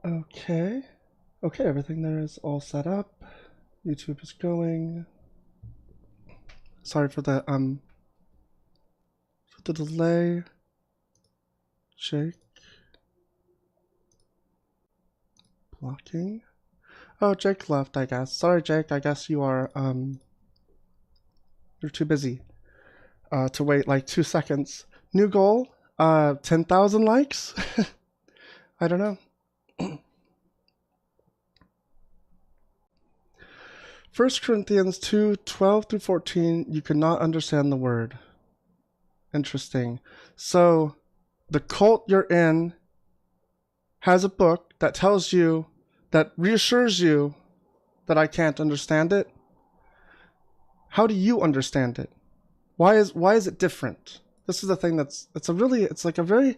Okay. Okay, everything there is all set up. YouTube is going. Sorry for the delay. Jake. Blocking. Oh, Jake left, I guess. Sorry, Jake. I guess you are you're too busy to wait like 2 seconds. New goal, 10,000 likes. I don't know. 1 Corinthians 2:12 through 14, you cannot understand the word. Interesting. So, the cult you're in has a book that tells you, that reassures you that I can't understand it. How do you understand it? Why is it different? This is the thing it's like a very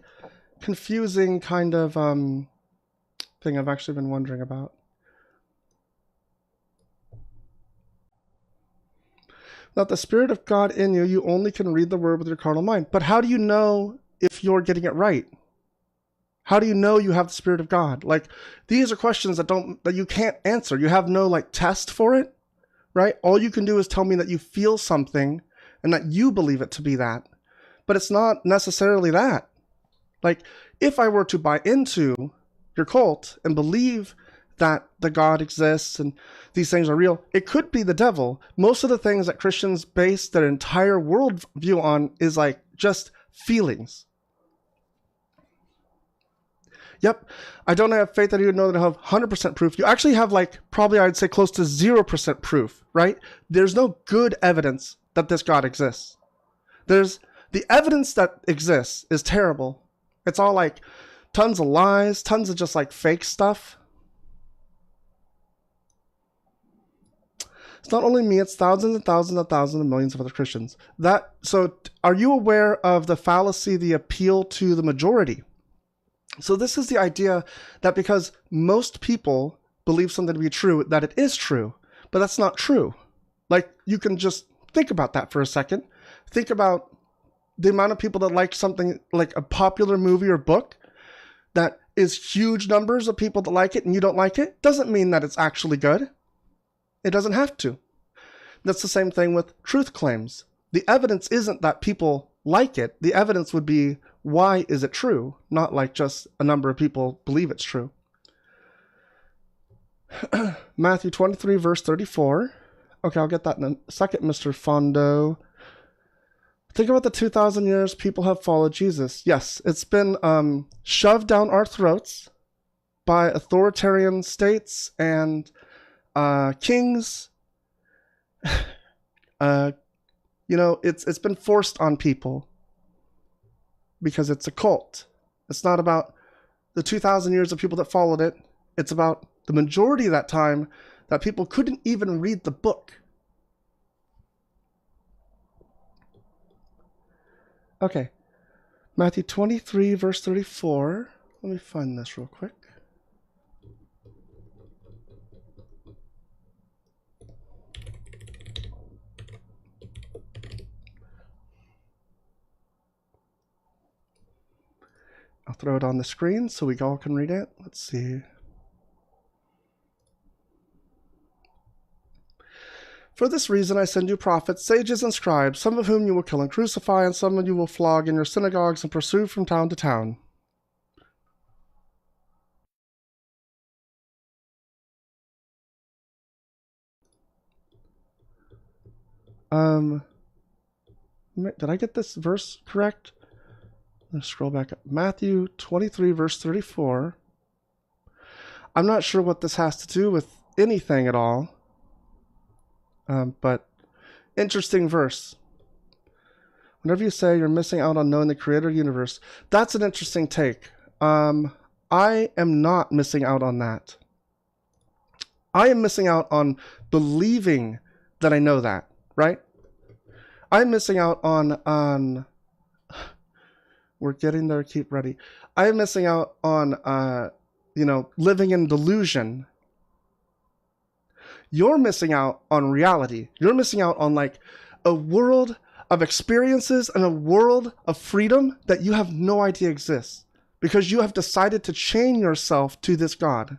confusing kind of thing I've actually been wondering about. Without the Spirit of God in you, you only can read the word with your carnal mind. But how do you know if you're getting it right? How do you know you have the Spirit of God? Like, these are questions that you can't answer. You have no like test for it, right? All you can do is tell me that you feel something and that you believe it to be that. But it's not necessarily that. Like, if I were to buy into your cult and believe that the God exists and these things are real, it could be the devil. Most of the things that Christians base their entire worldview on is like just feelings. Yep, I don't have faith that you would know that I have 100% proof. You actually have like probably I'd say close to 0% proof, right? There's no good evidence that this God exists. There's the evidence that exists is terrible. It's all like tons of lies, tons of just like fake stuff. It's not only me, it's thousands and thousands and thousands and millions of other Christians. So are you aware of the fallacy, the appeal to the majority? So this is the idea that because most people believe something to be true, that it is true, but that's not true. Like, you can just think about that for a second. Think about the amount of people that like something like a popular movie or book that is huge numbers of people that like it and you don't like it. Doesn't mean that it's actually good. It doesn't have to. That's the same thing with truth claims. The evidence isn't that people like it. The evidence would be, why is it true? Not like just a number of people believe it's true. Matthew 23, verse 34. Okay, I'll get that in a second, Mr. Fondo. Think about the 2,000 years people have followed Jesus. Yes, it's been shoved down our throats by authoritarian states and kings. It's been forced on people because it's a cult. It's not about the 2,000 years of people that followed it. It's about the majority of that time that people couldn't even read the book. Okay, Matthew 23, verse 34. Let me find this real quick. I'll throw it on the screen so we all can read it. Let's see. For this reason I send you prophets, sages, and scribes, some of whom you will kill and crucify, and some of you will flog in your synagogues and pursue from town to town. Did I get this verse correct? Let's scroll back up. Matthew 23, verse 34. I'm not sure what this has to do with anything at all. But interesting verse. Whenever you say you're missing out on knowing the creator of the universe, that's an interesting take. I am not missing out on that. I am missing out on believing that I know that, right? I'm missing out on we're getting there, keep ready. I'm missing out on living in delusion. You're missing out on reality. You're missing out on like a world of experiences and a world of freedom that you have no idea exists because you have decided to chain yourself to this God.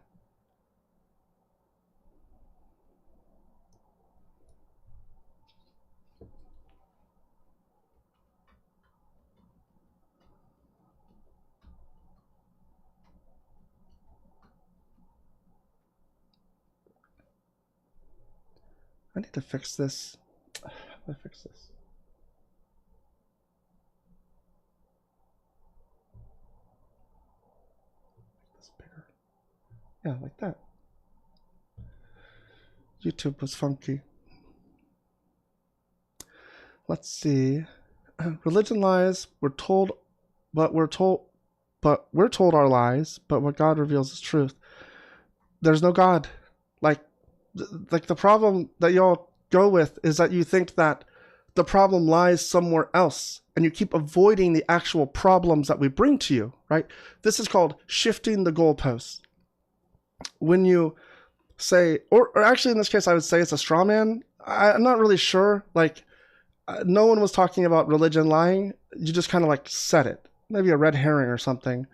I need to fix this. How do I fix this? Make this bigger. Yeah, like that. YouTube was funky. Let's see. Religion lies. We're told our lies, but what God reveals is truth. There's no God. Like the problem that y'all go with is that you think that the problem lies somewhere else, and you keep avoiding the actual problems that we bring to you, right? This is called shifting the goalposts. When you say, or actually in this case, I would say it's a straw man. I'm not really sure. Like, no one was talking about religion lying. You just kind of like said it. Maybe a red herring or something.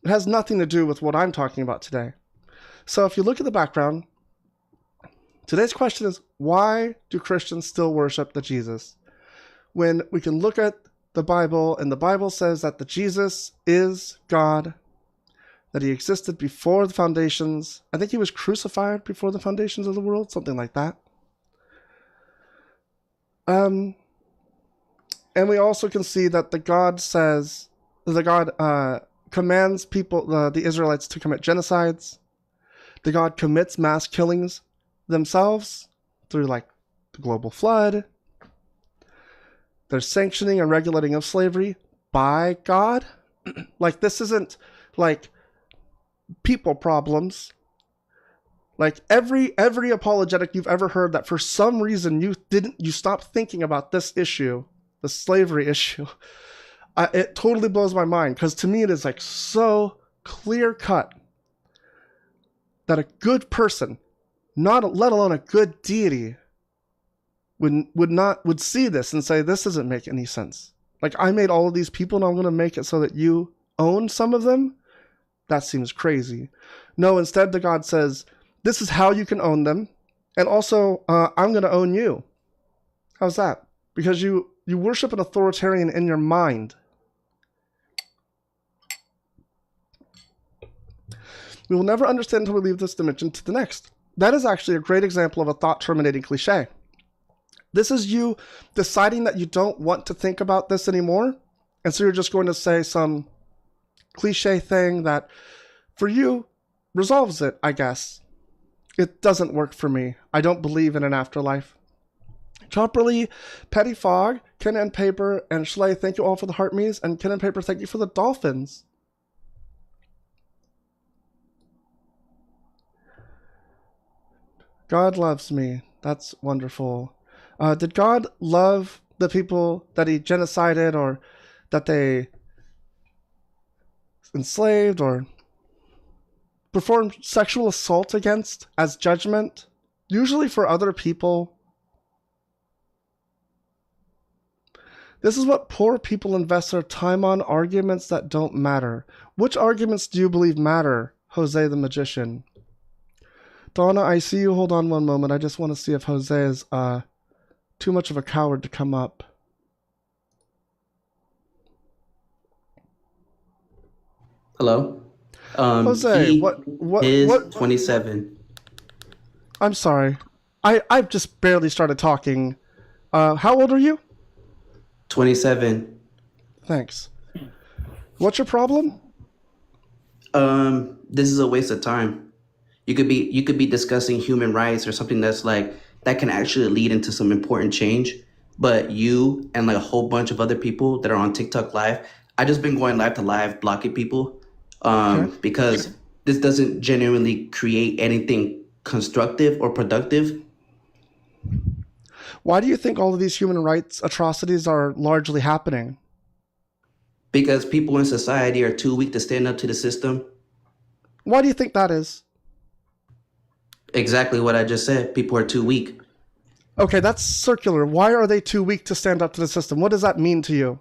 It has nothing to do with what I'm talking about today. So if you look at the background, today's question is, why do Christians still worship the Jesus? When we can look at the Bible, and the Bible says that the Jesus is God, that he existed before the foundations. I think he was crucified before the foundations of the world, something like that. And we also can see that the God commands people, the Israelites, to commit genocides. The God commits mass killings themselves through like the global flood. There's sanctioning and regulating of slavery by God. Like, this isn't like people problems. Like every apologetic you've ever heard that for some reason you stopped thinking about this issue, the slavery issue, it totally blows my mind, because to me it is like so clear cut that a good person, let alone a good deity, would see this and say, this doesn't make any sense. Like, I made all of these people and I'm going to make it so that you own some of them? That seems crazy. No, instead the God says, this is how you can own them, and also I'm going to own you. How's that? Because you worship an authoritarian in your mind. We will never understand until we leave this dimension to the next. That is actually a great example of a thought-terminating cliche. This is you deciding that you don't want to think about this anymore, and so you're just going to say some cliche thing that, for you, resolves it, I guess. It doesn't work for me. I don't believe in an afterlife. Chopperly, Petty Fog, Ken and Paper, and Schley, thank you all for the heart me's, and Ken and Paper, thank you for the dolphins. God loves me. That's wonderful. Did God love the people that he genocided, or that they enslaved, or performed sexual assault against as judgment, usually for other people? This is what poor people invest their time on, arguments that don't matter. Which arguments do you believe matter, Jose the Magician? Donna, I see you. Hold on one moment. I just want to see if Jose is too much of a coward to come up. Hello. Jose, He is what? 27. I'm sorry. I've just barely started talking. How old are you? 27. Thanks. What's your problem? This is a waste of time. You could be discussing human rights or something that can actually lead into some important change. But you and like a whole bunch of other people that are on TikTok live, I just been going live to live blocking people, Okay. because this doesn't genuinely create anything constructive or productive. Why do you think all of these human rights atrocities are largely happening? Because people in society are too weak to stand up to the system. Why do you think that is? Exactly what I just said. People are too weak. Okay, that's circular. Why are they too weak to stand up to the system? What does that mean to you?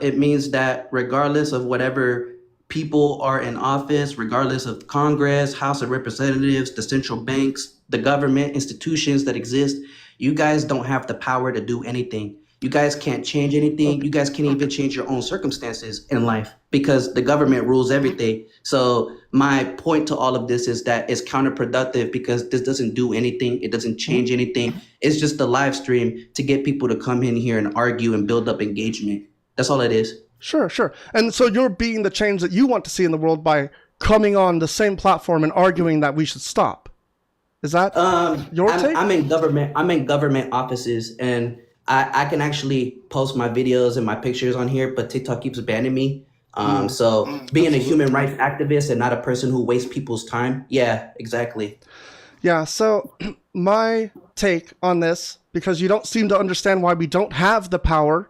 It means that regardless of whatever people are in office, regardless of Congress, House of Representatives, the central banks, the government institutions that exist, you guys don't have the power to do anything. You guys can't change anything. Okay. You guys can't even change your own circumstances in life because the government rules everything. So my point to all of this is that it's counterproductive because this doesn't do anything. It doesn't change anything. It's just a live stream to get people to come in here and argue and build up engagement. That's all it is. Sure, sure. And so you're being the change that you want to see in the world by coming on the same platform and arguing that we should stop. Is that your take? I'm in government. I'm in government offices, and I can actually post my videos and my pictures on here, but TikTok keeps banning me. So being a human rights activist and not a person who wastes people's time, yeah, exactly. Yeah, so my take on this, because you don't seem to understand why we don't have the power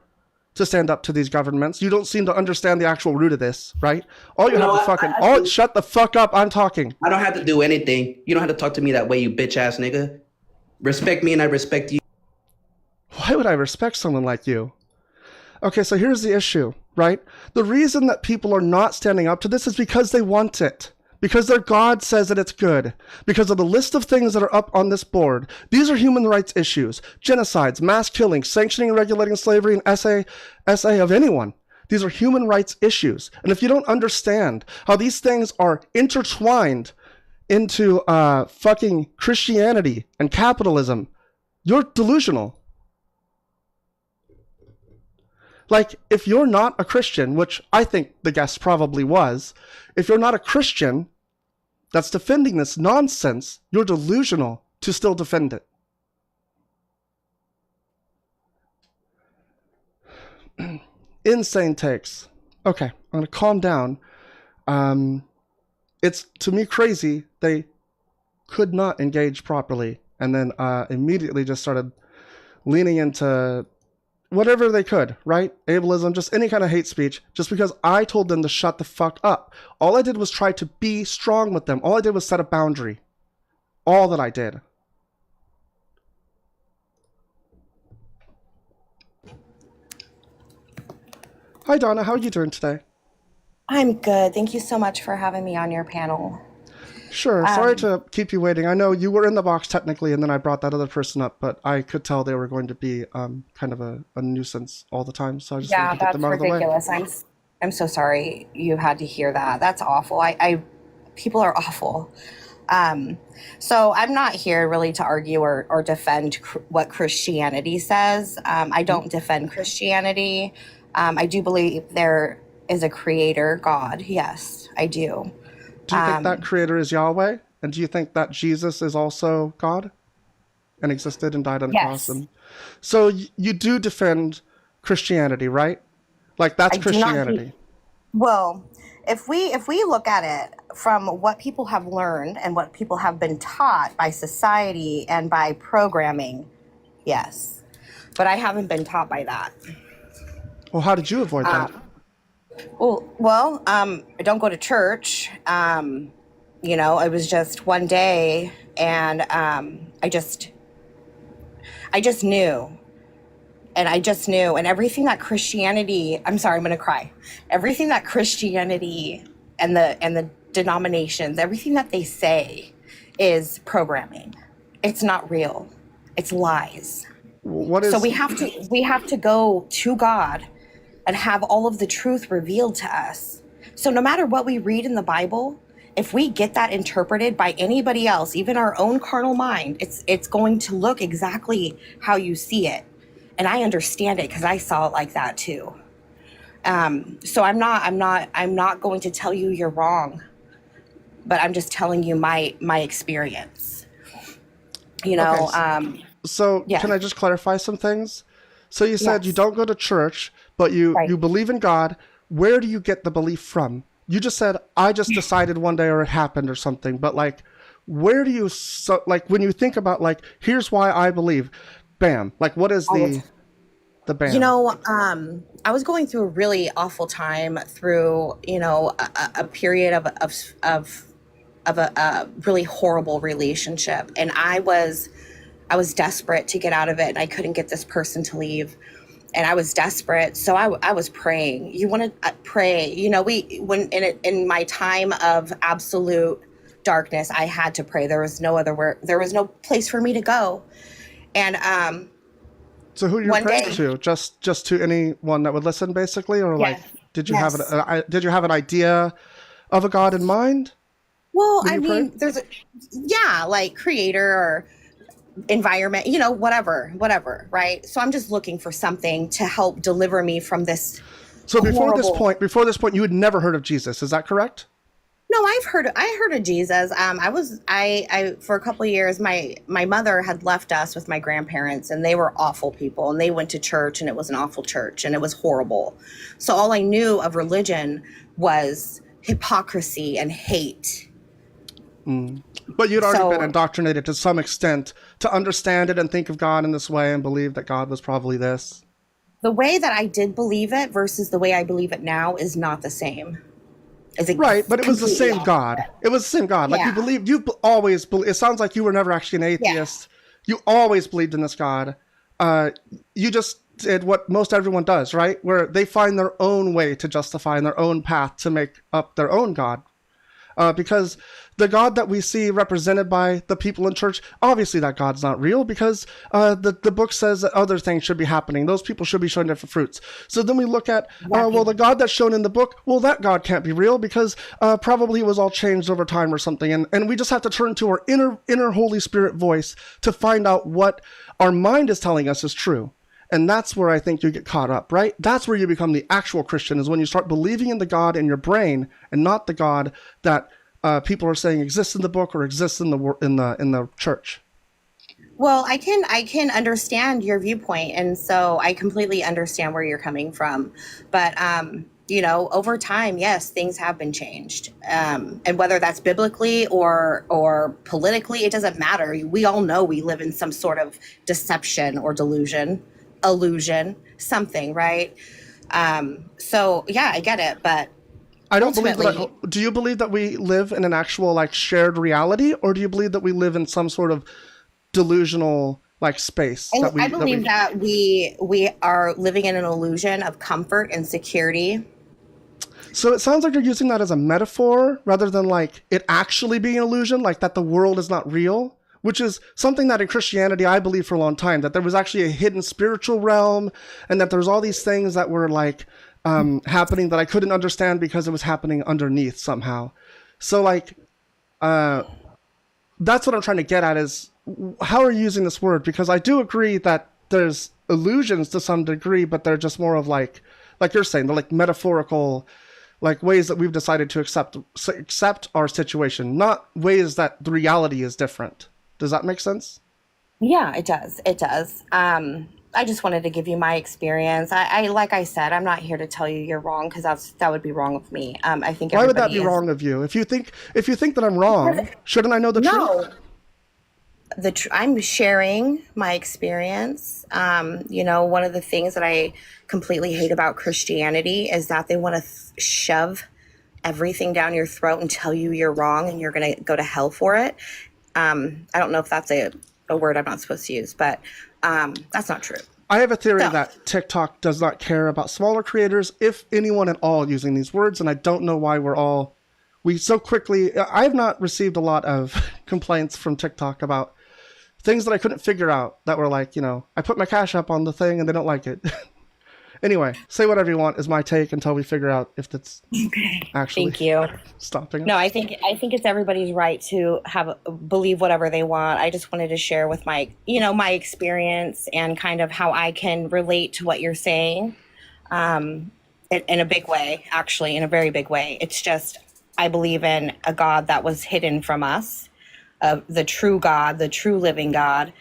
to stand up to these governments. You don't seem to understand the actual root of this, right? All you No, have to fucking I shut the fuck up. I'm talking. I don't have to do anything. You don't have to talk to me that way, you bitch ass nigga. Respect me and I respect you. Why would I respect someone like you? Okay, so here's the issue, right? The reason that people are not standing up to this is because they want it. Because their God says that it's good. Because of the list of things that are up on this board. These are human rights issues. Genocides, mass killings, sanctioning and regulating slavery, and SA of anyone. These are human rights issues. And if you don't understand how these things are intertwined into fucking Christianity and capitalism, you're delusional. Like, if you're not a Christian, which I think the guest probably was, if you're not a Christian that's defending this nonsense, you're delusional to still defend it. Insane takes. Okay, I'm going to calm down. It's, to me, crazy. They could not engage properly and then immediately just started leaning into whatever they could, right? Ableism, just any kind of hate speech, just because I told them to shut the fuck up. All I did was try to be strong with them. All I did was set a boundary. All that I did. Hi, Donna. How are you doing today? I'm good. Thank you so much for having me on your panel. Sure. Sorry to keep you waiting. I know you were in the box technically, and then I brought that other person up, but I could tell they were going to be kind of a nuisance all the time, so I just wanted Yeah, to get that's them out of the way. ridiculous. I'm so sorry you had to hear that. That's awful. I people are awful. So I'm not here really to argue or defend what Christianity says. I don't defend Christianity. I do believe there is a creator, God. Yes, I do. Do you think that creator is Yahweh? And do you think that Jesus is also God and existed and died on the cross? Yes, And so you do defend Christianity, right? Like that's I do not. Christianity. Well, if we look at it from what people have learned and what people have been taught by society and by programming, yes. But I haven't been taught by that. Well, how did you avoid that? I don't go to church. It was just one day, and I just knew, and everything that Christianity. I'm sorry, I'm gonna cry. Everything that Christianity and the denominations, everything that they say, is programming. It's not real. It's lies. What So is we have to go to God and have all of the truth revealed to us. So no matter what we read in the Bible, if we get that interpreted by anybody else, even our own carnal mind, it's going to look exactly how you see it. And I understand it because I saw it like that too. So I'm not going to tell you you're wrong, but I'm just telling you my experience. You okay? know, So yeah, can I just clarify some things? So you said you yes, don't go to church, but you right. believe in God. Where do you get the belief from? You just said I just decided one day or it happened or something. But like, where do you like when you think about like here's why I believe, bam. Like what is All the time. the You bam? know, I was going through a really awful time through, a period of a really horrible relationship, and I was desperate to get out of it, and I couldn't get this person to leave. and I was desperate. So I was praying. You want to pray? You know, in my time of absolute darkness, I had to pray. There was no other where. There was no place for me to go. And So who you're one praying day, to? Just to anyone that would listen, basically, or like, yes, did you have yes. did you have an idea of a God in mind Well, when I you prayed? mean, yeah, like creator or environment, you know, whatever, right? So I'm just looking for something to help deliver me from this So horrible. before this point, you had never heard of Jesus. Is that correct? No, I heard of Jesus. I for a couple of years, my mother had left us with my grandparents, and they were awful people, and they went to church, and it was an awful church, and it was horrible. So all I knew of religion was hypocrisy and hate. But you'd already been So indoctrinated to some extent to understand it and think of God in this way and believe that God was probably this. the way that I did believe it versus the way I believe it now is not the same. Is it Right, but it was the completely same opposite? God. It was the same God. Like you Yeah, believed, always believed. It sounds like you were never actually an yeah, atheist. You always believed in this God. Uh, you just did what most everyone does, right? Where they find their own way to justify and their own path to make up their own God. Because the God that we see represented by the people in church, obviously that God's not real because the book says that other things should be happening. Those people should be showing different fruits. So then we look at, well, exactly. the God that's shown in the book, well, that God can't be real because probably it was all changed over time or something. And we just have to turn to our inner Holy Spirit voice to find out what our mind is telling us is true. And that's where I think you get caught up, right? That's where you become the actual Christian, is when you start believing in the God in your brain and not the God that people are saying exists in the book or exists in the church. Well, I can understand your viewpoint, and so I completely understand where you're coming from. But you know, over time, yes, things have been changed, and whether that's biblically or politically, it doesn't matter. We all know we live in some sort of deception or delusion, illusion, something, right? So yeah, I get it, but I don't believe that. ultimately, Do you believe that we live in an actual like shared reality, or do you believe that we live in some sort of delusional like space that I we? believe that we are living in an illusion of comfort and security. So it sounds like you're using that as a metaphor rather than like it actually being an illusion, like that the world is not real, which is something that in Christianity I believed for a long time, that there was actually a hidden spiritual realm and that there's all these things that were like happening that I couldn't understand because it was happening underneath somehow. So like that's what I'm trying to get at is how are you using this word? Because I do agree that there's illusions to some degree, but they're just more of like you're saying, they're like metaphorical, like ways that we've decided to accept our situation, not ways that the reality is different. Does that make sense? Yeah, it does. It does. I just wanted to give you my experience. I like I said, I'm not here to tell you you're wrong because that would be wrong of me. I think Why would that be everybody is. wrong of you? If you think that I'm wrong, shouldn't I know the truth? No, I'm sharing my experience. You know, one of the things that I completely hate about Christianity is that they want to shove everything down your throat and tell you you're wrong and you're going to go to hell for it. I don't know if that's a word I'm not supposed to use, but that's not true. I have a theory So, that TikTok does not care about smaller creators, if anyone at all, using these words, and I don't know why we so quickly. I have not received a lot of complaints from TikTok about things that I couldn't figure out that were like, I put my cash up on the thing and they don't like it. Anyway, say whatever you want is my take until we figure out if that's actually thank you. stopping No, us. I think it's everybody's right to believe whatever they want. I just wanted to share with my experience and kind of how I can relate to what you're saying, in a big way, actually, in a very big way. It's just I believe in a God that was hidden from us, the true God, the true living God,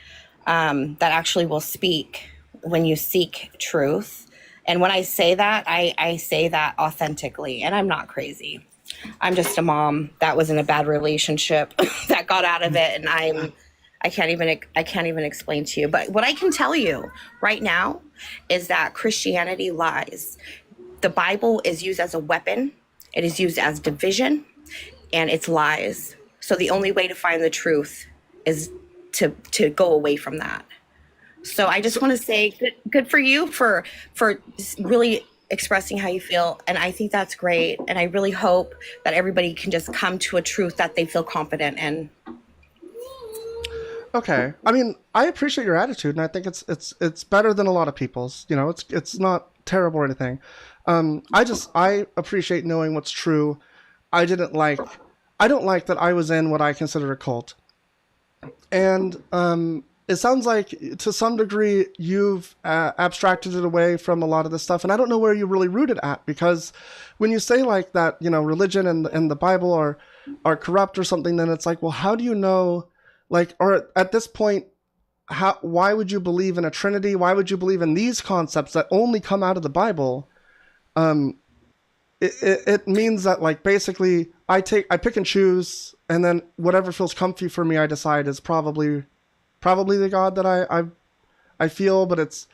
that actually will speak when you seek truth. And when I say that, I say that authentically, and I'm not crazy. I'm just a mom that was in a bad relationship that got out of it, and I can't even explain to you. But what I can tell you right now is that Christianity lies. The Bible is used as a weapon. It is used as division, and it's lies. So the only way to find the truth is to go away from that. So I just want to say good for you for really expressing how you feel, and I think that's great, and I really hope that everybody can just come to a truth that they feel confident in. Okay. I mean, I appreciate your attitude, and I think it's better than a lot of people's. You know, it's not terrible or anything. I appreciate knowing what's true. I didn't like I don't like that I was in what I consider a cult, and it sounds like to some degree you've abstracted it away from a lot of this stuff, and I don't know where you really rooted at, because when you say like that, you know, religion and the Bible are corrupt or something, then it's like, well, how do you know? Like, or at this point, why would you believe in a Trinity? Why would you believe in these concepts that only come out of the Bible? It means that, like, basically I pick and choose, and then whatever feels comfy for me, I decide is probably the God that I feel, but it's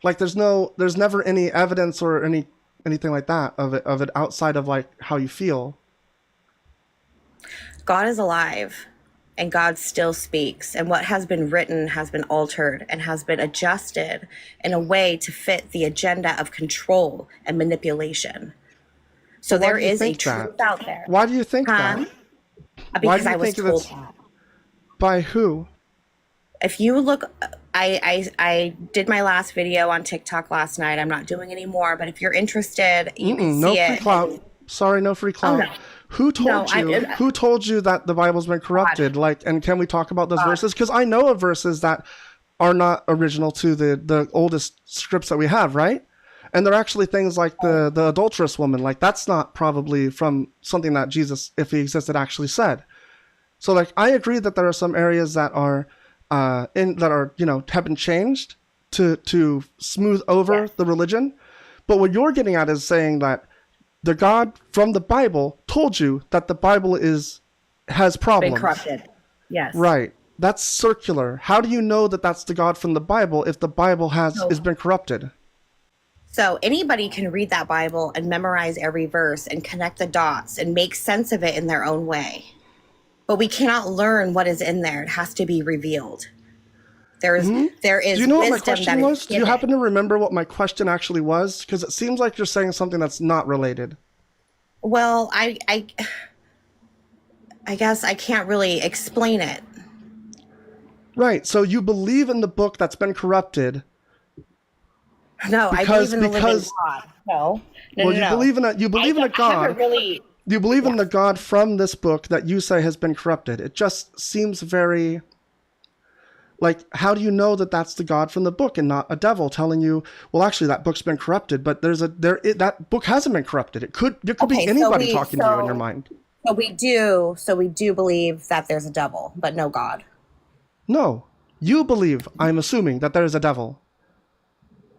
like there's never any evidence or anything like that of it outside of like how you feel. God is alive, and God still speaks, and what has been written has been altered and has been adjusted in a way to fit the agenda of control and manipulation. So Why there do you is a think truth that? out there. Why do you think Huh? that? Why Because do you I was think told that's that. by who? If you look, I did my last video on TikTok last night. I'm not doing any more, but if you're interested, you can No see free it. clout. Sorry, no free Oh clout. no, Who no, told you? Who told you that the Bible's been God, corrupted? Like, and can we talk about those God. verses? Because I know of verses that are not original to the oldest scripts that we have, right? And they're actually things like the adulterous woman. Like, that's not probably from something that Jesus, if he existed, actually said. So, like, I agree that there are some areas that are have been changed to smooth over Yes, the religion. But what you're getting at is saying that the God from the Bible told you that the Bible has been problems. corrupted. Yes. Right. That's circular. How do you know that that's the God from the Bible if the Bible has So, been corrupted? so anybody can read that Bible and memorize every verse and connect the dots and make sense of it in their own way. But we cannot learn what is in there. It has to be revealed. There Do you is know what my wisdom that question is was? Do you given. happen to remember what my question actually was? Because it seems like you're saying something that's not related. Well, I guess I can't really explain it. Right. So you believe in the book that's been corrupted No, I believe in the living because God. No, no, well, no, no. you believe in a I haven't God. really. You believe in Yeah. the God from this book that you say has been corrupted. It just seems very like, how do you know that that's the God from the book and not a devil telling you, well, actually that book's been corrupted, but that book hasn't been corrupted. There could be Okay, anybody talking to you in your mind. so we do believe that there's a devil, but no God. No, you believe, I'm assuming, that there is a devil.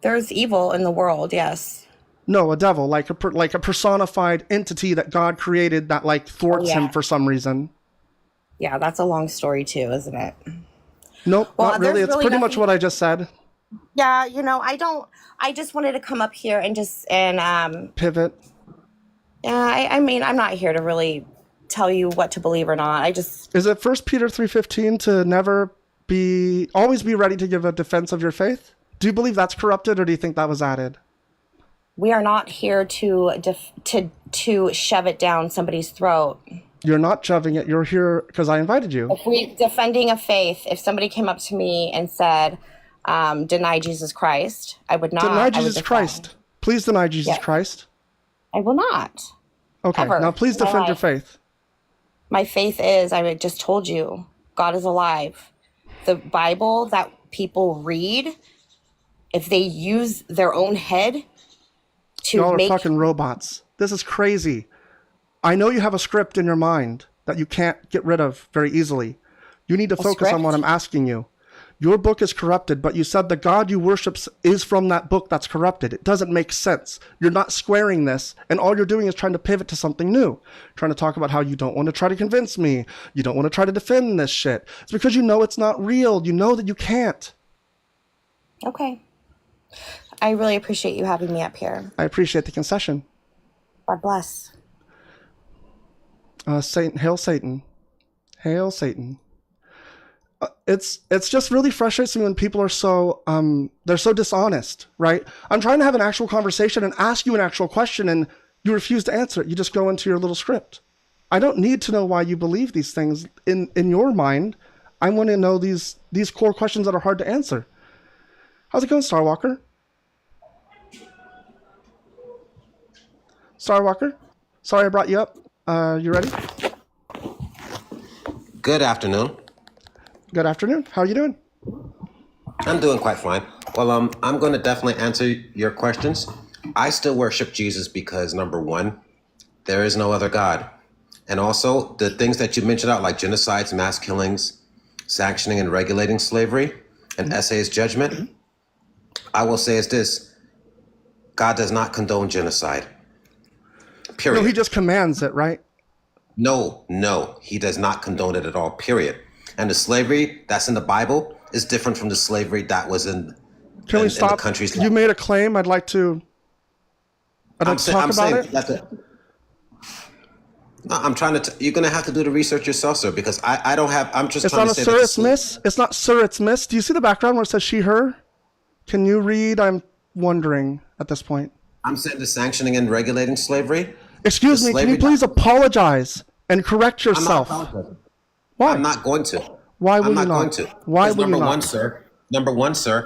There's evil in the world, yes. No, a devil, like a personified entity that God created that like Oh thwarts him yeah, for some reason. yeah. That's a long story too, isn't it? Nope, not Well, really. there's It's really pretty much nothing. what I just said. Yeah, I don't. I just wanted to come up here and Pivot. yeah. I mean, I'm not here to really tell you what to believe or not. I just Is it 1 Peter 3:15 to always be ready to give a defense of your faith? Do you believe that's corrupted, or do you think that was added? we are not here to shove it down somebody's throat. You're not shoving it. You're here because I invited you. If we defending a faith, if somebody came up to me and said, deny Jesus Christ, I would Deny not. I would Jesus defend. Christ. Please deny Jesus Yes, Christ. I will not. Okay, now Ever please in my defend your life. faith. My faith is, I just told you, God is alive. The Bible that people read, if they use their own head to Y'all are make, fucking robots. This is crazy. I know you have a script in your mind that you can't get rid of very easily. You need to a focus on what script. I'm asking you. Your book is corrupted, but you said the God you worship is from that book that's corrupted. It doesn't make sense. You're not squaring this, and all you're doing is trying to pivot to something new. Trying to talk about how you don't want to try to convince me. You don't want to try to defend this shit. It's because you know it's not real. You know that you can't. Okay. I really appreciate you having me up here. I appreciate the concession. God bless. Satan, hail Satan. Hail Satan. It's just really frustrating when people are so they're so dishonest, right? I'm trying to have an actual conversation and ask you an actual question, and you refuse to answer it. You just go into your little script. I don't need to know why you believe these things in your mind. I want to know these core questions that are hard to answer. How's it going, Starwalker? Starwalker? Sorry I brought you up. You ready? Good afternoon. Good afternoon. How are you doing? I'm doing quite fine. Well, I'm going to definitely answer your questions. I still worship Jesus because, number one, there is no other God. And also, the things that you mentioned out, like genocides, mass killings, sanctioning and regulating slavery, and Essay's judgment, I will say is this: God does not condone genocide. Period. No, he just commands it, right? No, he does not condone it at all, period. And the slavery that's in the Bible is different from the slavery that was in Can we stop? the countries. You made a claim. I'd like to talk about it. I'm trying to. You're gonna have to do the research yourself, sir, because I don't have. I'm just. It's trying not to a say sir, it's miss. It's not sir, it's miss. Do you see the background where it says she, her? Can you read? I'm wondering at this point. I'm saying the sanctioning and regulating slavery. Excuse me, can you please apologize and correct yourself? Why? I'm not going to. Why will you not? I'm not going to. Why will you number not? Number one, sir.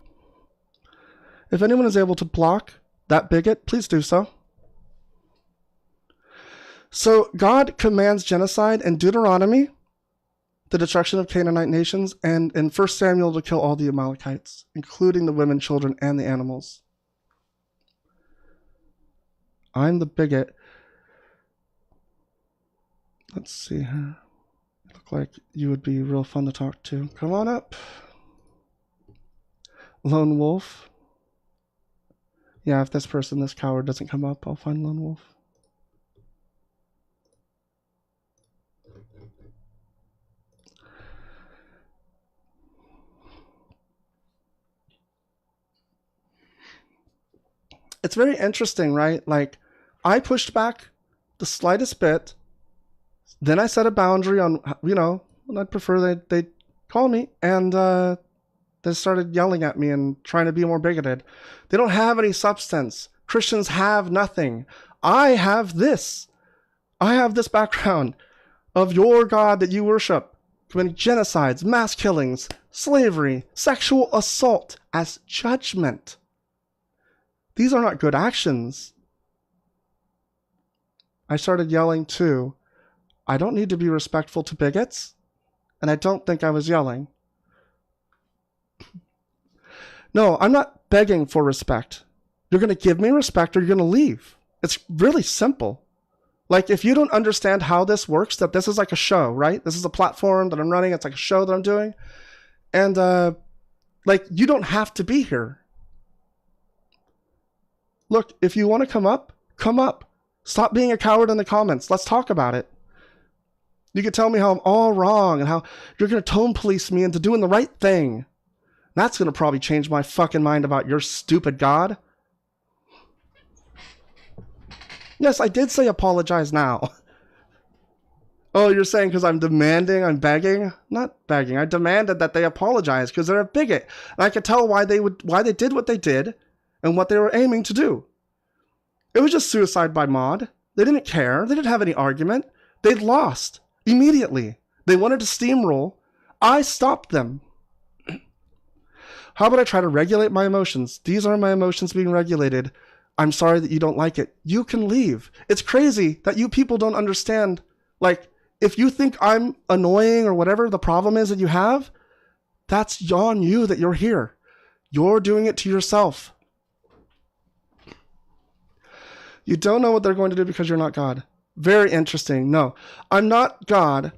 If anyone is able to block that bigot, please do so. So God commands genocide in Deuteronomy, the destruction of Canaanite nations, and in 1 Samuel to kill all the Amalekites, including the women, children, and the animals. I'm the bigot. Let's see here. You look like you would be real fun to talk to. Come on up. Lone Wolf. Yeah, if this coward doesn't come up, I'll find Lone Wolf. It's very interesting, right? Like, I pushed back the slightest bit. Then I set a boundary on, I'd prefer they call me, and they started yelling at me and trying to be more bigoted. They don't have any substance. Christians have nothing. I have this. I have this background of your God that you worship, committing genocides, mass killings, slavery, sexual assault as judgment. These are not good actions. I started yelling too. I don't need to be respectful to bigots, and I don't think I was yelling. No, I'm not begging for respect. You're going to give me respect or you're going to leave. It's really simple. Like, if you don't understand how this works, that this is like a show, right? This is a platform that I'm running. It's like a show that I'm doing. And, you don't have to be here. Look, if you want to come up, come up. Stop being a coward in the comments. Let's talk about it. You can tell me how I'm all wrong and how you're going to tone police me into doing the right thing. That's going to probably change my fucking mind about your stupid God. Yes, I did say apologize now. Oh, you're saying because I'm begging? Not begging. I demanded that they apologize because they're a bigot. And I could tell why they did what they did and what they were aiming to do. It was just suicide by mod. They didn't care. They didn't have any argument. They'd lost immediately. They wanted to steamroll. I stopped them. How about I try to regulate my emotions? These are my emotions being regulated. I'm sorry that you don't like it. You can leave. It's crazy that you people don't understand. Like, if you think I'm annoying or whatever the problem is that you have, that's on you that you're here. You're doing it to yourself. You don't know what they're going to do because you're not God. Very interesting. No, I'm not God,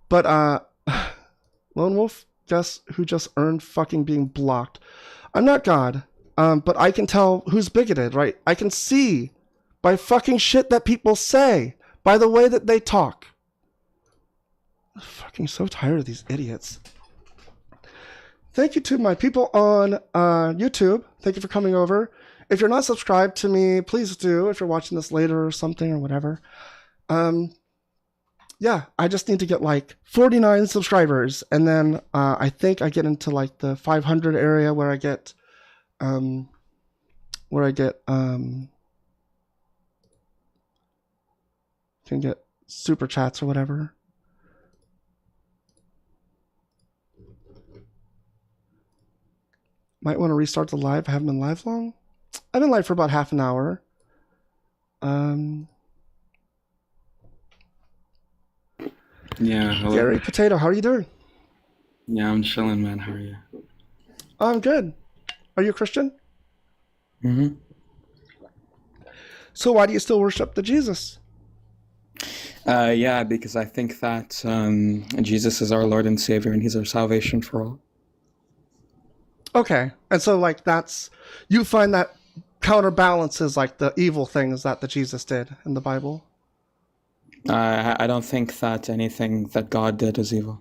but Lone Wolf, guess who just earned fucking being blocked? I'm not God, but I can tell who's bigoted, right? I can see by fucking shit that people say, by the way that they talk. I'm fucking so tired of these idiots. Thank you to my people on YouTube. Thank you for coming over. If you're not subscribed to me, please do. If you're watching this later or something or whatever. yeah, I just need to get like 49 subscribers, and then I think I get into like the 500 area where I get can get super chats or whatever. Might want to restart the live. I haven't been live long. I've been live for about half an hour. Yeah, hello. Gary Potato, how are you doing? Yeah, I'm chilling, man. How are you? I'm good. Are you a Christian? Mm-hmm. So why do you still worship the Jesus? Yeah, because I think that Jesus is our Lord and Savior, and He's our salvation for all. Okay. And so like you find that counterbalances like the evil things that the Jesus did in the Bible? I don't think that anything that God did is evil.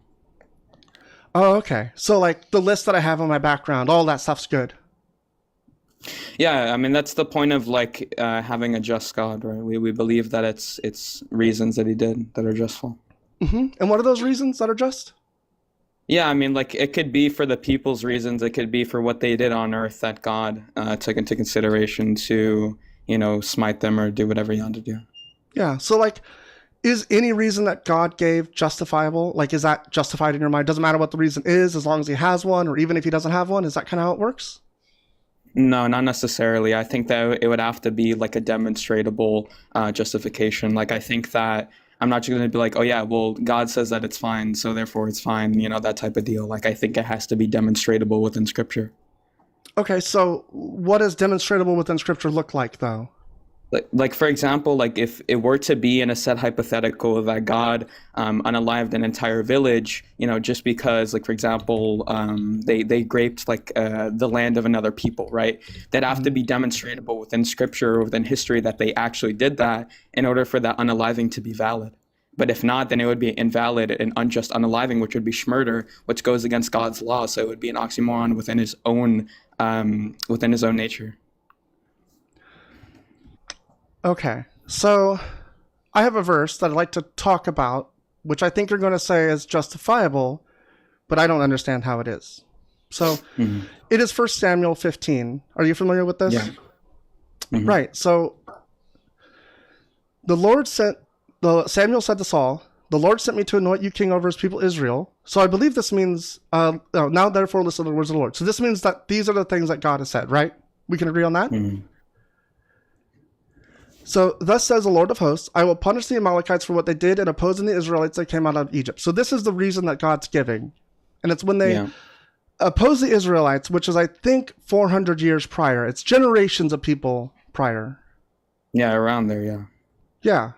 Oh, okay. So like the list that I have on my background, all that stuff's good. Yeah, I mean that's the point of like having a just God, right? We believe that it's reasons that He did that are justful. And what are those reasons that are just? Yeah, I mean, like it could be for the people's reasons. It could be for what they did on earth that God took into consideration to, smite them or do whatever He wanted to do. Yeah. So like, is any reason that God gave justifiable? Like, is that justified in your mind? Doesn't matter what the reason is, as long as He has one, or even if He doesn't have one. Is that kind of how it works? No, not necessarily. I think that it would have to be like a demonstrable justification. Like I think that I'm not just going to be like, oh yeah, well, God says that it's fine, so therefore it's fine, that type of deal. Like I think it has to be demonstrable within Scripture. Okay, so what does demonstrable within Scripture look like, though? Like for example, like if it were to be in a set hypothetical that God unalived an entire village, just because, like for example, they raped like the land of another people, right? That'd have to be demonstratable within Scripture or within history that they actually did that in order for that unaliving to be valid. But if not, then it would be invalid and unjust unaliving, which would be shmurder, which goes against God's law. So it would be an oxymoron within His own nature. Okay, so I have a verse that I'd like to talk about, which I think you're going to say is justifiable, but I don't understand how it is. So It is 1 Samuel 15. Are you familiar with this? Yeah. Right, so Samuel said to Saul, "The Lord sent me to anoint you king over His people Israel." So I believe this means, now therefore listen to the words of the Lord. So this means that these are the things that God has said, right? We can agree on that? So, thus says the Lord of hosts, I will punish the Amalekites for what they did in opposing the Israelites that came out of Egypt. So this is the reason that God's giving. And it's when they oppose the Israelites, which is, I think, 400 years prior. It's generations of people prior. Yeah, around there, yeah. Yeah.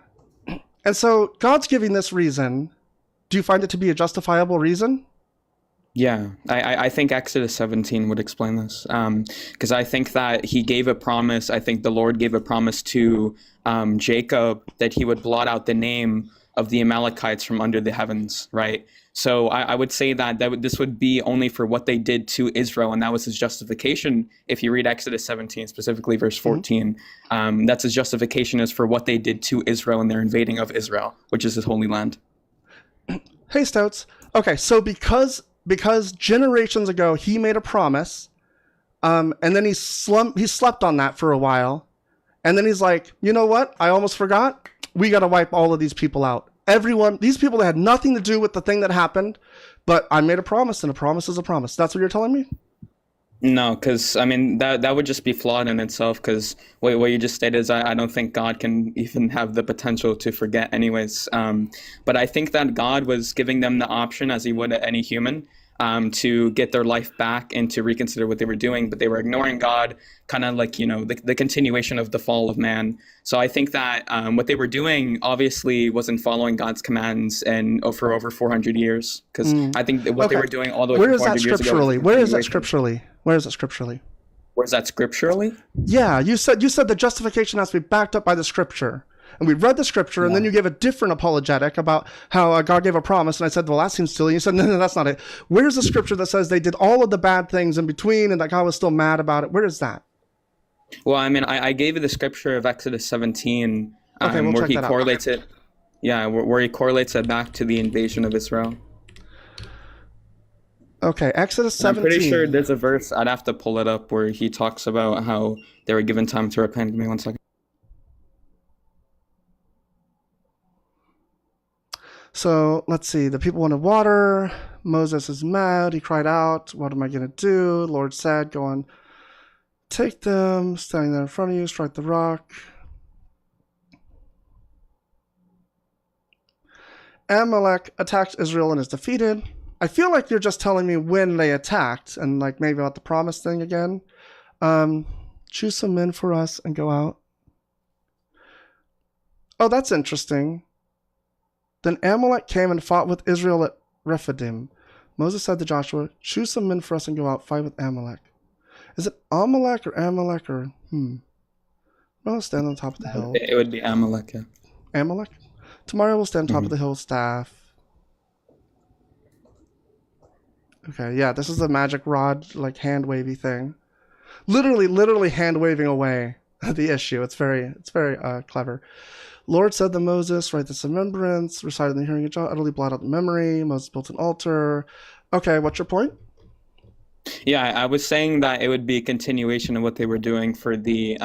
And so God's giving this reason. Do you find it to be a justifiable reason? Yeah, I think Exodus 17 would explain this, because I think that He gave a promise. I think the Lord gave a promise to Jacob that He would blot out the name of the Amalekites from under the heavens, right? So I would say that this would be only for what they did to Israel, and that was His justification. If you read Exodus 17, specifically verse 14, that's His justification is for what they did to Israel and their invading of Israel, which is His holy land. Hey, Stouts. Okay, so because generations ago He made a promise, and then he slept on that for a while, and then He's like, you know what? I almost forgot. We got to wipe all of these people out. These people that had nothing to do with the thing that happened, but I made a promise, and a promise is a promise. That's what you're telling me? No, because I mean that would just be flawed in itself. Because what you just stated is I don't think God can even have the potential to forget, anyways. But I think that God was giving them the option, as He would any human, to get their life back and to reconsider what they were doing, but they were ignoring God, kind of like the continuation of the fall of man. So I think that what they were doing obviously wasn't following God's commands and for over 400 years. Because I think that what they were doing all the way Where to is that 400 years ago. scripturally? Where is that scripturally? Where is it scripturally? Where's that scripturally? Yeah, you said the justification has to be backed up by the Scripture. And we read the Scripture, and then you gave a different apologetic about how God gave a promise. And I said, well, that seems silly. And you said, no, that's not it. Where's the Scripture that says they did all of the bad things in between and that God was still mad about it? Where is that? Well, I mean, I gave you the Scripture of Exodus 17, Okay, we'll where check He that out. correlates it. Yeah, where he correlates it back to the invasion of Israel. Okay, Exodus And I'm 17. pretty sure there's a verse, I'd have to pull it up, where he talks about how they were given time to repent. Give me 1 second. So let's see. The people wanted water. Moses is mad. He cried out, "What am I going to do?" The Lord said, "Go on, take them, standing there in front of you, strike the rock." Amalek attacks Israel and is defeated. I feel like you're just telling me when they attacked and like maybe about the promise thing again. Choose some men for us and go out. Oh, that's interesting. Then Amalek came and fought with Israel at Rephidim. Moses said to Joshua, "Choose some men for us and go out, fight with Amalek." Is it Amalek or Amalek or I'll stand on top of the hill. It would be Amalek, yeah. Amalek? Tomorrow we'll stand on top of the hill with staff. Okay, yeah, this is the magic rod, like hand wavy thing. Literally hand waving away the issue. It's very clever. Lord said to Moses, "Write this in remembrance, recite in the hearing of John, utterly blot out the memory." Moses built an altar. Okay, what's your point? Yeah, I was saying that it would be a continuation of what they were doing for the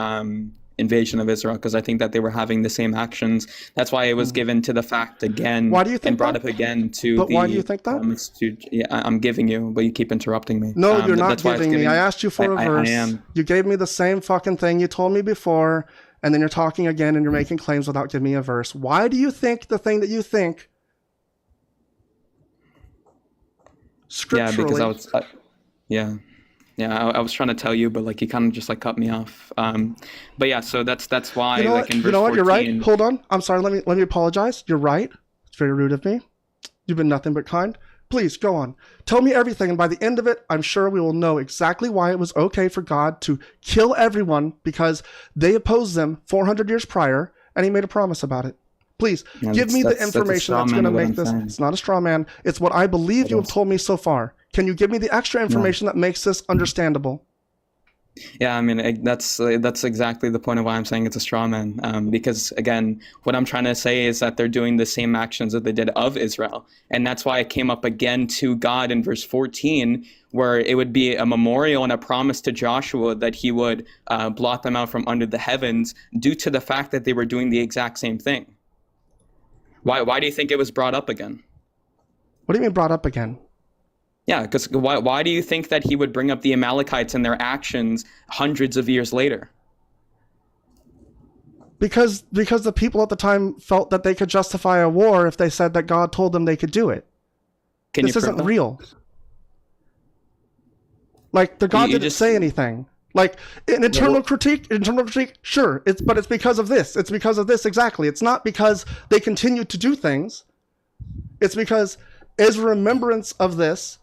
invasion of Israel, because I think that they were having the same actions. That's why it was given to the fact again. Why do you think and brought that? up again to But the why do you think that? promise to, yeah, I'm giving you, but you keep interrupting me. No, you're not that's why I was giving me. I asked you for a verse. I am. You gave me the same fucking thing you told me before, and then you're talking again and you're making claims without giving me a verse. Why do you think the thing that you think scripturally? Yeah, because I was, I was trying to tell you, but like you kind of just like cut me off. But yeah, so that's why like in verse 14. You're right. Hold on. I'm sorry. Let me apologize. You're right. It's very rude of me. You've been nothing but kind. Please go on. Tell me everything, and by the end of it, I'm sure we will know exactly why it was okay for God to kill everyone because they opposed them 400 years prior, and he made a promise about it. Please, give me the information that's going to make this. It's not a straw man. It's what I believe you have told me so far. Can you give me the extra information that makes this understandable? Yeah, I mean, that's exactly the point of why I'm saying it's a straw man. Because, again, what I'm trying to say is that they're doing the same actions that they did of Israel. And that's why it came up again to God in verse 14, where it would be a memorial and a promise to Joshua that he would blot them out from under the heavens due to the fact that they were doing the exact same thing. Why do you think it was brought up again? What do you mean brought up again? Yeah, because why do you think that he would bring up the Amalekites and their actions hundreds of years later? Because the people at the time felt that they could justify a war if they said that God told them they could do it. This isn't real. Like the God didn't say anything. Like an internal critique, sure. But it's because of this. It's because of this exactly. It's not because they continue to do things. It's because as a remembrance of this,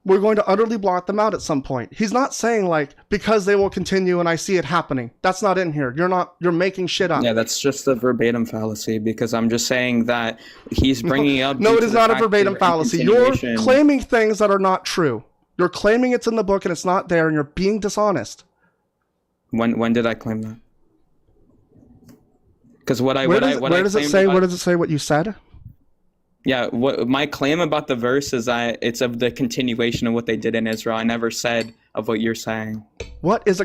we're going to utterly blot them out at some point. He's not saying like, because they will continue and I see it happening. That's not in here. You're making shit up. Yeah, that's just a verbatim fallacy because I'm just saying that he's bringing up. No, it is not a verbatim fallacy. You're claiming things that are not true. You're claiming it's in the book and it's not there and you're being dishonest. When did I claim that? Because where does it say what you said? Yeah, what my claim about the verse is that it's of the continuation of what they did in Israel. I never said of what you're saying. What is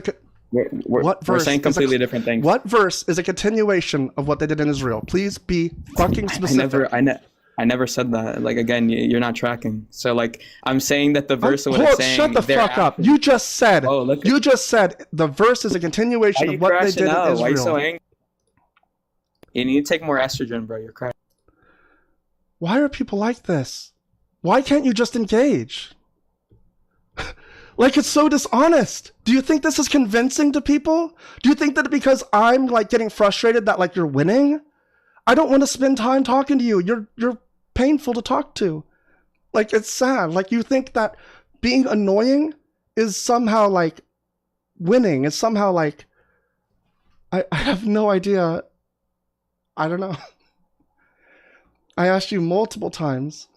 we're saying completely different things. What verse is a continuation of what they did in Israel? Please be fucking specific. I never said that. Like again, you're not tracking. So like I'm saying that the verse of what it's saying. Shut the fuck up. You just said. You just said the verse is a continuation of what they did in Israel. Why are you so angry? You need to take more estrogen, bro. You're crashing. Why are people like this? Why can't you just engage? Like it's so dishonest. Do you think this is convincing to people? Do you think that because I'm like getting frustrated that like you're winning? I don't want to spend time talking to you. You're painful to talk to. Like it's sad. Like you think that being annoying is somehow like winning. It's somehow like I have no idea. I don't know. I asked you multiple times.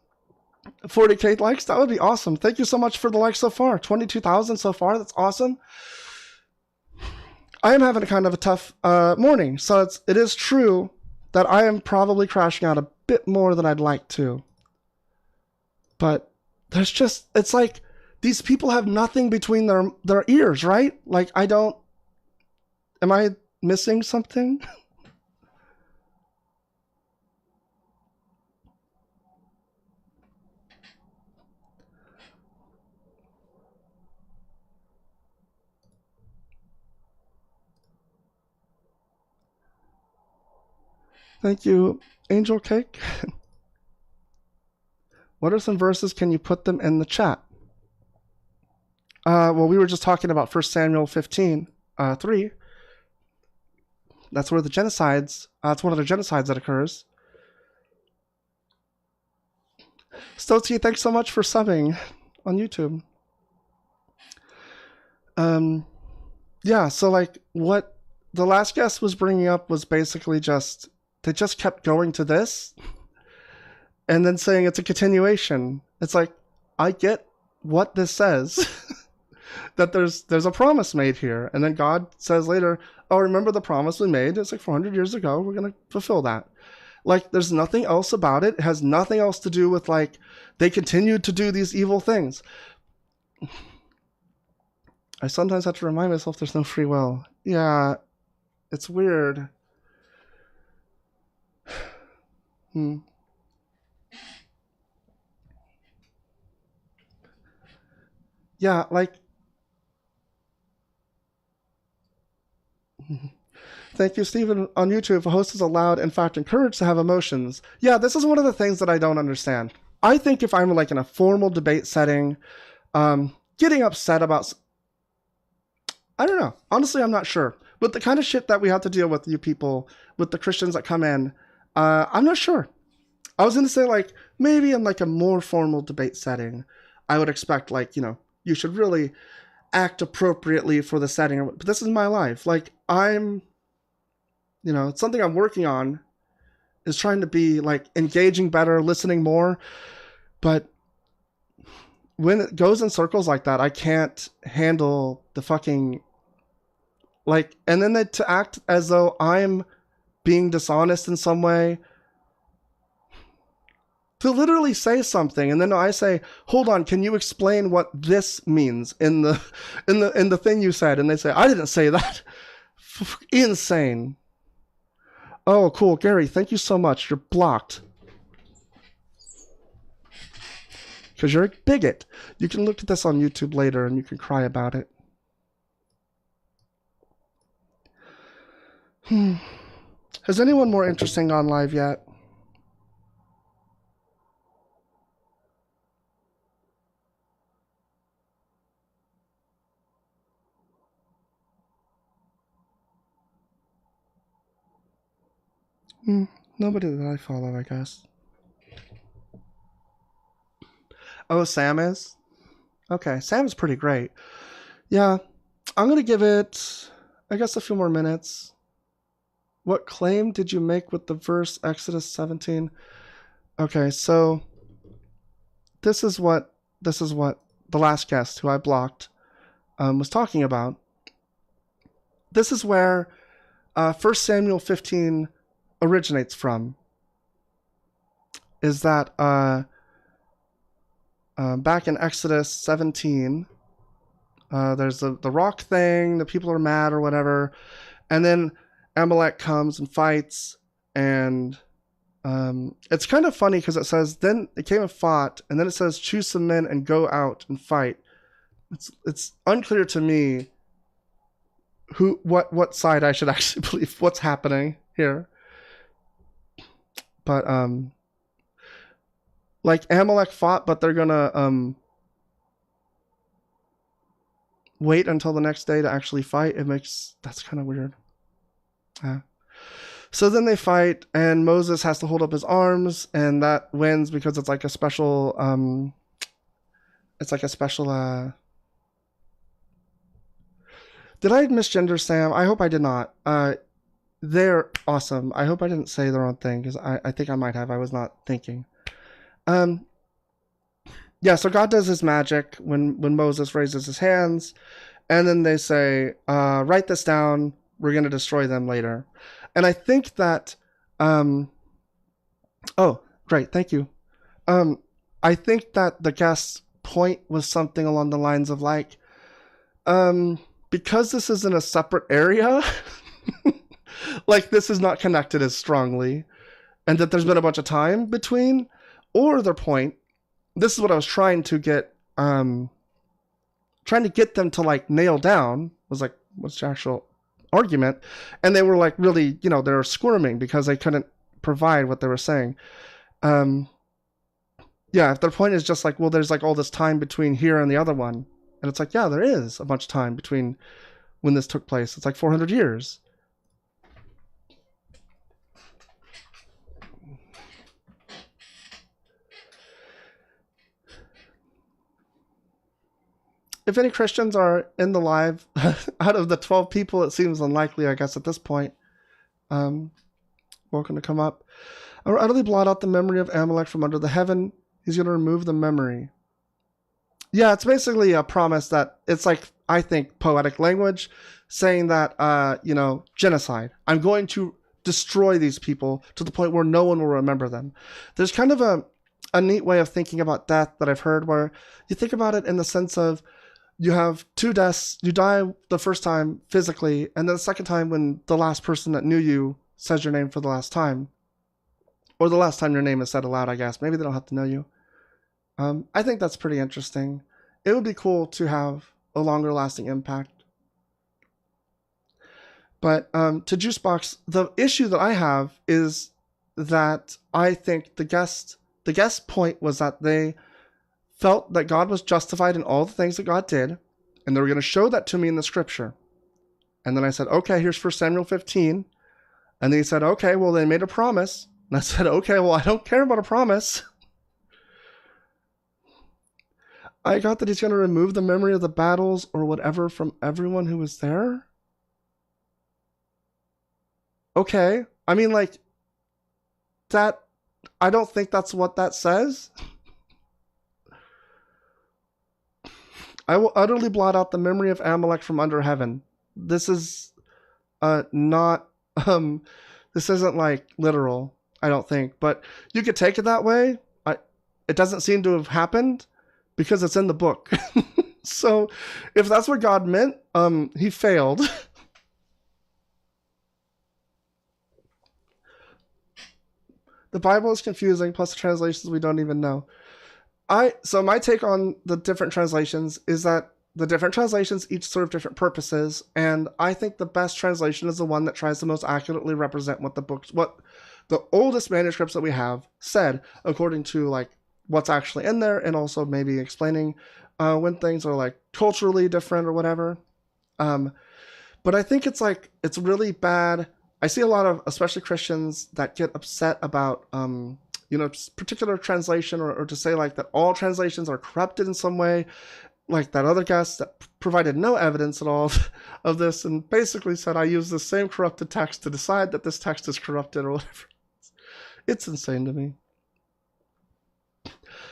40K likes, that would be awesome. Thank you so much for the likes so far. 22,000 so far, that's awesome. I am having a kind of a tough morning. So it is true that I am probably crashing out a bit more than I'd like to. But there's just, it's like these people have nothing between their ears, right? Like, am I missing something? Thank you, Angel Cake. What are some verses? Can you put them in the chat? Well, we were just talking about 1 Samuel 15, 3. That's where the genocides, it's one of the genocides that occurs. Stoty, thanks so much for subbing on YouTube. Yeah, so like what the last guest was bringing up was basically just, they just kept going to this and then saying it's a continuation. It's like, I get what this says, that there's a promise made here. And then God says later, oh, remember the promise we made? It's like 400 years ago. We're going to fulfill that. Like, there's nothing else about it. It has nothing else to do with, like, they continued to do these evil things. I sometimes have to remind myself there's no free will. Yeah, it's weird. Yeah, like... Thank you, Stephen, on YouTube. A host is allowed, in fact, encouraged to have emotions. Yeah, this is one of the things that I don't understand. I think if I'm like in a formal debate setting, getting upset about... I don't know. Honestly, I'm not sure. With the kind of shit that we have to deal with, you people, with the Christians that come in, I'm not sure. I was going to say, like, maybe in like a more formal debate setting, I would expect, like, you know, you should really act appropriately for the setting. But this is my life. Like, I'm, you know, it's something I'm working on, is trying to be, like, engaging better, listening more. But when it goes in circles like that, I can't handle the fucking, like, and then to act as though I'm being dishonest in some way, to literally say something, and then I say, hold on, can you explain what this means in the thing you said? And they say, I didn't say that. Insane. Oh, cool. Gary, thank you so much. You're blocked. Because you're a bigot. You can look at this on YouTube later and you can cry about it. Has anyone more interesting gone live yet? Nobody that I follow, I guess. Oh, Sam is? Okay, Sam's pretty great. Yeah, I'm going to give it, I guess, a few more minutes. What claim did you make with the verse Exodus 17? Okay, so this is what the last guest, who I blocked, was talking about. This is where 1 Samuel 15 originates from, is that back in Exodus 17, there's the rock thing, the people are mad or whatever, and then Amalek comes and fights, and it's kind of funny because it says, then it came and fought, and then it says, choose some men and go out and fight. It's unclear to me what side I should actually believe, what's happening here. But like Amalek fought, but they're gonna wait until the next day to actually fight. That's kind of weird. So then they fight, and Moses has to hold up his arms, and that wins because it's like a special did I misgender Sam? I hope I did not. They're awesome. I hope I didn't say the wrong thing, because I think I might have. I was not thinking. Yeah, so God does his magic when Moses raises his hands, and then they say, write this down, we're going to destroy them later. And I think that Um, oh, great. Thank you. I think that the guest's point was something along the lines of like, because this is in a separate area, like this is not connected as strongly, and that there's been a bunch of time between, or their point, this is what I was trying to get them to like nail down, was like, what's the actual argument? And they were like really, they were squirming because they couldn't provide what they were saying. Yeah, if their point is just like, well, there's like all this time between here and the other one. And it's like, yeah, there is a bunch of time between when this took place. It's like 400 years. If any Christians are in the live, out of the 12 people, it seems unlikely, I guess, at this point. Welcome to come up. I will utterly blot out the memory of Amalek from under the heaven. He's going to remove the memory. Yeah, it's basically a promise that it's like, I think, poetic language saying that, genocide. I'm going to destroy these people to the point where no one will remember them. There's kind of a neat way of thinking about death that I've heard where you think about it in the sense of you have two deaths. You die the first time physically, and then the second time when the last person that knew you says your name for the last time. Or the last time your name is said aloud, I guess. Maybe they don't have to know you. I think that's pretty interesting. It would be cool to have a longer lasting impact. But to Juicebox, the issue that I have is that I think the guest's point was that they felt that God was justified in all the things that God did, and they were going to show that to me in the scripture. And then I said, okay, here's 1 Samuel 15. And then he said, okay, well, they made a promise. And I said, okay, well, I don't care about a promise. I got that he's going to remove the memory of the battles or whatever from everyone who was there. Okay. I mean, like, that, I don't think that's what that says. I will utterly blot out the memory of Amalek from under heaven. This is not, this isn't like literal, I don't think, but you could take it that way. It doesn't seem to have happened because it's in the book. So if that's what God meant, he failed. The Bible is confusing, plus the translations we don't even know. So my take on the different translations is that the different translations each serve different purposes, and I think the best translation is the one that tries to most accurately represent what the oldest manuscripts that we have said, according to like what's actually in there, and also maybe explaining when things are like culturally different or whatever. But I think it's really bad. I see a lot of, especially Christians, that get upset about particular translation, or to say like that all translations are corrupted in some way, like that other guest that provided no evidence at all of this and basically said I use the same corrupted text to decide that this text is corrupted or whatever. It's insane to me.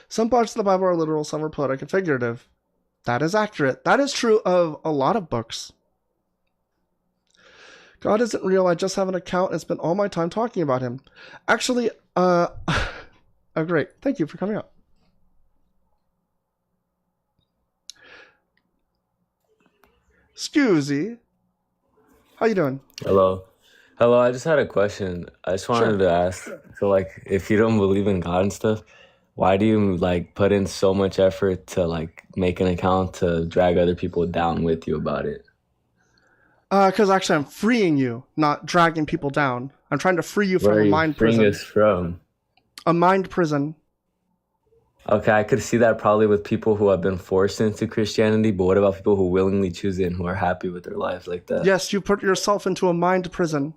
Some parts of the Bible are literal, some are poetic and figurative. That is accurate. That is true of a lot of books. God isn't real. I just have an account and spend all my time talking about him. Actually, oh, great. Thank you for coming up. Scoozy. How you doing? Hello. Hello, I just had a question. I just wanted to ask, so like if you don't believe in God and stuff, why do you like put in so much effort to like make an account to drag other people down with you about it? Because actually I'm freeing you, not dragging people down. I'm trying to free you Where from are a you mind freeing prison. us from? A mind prison. Okay, I could see that probably with people who have been forced into Christianity, but what about people who willingly choose it and who are happy with their life like that? Yes, you put yourself into a mind prison.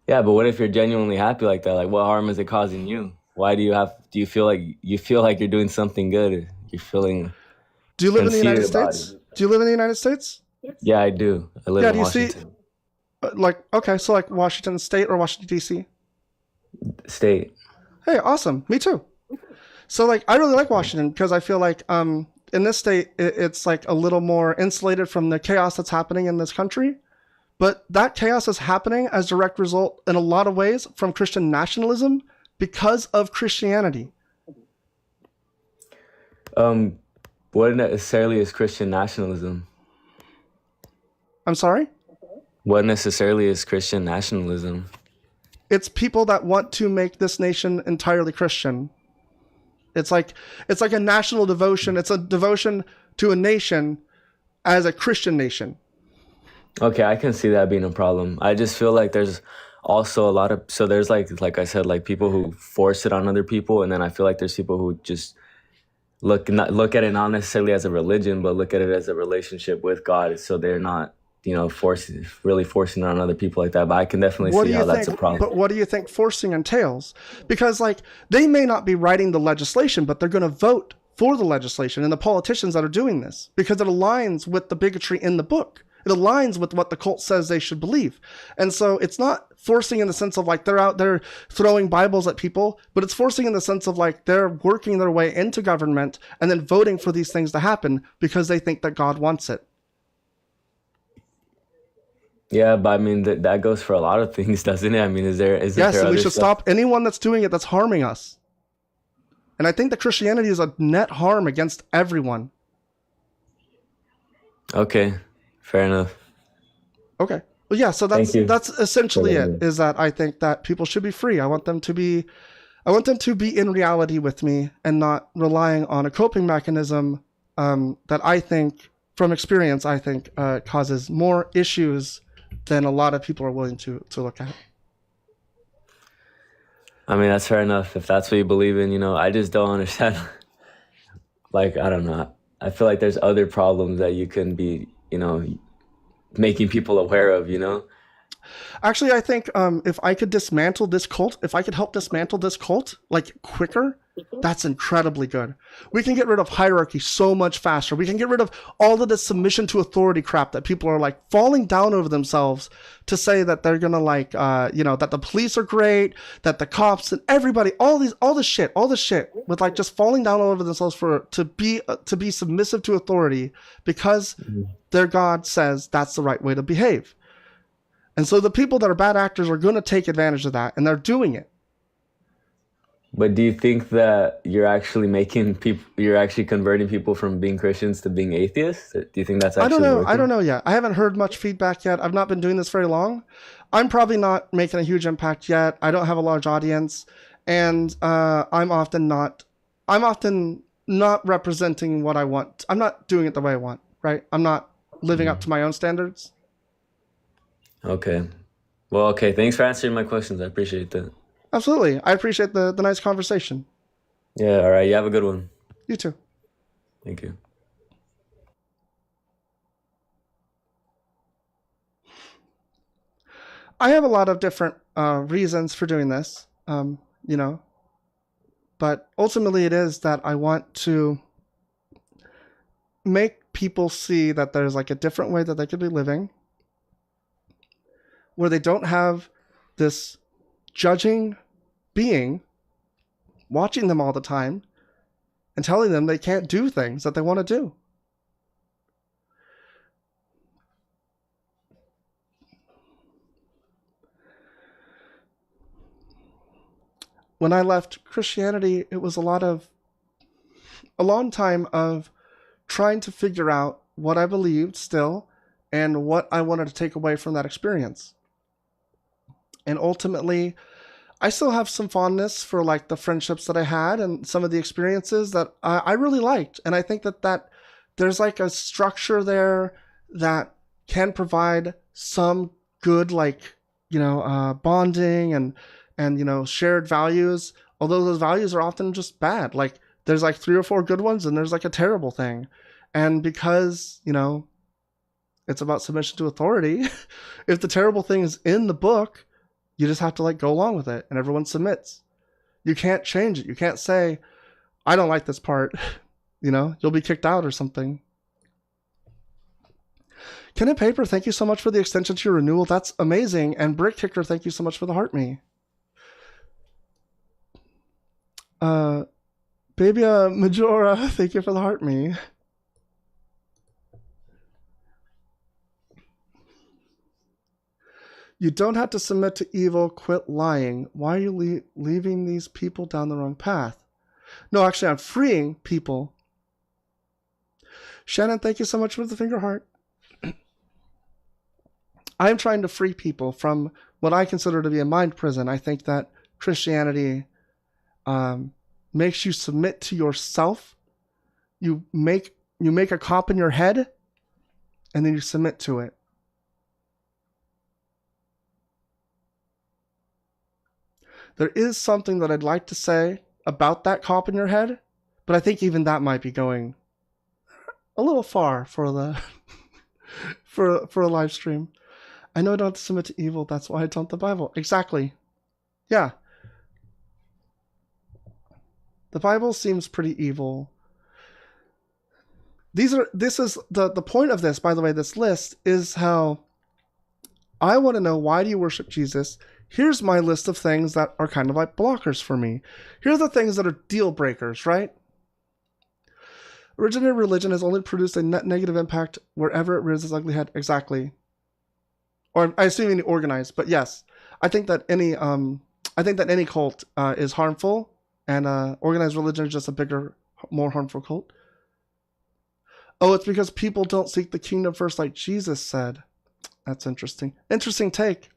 Yeah, but what if you're genuinely happy like that? Like, what harm is it causing you? Why do you feel like you're doing something good? You're feeling Do you live in the United conceited about States? it. Do you live in the United States? Yeah, I do. I live Yeah, in do you see- Washington Okay, so like Washington State or Washington, D.C.? State. Hey, awesome. Me too. So like I really like Washington because I feel like in this state it's like a little more insulated from the chaos that's happening in this country But that chaos is happening as a direct result in a lot of ways from Christian nationalism because of Christianity. What necessarily is Christian nationalism? I'm sorry? What necessarily is Christian nationalism? It's people that want to make this nation entirely Christian. It's like a national devotion. It's a devotion to a nation as a Christian nation. Okay, I can see that being a problem. I just feel like there's also a lot of, so there's like I said, like people who force it on other people, and then I feel like there's people who just look at it not necessarily as a religion, but look at it as a relationship with God. So they're not, really forcing it on other people like that. But I can definitely see how that's a problem. But what do you think forcing entails? Because they may not be writing the legislation, but they're going to vote for the legislation and the politicians that are doing this because it aligns with the bigotry in the book. It aligns with what the cult says they should believe. And so it's not forcing in the sense of they're out there throwing Bibles at people, but it's forcing in the sense of they're working their way into government and then voting for these things to happen because they think that God wants it. Yeah, but I mean, that goes for a lot of things, doesn't it? I mean, Yes, and we should stop anyone that's doing it that's harming us. And I think that Christianity is a net harm against everyone. Okay, fair enough. Okay. Well, yeah, so that's essentially it, is that I think that people should be free. I want them to be in reality with me and not relying on a coping mechanism that I think, from experience, causes more issues than a lot of people are willing to look at. I mean, that's fair enough. If that's what you believe in, I just don't understand. I don't know. I feel like there's other problems that you can be, making people aware of, Actually, I think if I could dismantle this cult, if I could help dismantle this cult quicker, that's incredibly good. We can get rid of hierarchy so much faster. We can get rid of all of this submission to authority crap that people are falling down over themselves to say that they're gonna that the police are great, that the cops and everybody, all this shit with just falling down all over themselves to be submissive to authority because their God says that's the right way to behave. And so the people that are bad actors are going to take advantage of that, and they're doing it. But do you think that you're actually converting people from being Christians to being atheists? Do you think that's actually working? I don't know yet. I haven't heard much feedback yet. I've not been doing this very long. I'm probably not making a huge impact yet. I don't have a large audience, and I'm often not representing what I want. I'm not doing it the way I want, right? I'm not living up to my own standards. Okay. Well, okay. Thanks for answering my questions. I appreciate that. Absolutely. I appreciate the nice conversation. Yeah. All right. You have a good one. You too. Thank you. I have a lot of different reasons for doing this, but ultimately it is that I want to make people see that there's a different way that they could be living, where they don't have this judging being watching them all the time and telling them they can't do things that they want to do. When I left Christianity, it was a long time of trying to figure out what I believed still and what I wanted to take away from that experience. And ultimately, I still have some fondness for the friendships that I had and some of the experiences that I really liked. And I think that there's a structure there that can provide some good bonding and shared values. Although those values are often just bad. There's 3 or 4 good ones and there's a terrible thing. And because it's about submission to authority, if the terrible thing is in the book, you just have to go along with it, and everyone submits. You can't change it. You can't say, I don't like this part. You'll be kicked out or something. Ken and Paper, thank you so much for the extension to your renewal. That's amazing. And Brick Kicker, thank you so much for the heart me. Baby Majora, thank you for the heart me. You don't have to submit to evil. Quit lying. Why are you leaving these people down the wrong path? No, actually, I'm freeing people. Shannon, thank you so much for the finger heart. I'm trying to free people from what I consider to be a mind prison. I think that Christianity makes you submit to yourself. You make a cop in your head, and then you submit to it. There is something that I'd like to say about that cop in your head, but I think even that might be going a little far for the for a live stream. I know I don't have to submit to evil. That's why I don't the Bible. Exactly. Yeah. The Bible seems pretty evil. This is the point of this, by the way, this list is how I want to know, why do you worship Jesus? Here's my list of things that are kind of like blockers for me. Here are the things that are deal breakers, right? Originated religion has only produced a net negative impact wherever it rears its ugly head. Exactly. Or I assume any organized, but yes, I think that any cult is harmful, and organized religion is just a bigger, more harmful cult. Oh, it's because people don't seek the kingdom first, like Jesus said. That's interesting. Interesting take.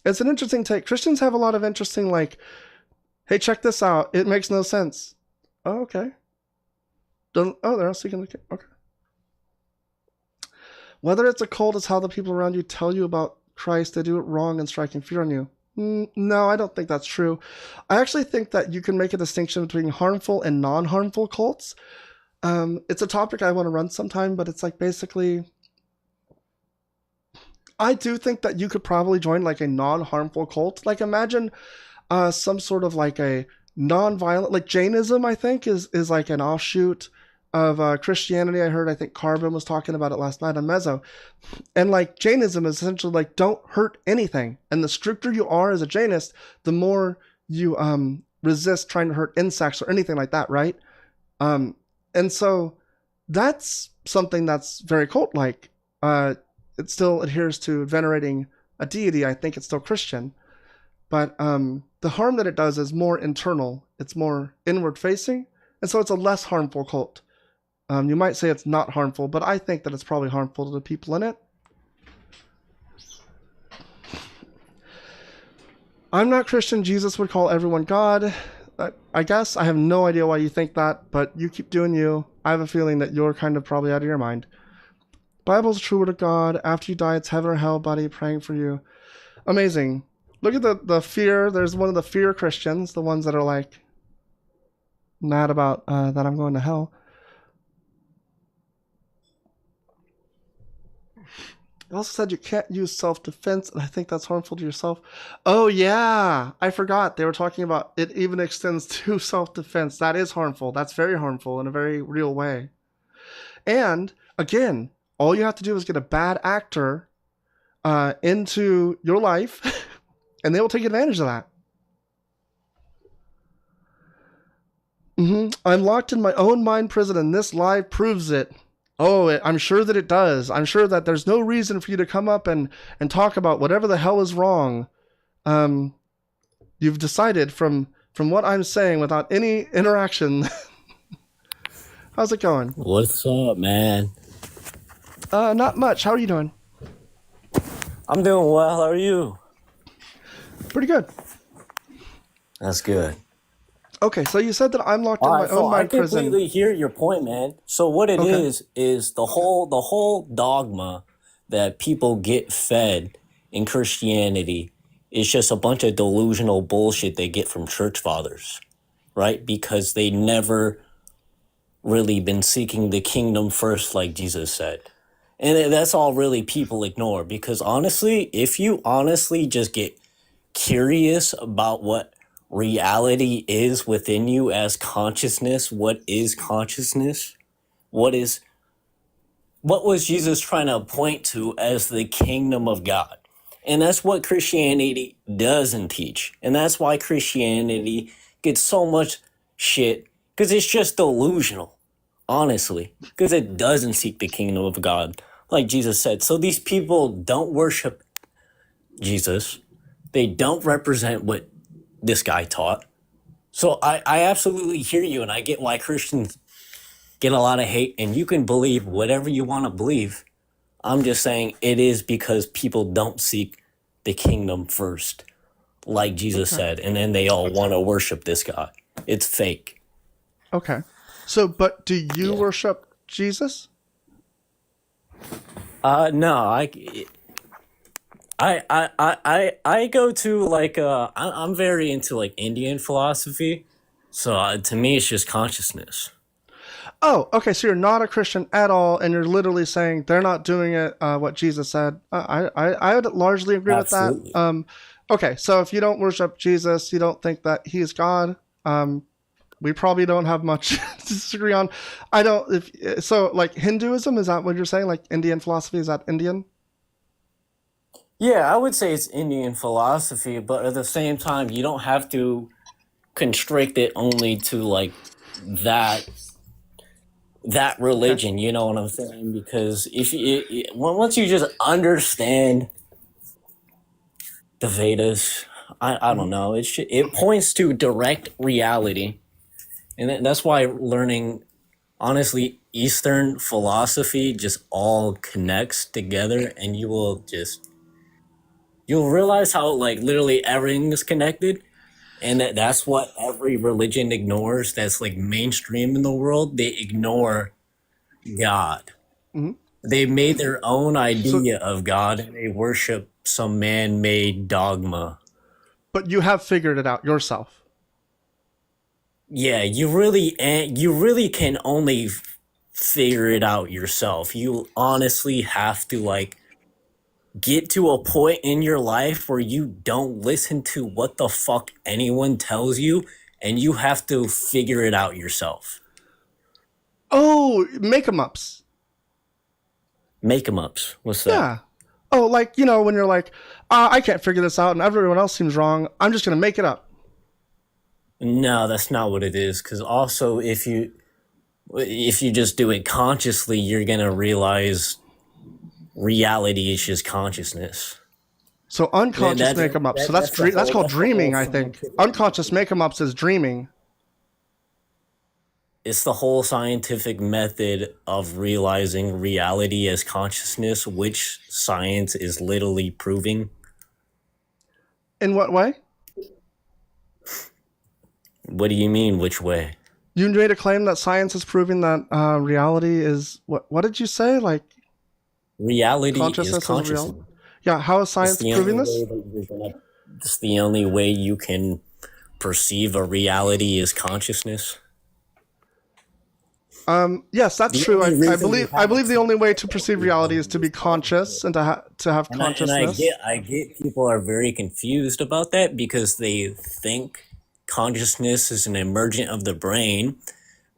It's an interesting take. Christians have a lot of interesting, like, hey, check this out. It makes no sense. Oh, okay. They're not seeking the king. Okay. Whether it's a cult is how the people around you tell you about Christ. They do it wrong and striking fear on you. No, I don't think that's true. I actually think that you can make a distinction between harmful and non-harmful cults. It's a topic I want to run sometime, but it's like basically, I do think that you could probably join like a non-harmful cult. Like imagine some sort of like a non-violent, like Jainism, I think is like an offshoot of Christianity. I think Carbon was talking about it last night on Mezzo. And like Jainism is essentially like, don't hurt anything. And the stricter you are as a Jainist, the more you resist trying to hurt insects or anything like that, right? And so that's something that's very cult-like. It still adheres to venerating a deity. I think it's still Christian. But the harm that it does is more internal. It's more inward-facing. And so it's a less harmful cult. You might say it's not harmful, but I think that it's probably harmful to the people in it. I'm not Christian. Jesus would call everyone God. I guess. I have no idea why you think that, but you keep doing you. I have a feeling that you're kind of probably out of your mind. Bible's true word of God. After you die, it's heaven or hell, buddy, praying for you. Amazing. Look at the fear. There's one of the fear Christians, the ones that are like mad about that I'm going to hell. It also said you can't use self-defense, and I think that's harmful to yourself. Oh, yeah. I forgot. They were talking about it even extends to self-defense. That is harmful. That's very harmful in a very real way. And, again, all you have to do is get a bad actor into your life, and they will take advantage of that. I'm locked in my own mind prison, and this live proves it. Oh, I'm sure that it does. I'm sure that there's no reason for you to come up and talk about whatever the hell is wrong. You've decided from what I'm saying without any interaction. How's it going? What's up, man? Not much. How are you doing? I'm doing well. How are you? Pretty good. That's good. Okay, so you said that I'm locked in All my right, so own I mind prison. completely hear your point, man. So what it Okay. is the whole dogma that people get fed in Christianity is just a bunch of delusional bullshit they get from church fathers, right? Because they never really been seeking the kingdom first, like Jesus said. And that's all really people ignore, because honestly, if you honestly just get curious about what reality is within you as consciousness, what is consciousness? What was Jesus trying to point to as the kingdom of God? And that's what Christianity doesn't teach. And that's why Christianity gets so much shit, because it's just delusional. honestly, because it doesn't seek the kingdom of God, like Jesus said. So these people don't worship Jesus. They don't represent what this guy taught. So I absolutely hear you, and I get why Christians get a lot of hate, and you can believe whatever you want to believe. I'm just saying it is because people don't seek the kingdom first, like Jesus said, and then they all want to worship this guy. It's fake. Okay. So, but do you worship Jesus? No, I go to like I'm very into like Indian philosophy, so to me it's just consciousness. Oh, okay. So you're not a Christian at all, and you're literally saying they're not doing it what Jesus said. I would largely agree Absolutely. with that. Okay. So if you don't worship Jesus, you don't think that he's God. We probably don't have much to disagree on. I don't. If so, like Hinduism, is that what you're saying? Like Indian philosophy, is that Indian? Yeah, I would say it's Indian philosophy, but at the same time, you don't have to constrict it only to like that religion. You know what I'm saying? Because if once you just understand the Vedas, I don't know. It points to direct reality, and that's why learning, honestly, Eastern philosophy just all connects together, and you'll realize how like literally everything is connected, and that's what every religion ignores. That's like mainstream in the world. They ignore God. Mhm. They made their own So, idea of God, and they worship some man-made dogma. but you have figured it out yourself. Yeah, you really can only figure it out yourself. You honestly have to like get to a point in your life where you don't listen to what the fuck anyone tells you, and you have to figure it out yourself. Oh, make 'em ups. Make 'em ups. What's that? Yeah. Oh, like, when you're like, I can't figure this out and everyone else seems wrong. I'm just going to make it up. No, that's not what it is. Because also, if you just do it consciously, you're gonna realize reality is just consciousness. So unconscious That, make 'em ups. So that's that's the that's whole called dreaming, I think. scientific. Unconscious make 'em ups is dreaming. It's the whole scientific method of realizing reality as consciousness, which science is literally proving. In what way? What do you mean, which way? You made a claim that science is proving that reality is what did you say? Like Reality is consciousness is consciousness. real. Yeah, how is It's science the proving only this? way that you're gonna. It's the only way you can perceive a reality is consciousness. Yes, that's The true. only I reason we believe have the only way to perceive reality is to be conscious and to have and I consciousness. get people are very confused about that because they think consciousness is an emergent of the brain.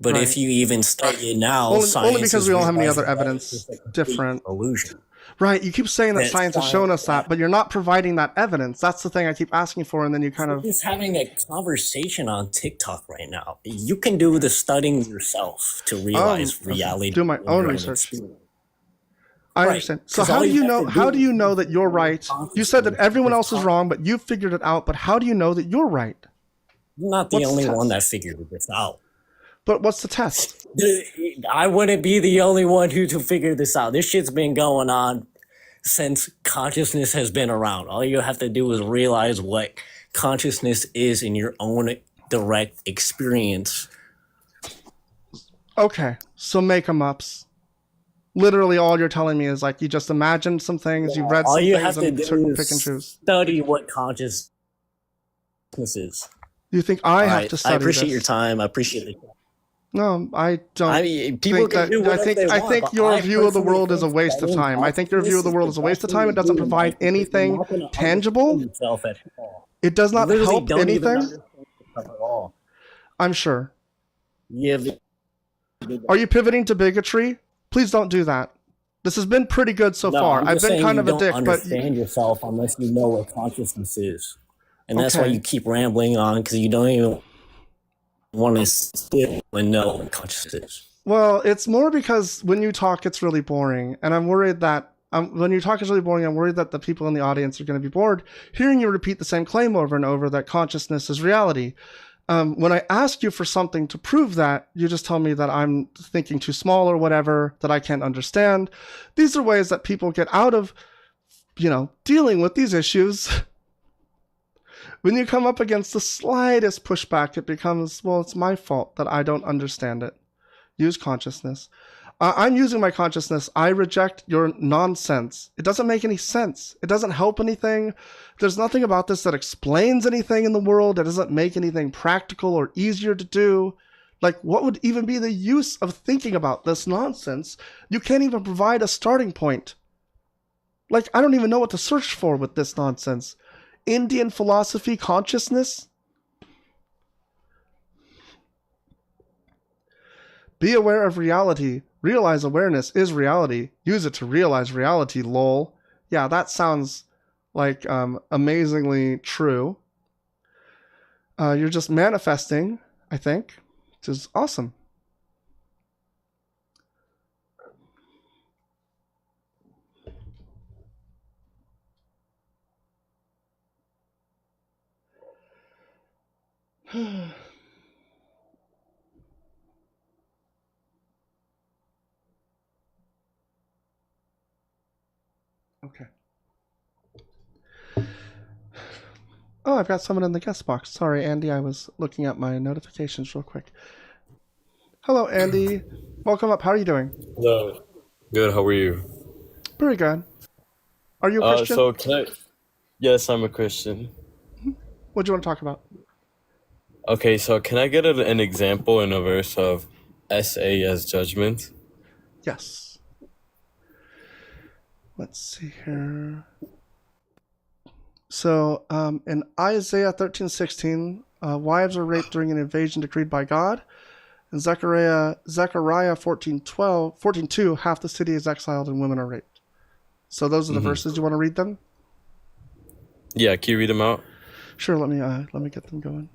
But if Right. you even study it now, Only science because is we don't have any other realizing that it's evidence just a complete different. illusion. Right. You keep saying that That science has shown us that, but you're not providing that evidence. That's the thing I keep asking for, and then you kind We're of just having a conversation on TikTok right now. You can do the studying yourself to realize okay, reality do my in own your own research. experience. I Right. understand. So Because all you have to how do do you is know that you're right? You said that consciously everyone just else is wrong, but you figured it out. But how do you know that you're right? You're not the What's the only one test? that figured this out. But what's the test? I wouldn't be the only one who to figure this out. This shit's been going on since consciousness has been around. All you have to do is realize what consciousness is in your own direct experience. Okay, so make 'em ups. Literally, all you're telling me is like you just imagined some things, you read All some you things, have to and do pick and is choose. study what consciousness is. You think I All have right. to I study appreciate your this? time. I appreciate it. No, I don't I mean, people think can that. do I whatever think they I want, think but your I view of the personally world is a think waste of studying time. I think your view of consciousness the is world the is a waste best of way time. to It doesn't do in provide life because you're anything not going to tangible. understand yourself at all. It does You not literally help don't even anything. understand yourself at all. I'm sure. You have Are you pivoting to bigotry? Please don't do that. This has been pretty good so No, far. I'm I've just been saying kind you of a don't dick, but understand yourself unless you know what consciousness is. And that's why okay. you keep rambling on because you don't even want to sit and know what consciousness is. Well, it's more because when you talk, it's really boring, and I'm worried that when you talk is really boring. I'm worried that the people in the audience are going to be bored hearing you repeat the same claim over and over that consciousness is reality. When I ask you for something to prove that, you just tell me that I'm thinking too small or whatever, that I can't understand. These are ways that people get out of, dealing with these issues. When you come up against the slightest pushback, it becomes, well, it's my fault that I don't understand it. Use consciousness. I'm using my consciousness. I reject your nonsense. It doesn't make any sense. It doesn't help anything. There's nothing about this that explains anything in the world. It doesn't make anything practical or easier to do. Like, what would even be the use of thinking about this nonsense? You can't even provide a starting point. Like, I don't even know what to search for with this nonsense. Indian philosophy consciousness? Be aware of reality. Realize awareness is reality. Use it to realize reality, lol. Yeah, that sounds like amazingly true. You're just manifesting, I think, which is awesome. Okay. Oh, I've got someone in the guest box. Sorry, Andy, I was looking at my notifications real quick. Hello, Andy. Welcome up. How are you doing? Hello. Good. How are you? Pretty good. Are you a Christian? So can I? Yes, I'm a Christian. What do you want to talk about? Okay, so can I get an example in a verse of SA as judgment? Yes. Let's see here. So in Isaiah 13:16, wives are raped during an invasion decreed by God. In Zechariah 14:2, half the city is exiled and women are raped. So those are the verses. You want to read them? Yeah, can you read them out? Sure. Let me get them going.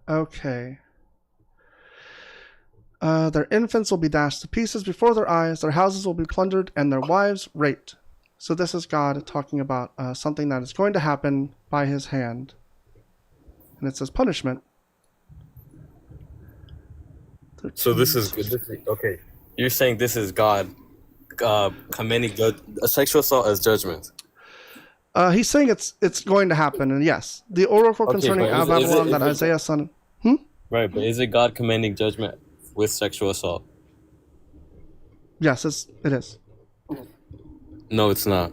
Okay. Their infants will be dashed to pieces before their eyes, their houses will be plundered, and their wives raped. So this is God talking about something that is going to happen by his hand. And it says punishment. So this is okay. You're saying this is God commending a sexual assault as judgment. He's saying it's going to happen, and yes, the oracle concerning Babylon that Isaiah son. Right, but is it God commending judgment with sexual assault? Yes, it is. No, it's not.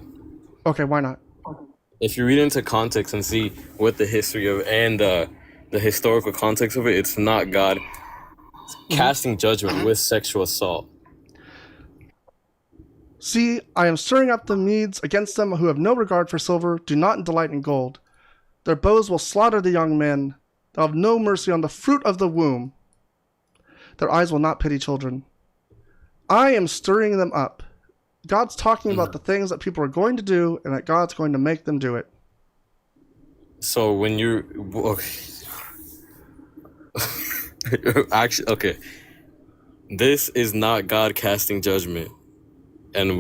Okay, why not? If you read into context and see what the history of and the historical context of it, it's not God casting judgment with sexual assault. See, I am stirring up the Medes against them who have no regard for silver, do not delight in gold. Their bows will slaughter the young men. They'll have no mercy on the fruit of the womb. Their eyes will not pity children. I am stirring them up. God's talking about the things that people are going to do and that God's going to make them do it. So when you're actually, okay, this is not God casting judgment. And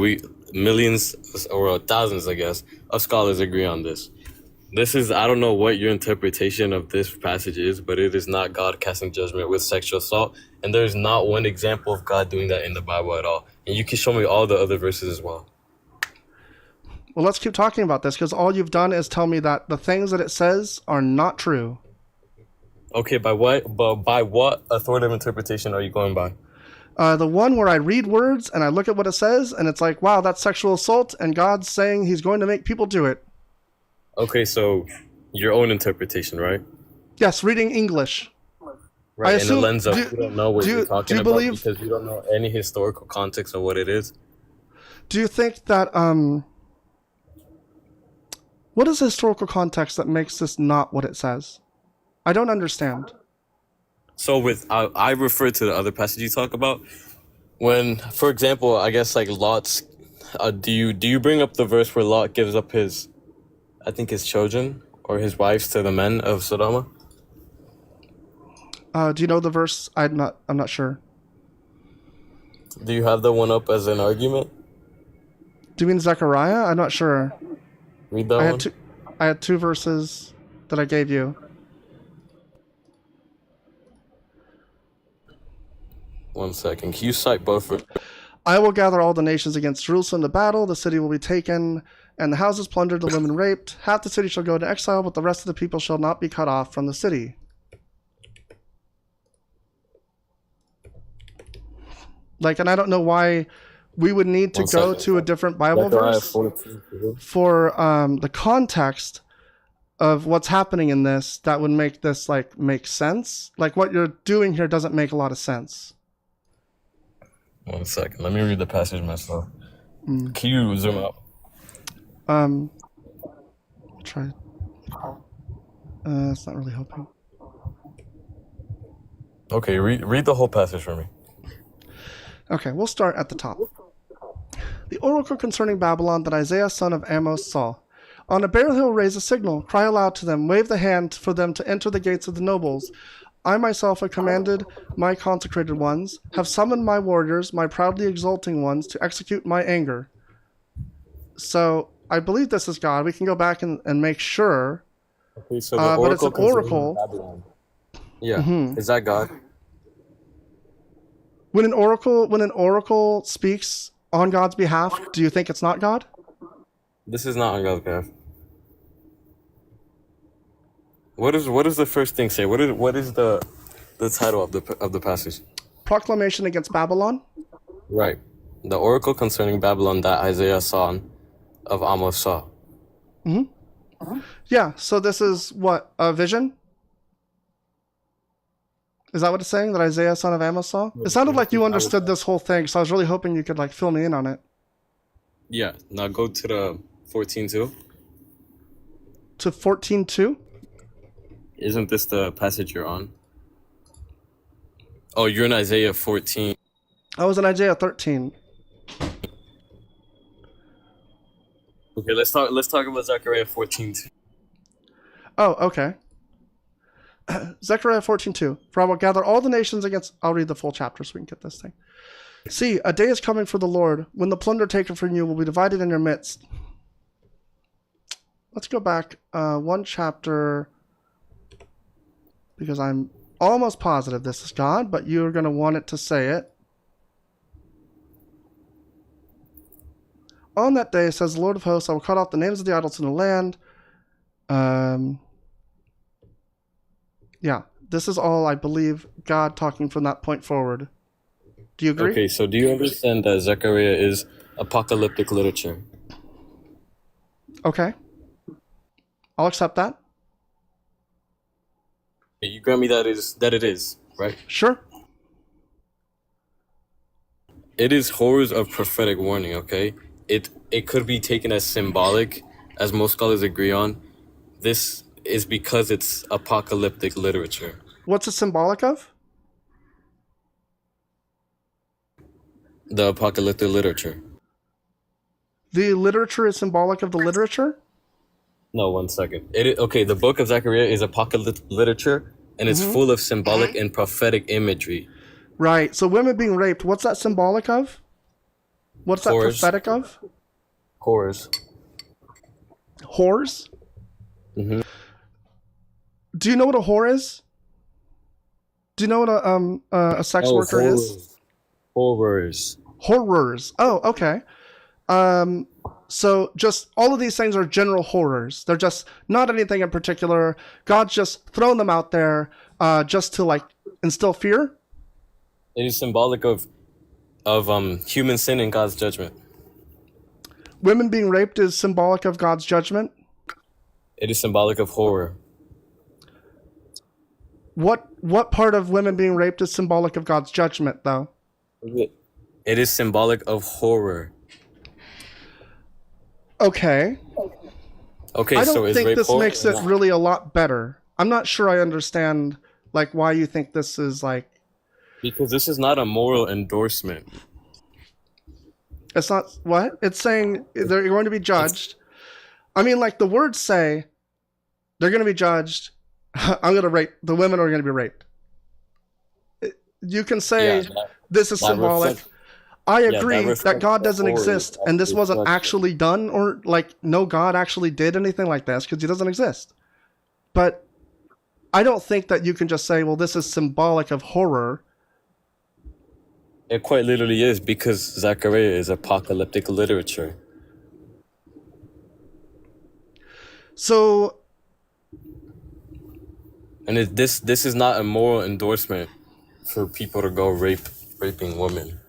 millions or thousands, I guess, of scholars agree on this. This is, I don't know what your interpretation of this passage is, but it is not God casting judgment with sexual assault. And there's not one example of God doing that in the Bible at all. And you can show me all the other verses as well. Well, let's keep talking about this, because all you've done is tell me that the things that it says are not true. Okay, by what authoritative interpretation are you going by? The one where I read words and I look at what it says, and it's like, wow, that's sexual assault, and God's saying he's going to make people do it. Okay, so your own interpretation, right? Yes, reading English. Right, in the lens of you don't know what you're talking about believe, because you don't know any historical context of what it is. Do you think that, what is the historical context that makes this not what it says? I don't understand. So I refer to the other passage you talk about when, for example, I guess like Lot's. Do you bring up the verse where Lot gives up his I think, his children or his wives to the men of Sodom? Do you know the verse? I'm not sure. Do you have that one up as an argument? Do you mean Zechariah? I'm not sure. Read that one. I had two verses that I gave you. One second. Can you cite both? I will gather all the nations against Jerusalem to battle. The city will be taken, and the houses plundered, the women raped. Half the city shall go into exile, but the rest of the people shall not be cut off from the city. Like, and I don't know why we would need to go to a different Bible verse for the context of what's happening in this that would make this like make sense. Like what you're doing here doesn't make a lot of sense. 1 second. Let me read the passage myself. Can you zoom out? Try. It's not really helping. Okay, read the whole passage for me. Okay, we'll start at the top. The oracle concerning Babylon that Isaiah son of Amos saw. On a bare hill raise a signal, cry aloud to them, wave the hand for them to enter the gates of the nobles. I myself have commanded my consecrated ones, have summoned my warriors, my proudly exulting ones, to execute my anger. So, I believe this is God. We can go back and make sure. Okay, so the but it's an oracle. Babylon. Yeah, is that God? When an oracle speaks on God's behalf, do you think it's not God? This is not on God's behalf. What does the first thing say? What is the title of the passage? Proclamation against Babylon. Right. The oracle concerning Babylon that Isaiah son of Amos saw. Yeah, so this is what, a vision? Is that what it's saying, that Isaiah son of Amos saw? It sounded like you understood this whole thing, so I was really hoping you could like fill me in on it. Yeah. Now go to the 14:2. To 14:2? Isn't this the passage you're on? Oh, you're in Isaiah 14. I was in Isaiah 13. Okay, let's talk about Zechariah 14:2. Oh, okay. Zechariah 14:2. For I will gather all the nations against... I'll read the full chapter so we can get this thing. See, a day is coming for the Lord, when the plunder taken from you will be divided in your midst. Let's go back one chapter, because I'm almost positive this is God, but you're going to want it to say it. On that day, says the Lord of hosts, I will cut off the names of the idols in the land. Yeah, this is all, I believe, God talking from that point forward. Do you agree? Okay, so do you understand that Zechariah is apocalyptic literature? Okay. I'll accept that. You grant me that it is, right? Sure. It is horrors of prophetic warning, okay? It could be taken as symbolic, as most scholars agree on. This is because it's apocalyptic literature. What's it symbolic of? The apocalyptic literature. The literature is symbolic of the literature? No, 1 second. Okay, the book of Zechariah is apocalyptic literature, and it's full of symbolic and prophetic imagery. Right. So women being raped, what's that symbolic of? What's that Horrors. prophetic of? Horrors. Whores? Mm-hmm. Do you know what a whore is? Do you know what a sex worker is? Horrors. Horrors. Oh, okay. So just all of these things are general horrors. They're just not anything in particular. God's just thrown them out there just to like instill fear. It is symbolic of human sin and God's judgment. Women being raped is symbolic of God's judgment. It is symbolic of horror. What part of women being raped is symbolic of God's judgment, though? It is symbolic of horror. Okay. Okay, I so don't is think rape this horror makes or it not? really a lot better. I'm not sure I understand like why you think this is like. Because this is not a moral endorsement. It's not what? It's saying they're going to be judged. I mean, like the words say, they're going to be judged. I'm going to rape. The women are going to be raped. You can say Yeah, this is that symbolic. reflect- I that agree that reflects God the doesn't horror exist, of and this the wasn't structure. actually done, or like no God actually did anything like this because he doesn't exist. But I don't think that you can just say, well, this is symbolic of horror. It quite literally is, because Zechariah is apocalyptic literature. So And this is not a moral endorsement for people to go raping women.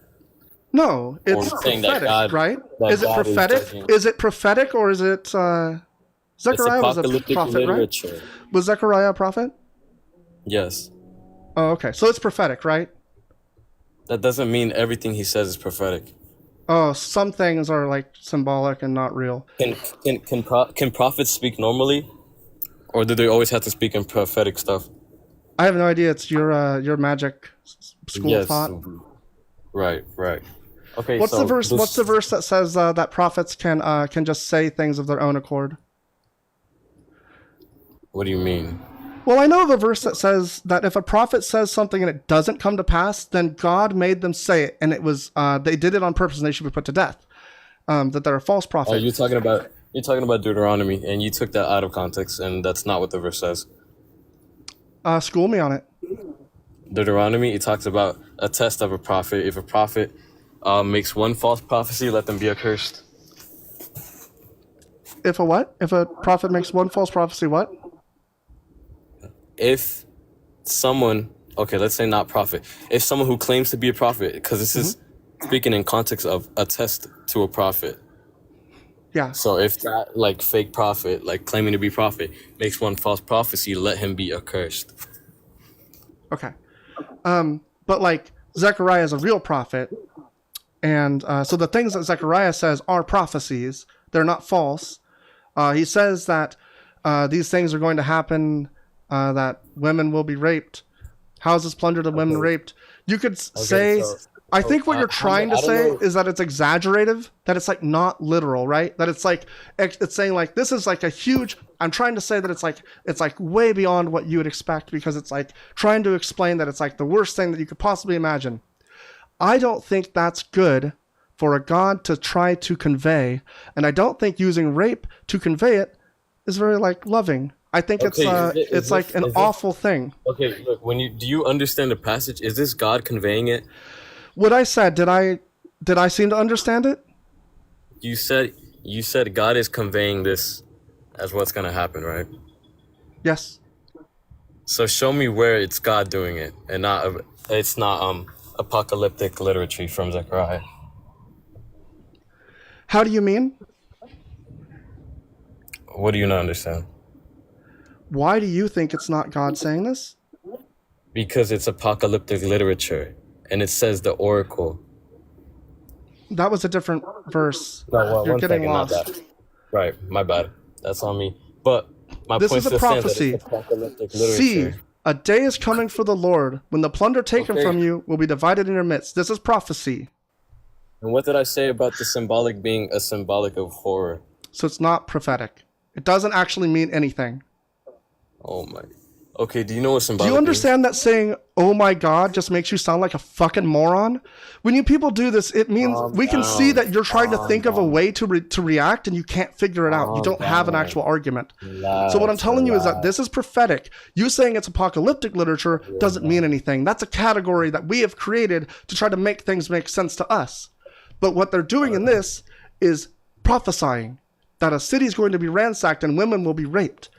no, it's Or saying that prophetic, God- right? that Is it God is prophetic? judging. Is it prophetic, or is it It's Zechariah was a apocalyptic prophet, right? literature. Was Zechariah a prophet? Yes. Oh, okay. So it's prophetic, right? That doesn't mean everything he says is prophetic. Oh, some things are like symbolic and not real. Can prophets speak normally? Or do they always have to speak in prophetic stuff? I have no idea. It's your magic school of thought. Right. Okay, What's so the verse? this- What's the verse that says that prophets can just say things of their own accord? What do you mean? Well, I know of a verse that says that if a prophet says something and it doesn't come to pass, then God made them say it, and it was they did it on purpose, and they should be put to death. That they're a false prophet. Oh, you're talking about Deuteronomy, and you took that out of context, and that's not what the verse says. School me on it. Deuteronomy, it talks about a test of a prophet. If a prophet makes one false prophecy, let them be accursed. If a what? If a prophet makes one false prophecy, what? If someone, okay, let's say not prophet, if someone who claims to be a prophet, because this is speaking in context of a test to a prophet. Yeah. So if that like fake prophet, like claiming to be prophet, makes one false prophecy, let him be accursed. Okay. But like Zechariah is a real prophet, and so the things that Zechariah says are prophecies. They're not false. He says that these things are going to happen, that women will be raped, houses plundered and women raped. You could say, I think what you're trying to say is that it's exaggerative, that it's like not literal, right? That it's like, it's saying like, this is like a huge, I'm trying to say that it's like way beyond what you would expect, because it's like trying to explain that it's like the worst thing that you could possibly imagine. I don't think that's good for a God to try to convey, and I don't think using rape to convey it is very like loving. I think it's like an awful thing. Okay, look, do you understand the passage? Is this God conveying it? What I said, did I seem to understand it? You said God is conveying this as what's gonna happen, right? Yes. So show me where it's God doing it, and it's not apocalyptic literature from Zechariah. How do you mean? What do you not understand? Why do you think it's not God saying this? Because it's apocalyptic literature, and it says the oracle. That was a different verse. No, well, You're one getting second, not lost. that. Right, my bad. That's on me. But my This point is a still stands that prophecy. it's apocalyptic literature. See, a day is coming for the Lord when the plunder taken Okay. from you will be divided in your midst. This is prophecy. And what did I say about the symbolic being a symbolic of horror? So it's not prophetic. It doesn't actually mean anything. Oh my. Okay, do you know what Do symbolic you means? understand that saying, oh my God, just makes you sound like a fucking moron? When you people do this, it means we can see that you're trying to think of a way to react and you can't figure it out. You don't have an actual argument. So what I'm telling you is that this is prophetic. You saying it's apocalyptic literature doesn't mean anything. That's a category that we have created to try to make things make sense to us. But what they're doing in this is prophesying that a city is going to be ransacked and women will be raped.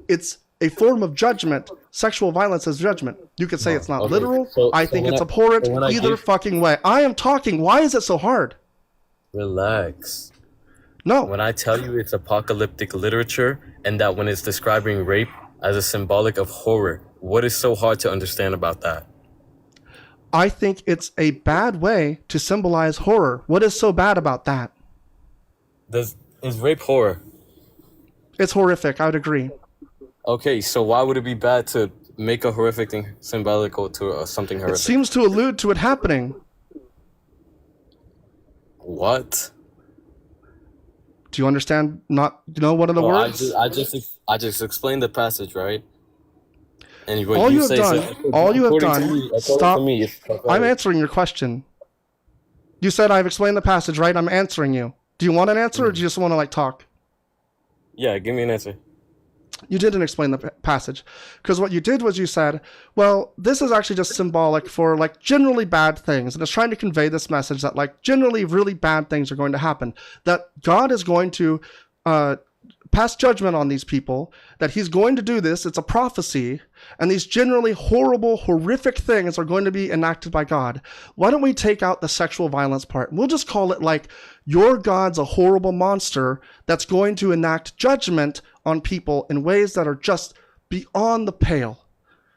It's a form of judgment. Sexual violence is judgment. You could say it's not Okay, literal. so I think when it's I- abhorrent so when I either give- fucking way. I am talking. Why is it so hard? Relax. No. When I tell you it's apocalyptic literature and that when it's describing rape as a symbolic of horror, what is so hard to understand about that? I think it's a bad way to symbolize horror. What is so bad about that? Is rape horror? It's horrific. I would agree. Okay, so why would it be bad to make a horrific thing symbolical to something It horrific? seems to allude to it happening. What? Do you understand? Not know one of the Oh, words? I just explained the passage, right? And what All you you have say, done. so, All you have according to done. me, according Stop. to me, it's I'm prophetic. answering your question. You said I've explained the passage, right? I'm answering you. Do you want an answer, or do you just want to like talk? Yeah, give me an answer. You didn't explain the passage, because what you did was you said, well, this is actually just symbolic for like generally bad things, and it's trying to convey this message that like generally really bad things are going to happen, that God is going to pass judgment on these people, that he's going to do this, it's a prophecy, and these generally horrible, horrific things are going to be enacted by God. Why don't we take out the sexual violence part? We'll just call it like, your God's a horrible monster that's going to enact judgment on people in ways that are just beyond the pale.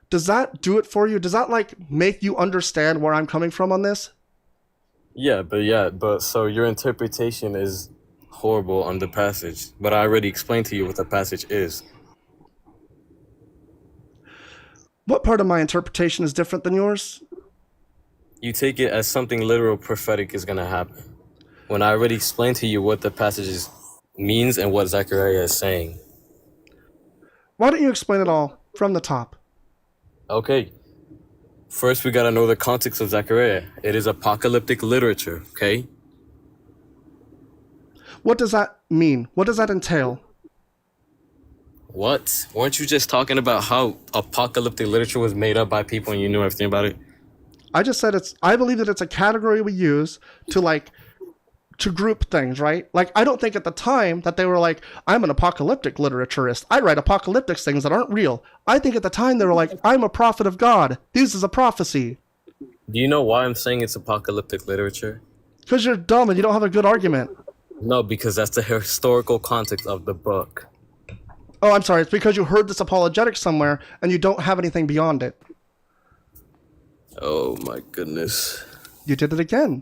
Does that do it for you? Does that like make you understand where I'm coming from on this? Yeah, but so your interpretation is horrible on the passage, but I already explained to you what the passage is. What part of my interpretation is different than yours? You take it as something literal prophetic is going to happen. When I already explained to you what the passage means and what Zechariah is saying. Why don't you explain it all from the top? Okay. First, we got to know the context of Zechariah. It is apocalyptic literature, okay? What does that mean? What does that entail? What? Weren't you just talking about how apocalyptic literature was made up by people and you knew everything about it? I just said I believe that it's a category we use to group things, right? Like, I don't think at the time that they were like, I'm an apocalyptic literaturist. I write apocalyptic things that aren't real. I think at the time they were like, I'm a prophet of God. This is a prophecy. Do you know why I'm saying it's apocalyptic literature? Because you're dumb and you don't have a good argument. No, because that's the historical context of the book. Oh, I'm sorry. It's because you heard this apologetic somewhere and you don't have anything beyond it. Oh my goodness. You did it again.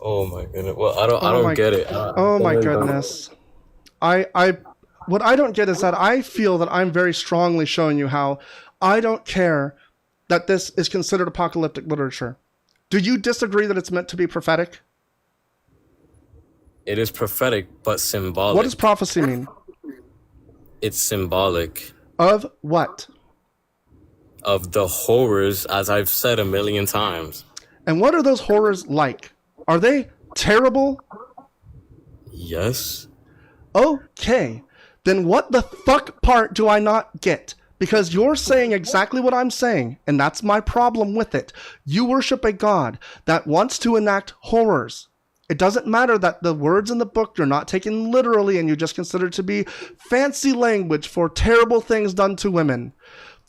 Oh my goodness. Well, I don't get it. Oh my goodness. What I don't get is that I feel that I'm very strongly showing you how I don't care that this is considered apocalyptic literature. Do you disagree that it's meant to be prophetic? It is prophetic, but symbolic. What does prophecy mean? It's symbolic Of what? of the horrors, as I've said a million times. And what are those horrors like? Are they terrible? Yes. Okay. Then what the fuck part do I not get? Because you're saying exactly what I'm saying, and that's my problem with it. You worship a God that wants to enact horrors. It doesn't matter that the words in the book you're not taken literally and you just consider to be fancy language for terrible things done to women.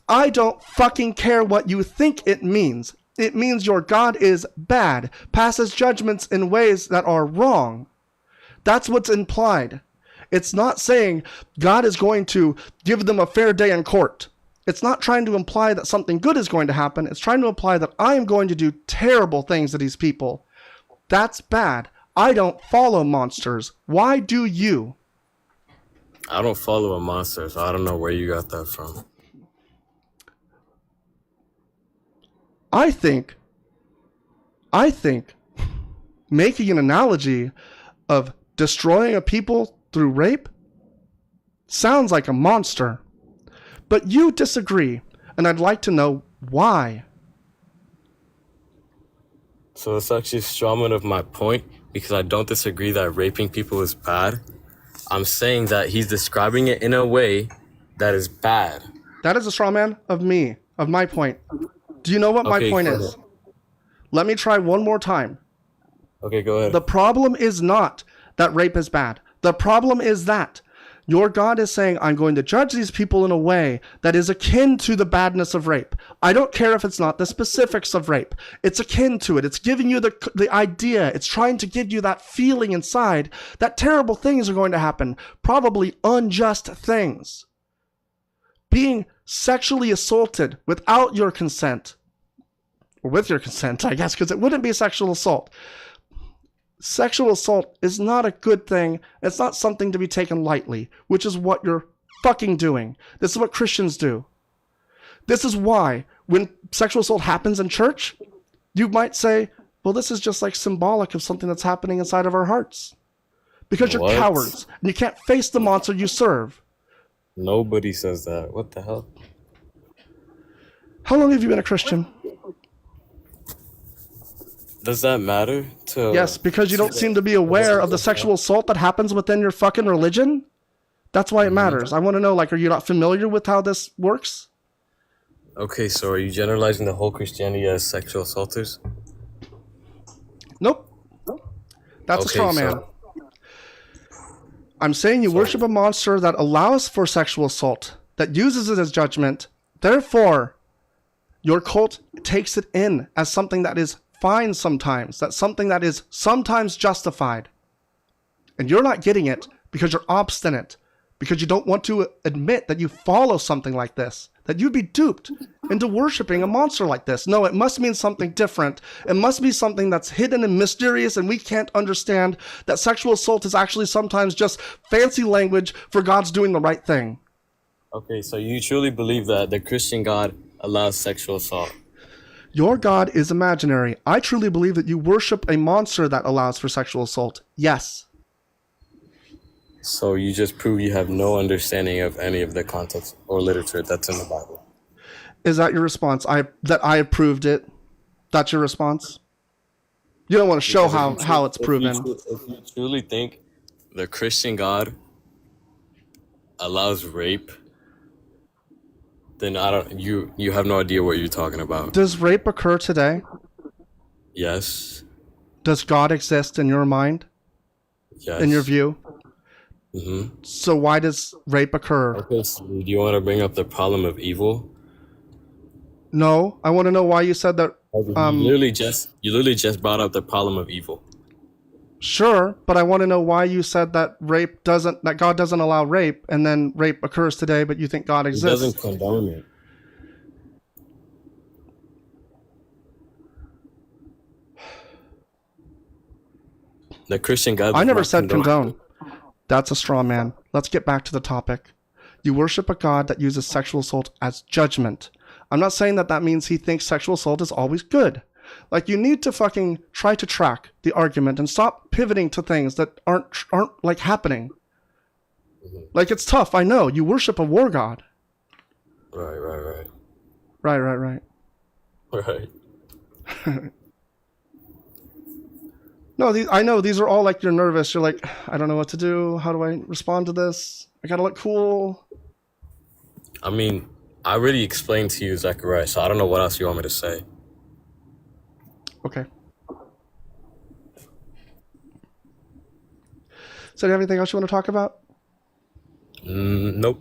I don't fucking care what you think it means. It means your God is bad, passes judgments in ways that are wrong. That's what's implied. It's not saying God is going to give them a fair day in court. It's not trying to imply that something good is going to happen. It's trying to imply that I am going to do terrible things to these people. That's bad. I don't follow monsters. Why do you? I don't follow a monster, so I don't know where you got that from. I think making an analogy of destroying a people through rape sounds like a monster. But you disagree, and I'd like to know why. So it's actually a strawman of my point, because I don't disagree that raping people is bad. I'm saying that he's describing it in a way that is bad. That is a straw man of me, of my point. Do you know what my Okay, point go is? ahead. Let me try one more time. Okay, go ahead. The problem is not that rape is bad. The problem is that your God is saying, I'm going to judge these people in a way that is akin to the badness of rape. I don't care if it's not the specifics of rape. It's akin to it. It's giving you the idea. It's trying to give you that feeling inside that terrible things are going to happen, probably unjust things. Being sexually assaulted without your consent, or with your consent, I guess, because it wouldn't be sexual assault. Sexual assault is not a good thing. It's not something to be taken lightly, which is what you're fucking doing. This is what Christians do. This is why when sexual assault happens in church, you might say, well, this is just like symbolic of something that's happening inside of our hearts. because you're What? cowards and you can't face the monster you serve. Nobody says that. What the hell? How long have you been a Christian? Does that matter to? Yes, because you don't seem to be aware of the sexual assault that happens within your fucking religion. That's why it matters. I want to know, like, are you not familiar with how this works? Okay, so are you generalizing the whole Christianity as sexual assaulters? Nope. That's a Okay, straw man. so- I'm saying you worship a monster that allows for sexual assault, that uses it as judgment. Therefore, your cult takes it in as something that is fine sometimes, that's something that is sometimes justified. And you're not getting it because you're obstinate, because you don't want to admit that you follow something like this, that you'd be duped into worshiping a monster like this. No, it must mean something different. It must be something that's hidden and mysterious, and we can't understand that sexual assault is actually sometimes just fancy language for God's doing the right thing. Okay, so you truly believe that the Christian God allows sexual assault? Your God is imaginary. I truly believe that you worship a monster that allows for sexual assault. Yes. So you just prove you have no understanding of any of the context or literature that's in the Bible. Is that your response? That I approved it? That's your response? You don't want to show how it's proven. If you truly think the Christian God allows rape, then you have no idea what you're talking about. Does rape occur today? Yes. Does God exist in your mind? Yes. In your view? Mm-hmm. So why does rape occur? Okay, so do you want to bring up the problem of evil? No, I want to know why you said that. You literally just brought up the problem of evil. Sure, but I want to know why you said that that God doesn't allow rape, and then rape occurs today, but you think God He exists. doesn't condone it. The Christian God. I does never not said condone. That's a straw man. Let's get back to the topic. You worship a God that uses sexual assault as judgment. I'm not saying that means he thinks sexual assault is always good. Like, you need to fucking try to track the argument and stop pivoting to things that aren't like happening. Like, it's tough. I know you worship a war god. Right. Right. Right. No, I know these are all like, you're nervous. You're like, I don't know what to do. How do I respond to this? I gotta look cool. I mean, I already explained to you, Zachariah, so I don't know what else you want me to say. Okay. So do you have anything else you want to talk about? Nope.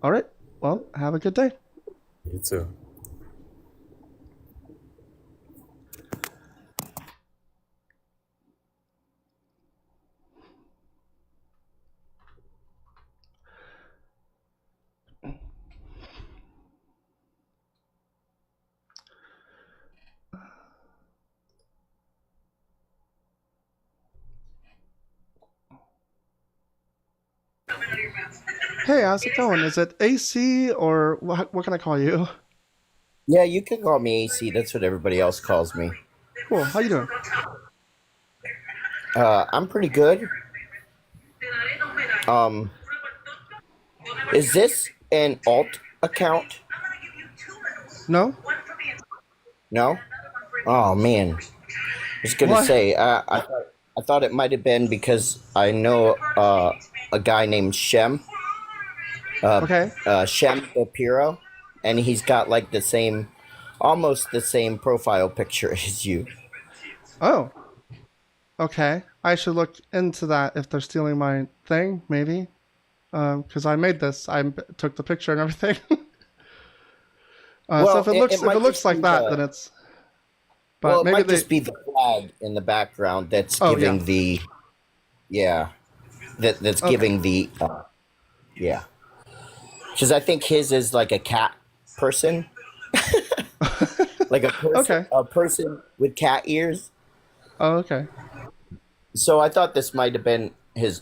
All right. Well, have a good day. You too. Hey, how's it going? Is it AC or what can I call you? Yeah, you can call me AC. That's what everybody else calls me. Cool. How you doing? I'm pretty good. Is this an alt account? No? No? Oh man, I was gonna What? say I thought it might have been because I know a guy named Shem. Okay. Shem Shapiro, and he's got like almost the same profile picture as you. Oh. Okay. I should look into that if they're stealing my thing, maybe. Because I made this. I took the picture and everything. So if it looks might like just be that, then it's. But well, it maybe might just be the flag in the background that's Oh, giving yeah. the, yeah, that's Okay. giving the, yeah. Because I think his is like a cat person, like Okay. a person with cat ears. Oh, okay. So I thought this might have been his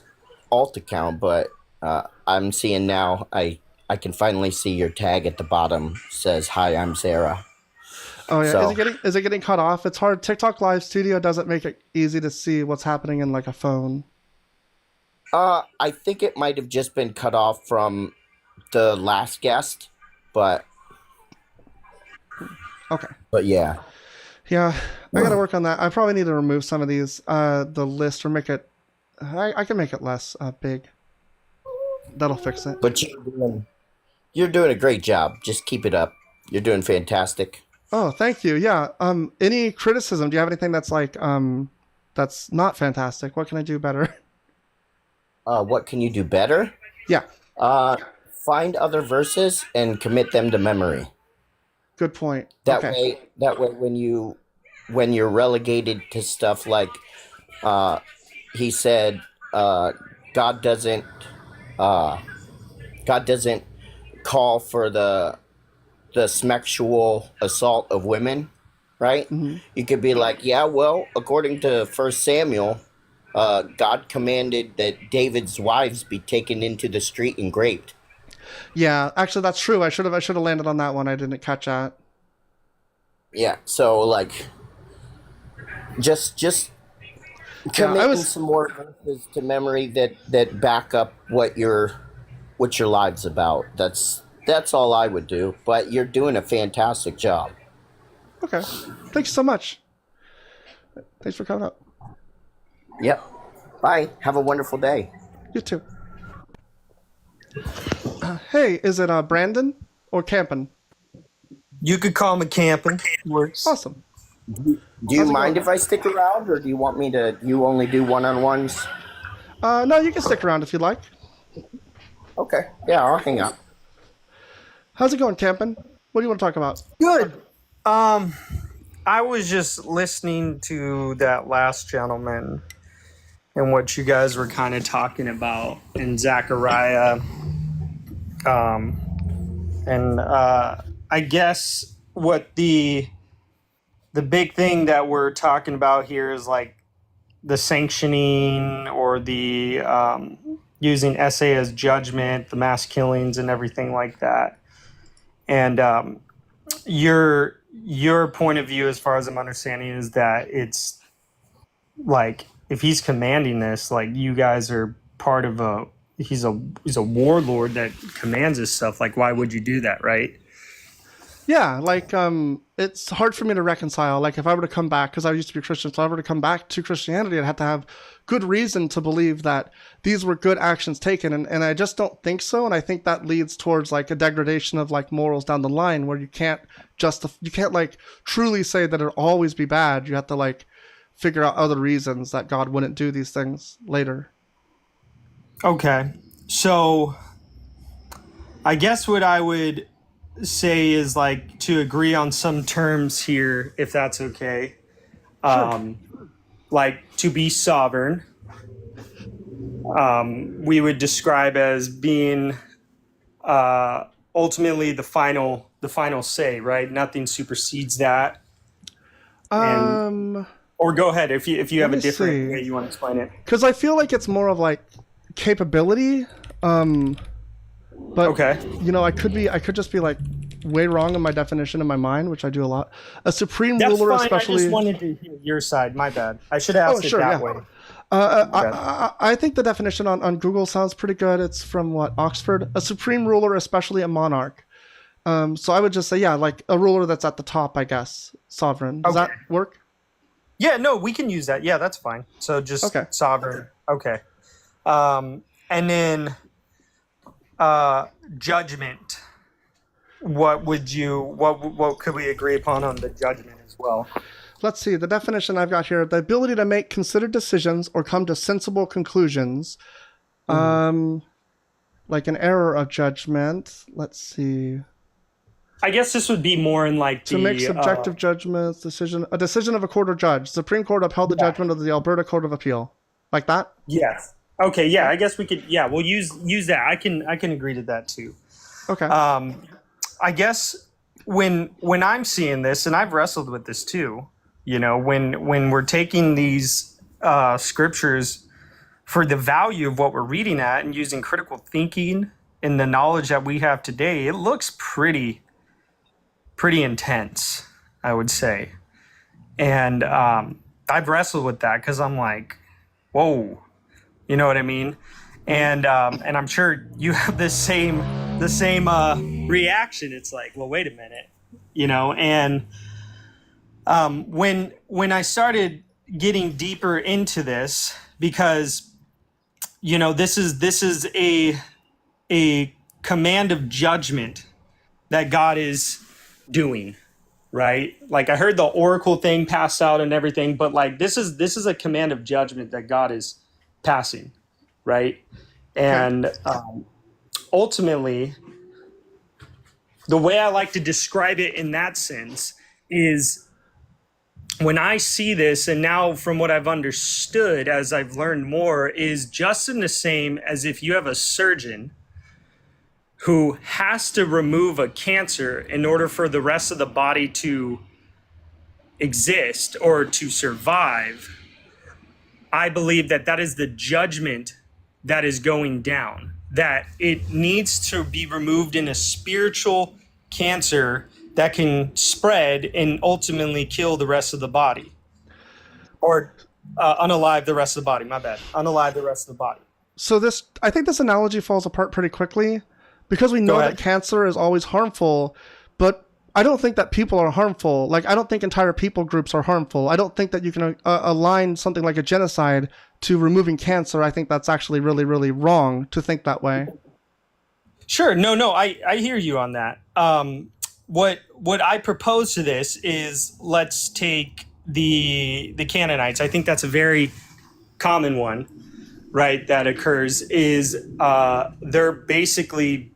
alt account, but I'm seeing now. I can finally see your tag at the bottom says, "Hi, I'm Sarah." Oh yeah, So is it getting cut off? It's hard. TikTok Live Studio doesn't make it easy to see what's happening in like a phone. I think it might have just been cut off from the last guest, but Okay. yeah. Yeah, I gotta work on that. I probably need to remove some of these, the list, or make it. I can make it less big. That'll fix it. But you're doing a great job. Just keep it up. You're doing fantastic. Oh, thank you. Yeah. Any criticism? Do you have anything that's like that's not fantastic? What can I do better? What can you do better? Yeah. Find other verses and commit them to memory. Good point. That Okay. way, when you're relegated to stuff like, he said, God doesn't call for the sexual assault of women, right? Hmm. You could be like, yeah, well, according to First Samuel, God commanded that David's wives be taken into the street and raped. Yeah, actually, that's true. I should have landed on that one. I didn't catch that. Yeah, so like, just Yeah, committing some more verses to memory that back up what your live's about. That's all I would do. But you're doing a fantastic job. Okay. Thanks so much. Thanks for coming up. Yep. Bye. Have a wonderful day. You too. Hey, is it Brandon or Campin? You could call me camping. Works. Awesome. Do you How's it mind going? if I stick around, or do you want me to? You only do one-on-ones? No, you can stick around if you'd like. Okay. Yeah, I'll hang out. How's it going, Campin? What do you want to talk about? Good. I was just listening to that last gentleman and what you guys were kind of talking about in Zechariah. I guess what the big thing that we're talking about here is like the sanctioning or the using essay as judgment, the mass killings and everything like that. And your point of view, as far as I'm understanding, is that it's like if he's commanding this, like you guys are part of he's a warlord that commands this stuff. Like, why would you do that, right? Yeah, like it's hard for me to reconcile. Like if I were to come back, because I used to be Christian, so if I were to come back to Christianity, I'd have to have good reason to believe that these were good actions taken, and I just don't think so. And I think that leads towards like a degradation of like morals down the line, where you can't like truly say that it'll always be bad. You have to like figure out other reasons that God wouldn't do these things later. Okay, so I guess what I would say is like to agree on some terms here, if that's okay. Like to be sovereign, we would describe as being ultimately the final say, right? Nothing supersedes that. Or go ahead if you have a different way you want to explain it. Because I feel like it's more of like capability. But Okay. I could just be like way wrong in my definition in my mind, which I do a lot. A supreme That's ruler, fine. especially. I just wanted to hear your side. My bad. I should have asked sure, it that yeah. way. I think the definition on Google sounds pretty good. It's from Oxford. A supreme ruler, especially a monarch. So I would just say, yeah, like a ruler that's at the top, I guess. Sovereign. Does that work? Yeah, no, we can use that. Yeah, that's fine. So just sovereign. Okay. And then judgment. What could we agree upon on the judgment as well? Let's see. The definition I've got here: the ability to make considered decisions or come to sensible conclusions. Like an error of judgment. Let's see. I guess this would be more in like To make subjective judgments, a decision of a court or judge. Supreme Court upheld the judgment of the Alberta Court of Appeal. Like that? Yes. Okay. Yeah. I guess we could. Yeah. We'll use that. I can agree to that too. Okay. I guess when I'm seeing this, and I've wrestled with this too. When we're taking these scriptures for the value of what we're reading at and using critical thinking and the knowledge that we have today, it looks pretty intense. I would say. And I've wrestled with that because I'm like, whoa, you know what I mean? And I'm sure you have the same reaction. It's like, well, wait a minute, you know. And when I started getting deeper into this, because you know, this is a command of judgment that God is doing, right? Like I heard the oracle thing passed out and everything, but like this is a command of judgment that God is passing, right? And ultimately, the way I like to describe it in that sense is when I see this, and now from what I've understood as I've learned more, is just in the same as if you have a surgeon who has to remove a cancer in order for the rest of the body to exist or to survive. I believe that that is the judgment that is going down, that it needs to be removed in a spiritual cancer that can spread and ultimately kill the rest of the body, or unalive the rest of the body. My bad. Unalive the rest of the body. So I think this analogy falls apart pretty quickly because we know that cancer is always harmful, but I don't think that people are harmful. Like, I don't think entire people groups are harmful. I don't think that you can align something like a genocide to removing cancer. I think that's actually really, really wrong to think that way. Sure. No, I hear you on that. What I propose to this is, let's take the Canaanites. I think that's a very common one, right? That occurs is they're basically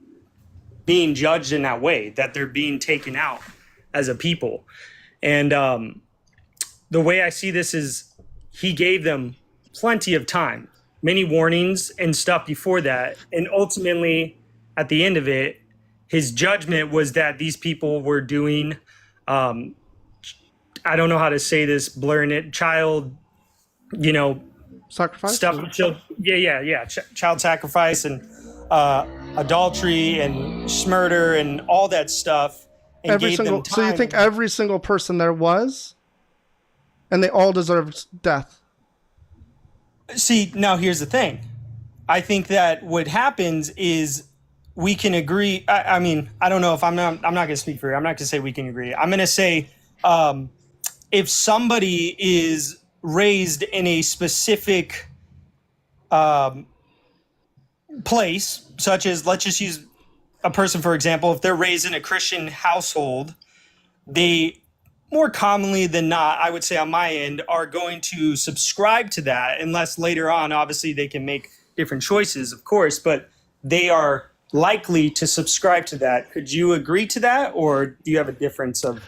being judged in that way, that they're being taken out as a people. And the way I see this is he gave them plenty of time, many warnings and stuff before that. And ultimately, at the end of it, his judgment was that these people were doing, I don't know how to say this, blurring it, child, you know, sacrifice stuff. Child sacrifice and adultery and murder and all that stuff. And gave them time. So you think every single person there was, and they all deserved death? See, now here's the thing. I think that what happens is we can agree. I mean, I don't know if I'm not going to speak for you. I'm not going to say we can agree. I'm going to say if somebody is raised in a specific place, such as, let's just use a person, for example, if they're raised in a Christian household, they more commonly than not, I would say on my end, are going to subscribe to that, unless later on, obviously, they can make different choices, of course, but they are likely to subscribe to that. Could you agree to that, or do you have a difference of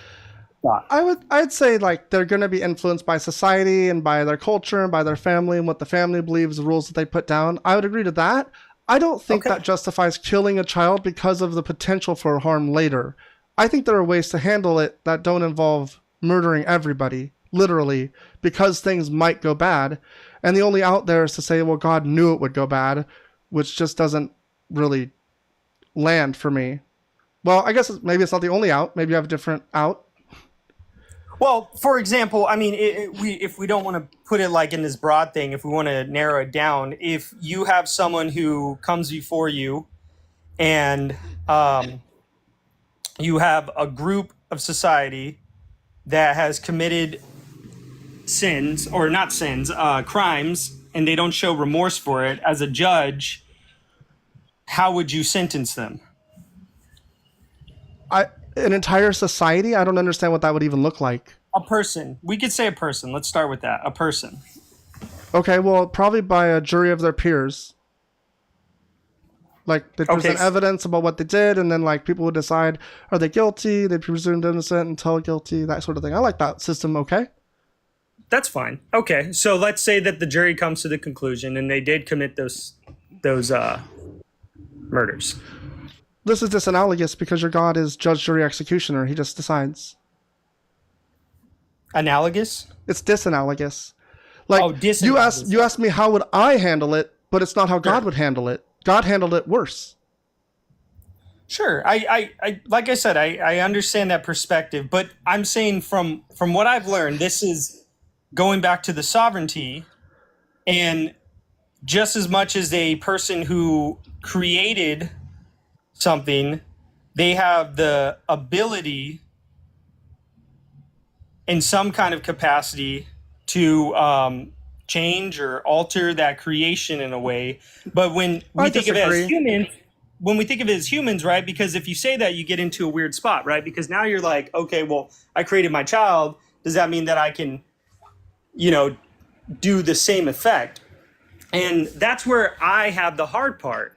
thought? I'd say like they're going to be influenced by society and by their culture and by their family and what the family believes, the rules that they put down. I would agree to that. I don't think that justifies killing a child because of the potential for harm later. I think there are ways to handle it that don't involve murdering everybody, literally, because things might go bad. And the only out there is to say, well, God knew it would go bad, which just doesn't really land for me. Well, I guess maybe it's not the only out. Maybe you have a different out. Well, for example, I mean, if we don't want to put it like in this broad thing, if we want to narrow it down, if you have someone who comes before you and you have a group of society that has committed sins, or not sins, crimes, and they don't show remorse for it, as a judge, how would you sentence them? An entire society? I don't understand what that would even look like. A person. We could say a person. Let's start with that. A person. Okay, well, probably by a jury of their peers. Like, they present evidence about what they did, and then, like, people would decide, are they guilty? They presumed innocent until guilty, that sort of thing. I like that system, okay? That's fine. Okay, so let's say that the jury comes to the conclusion, and they did commit those murders. This is disanalogous because your God is judge, jury, executioner. He just decides. Analogous? It's disanalogous. Like, you asked me how would I handle it, but it's not how God would handle it. God handled it worse. Sure. I like I said, I understand that perspective, but I'm saying from what I've learned, this is going back to the sovereignty, and just as much as a person who created something, they have the ability in some kind of capacity to change or alter that creation in a way. But when we think of it as humans, right? Because if you say that, you get into a weird spot, right? Because now you're like, okay, well, I created my child. Does that mean that I can, do the same effect? And that's where I have the hard part.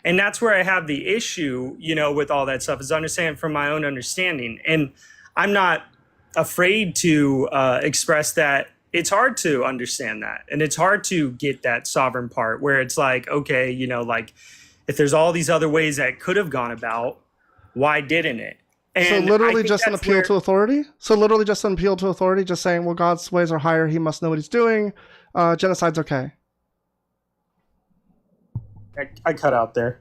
And that's where I have the issue, with all that stuff, is understanding from my own understanding. And I'm not afraid to express that it's hard to understand that. And it's hard to get that sovereign part where it's like, okay, like if there's all these other ways that could have gone about, why didn't it? And so literally just an appeal to authority? So literally just an appeal to authority, just saying, well, God's ways are higher. He must know what he's doing. Genocide's okay. I cut out there.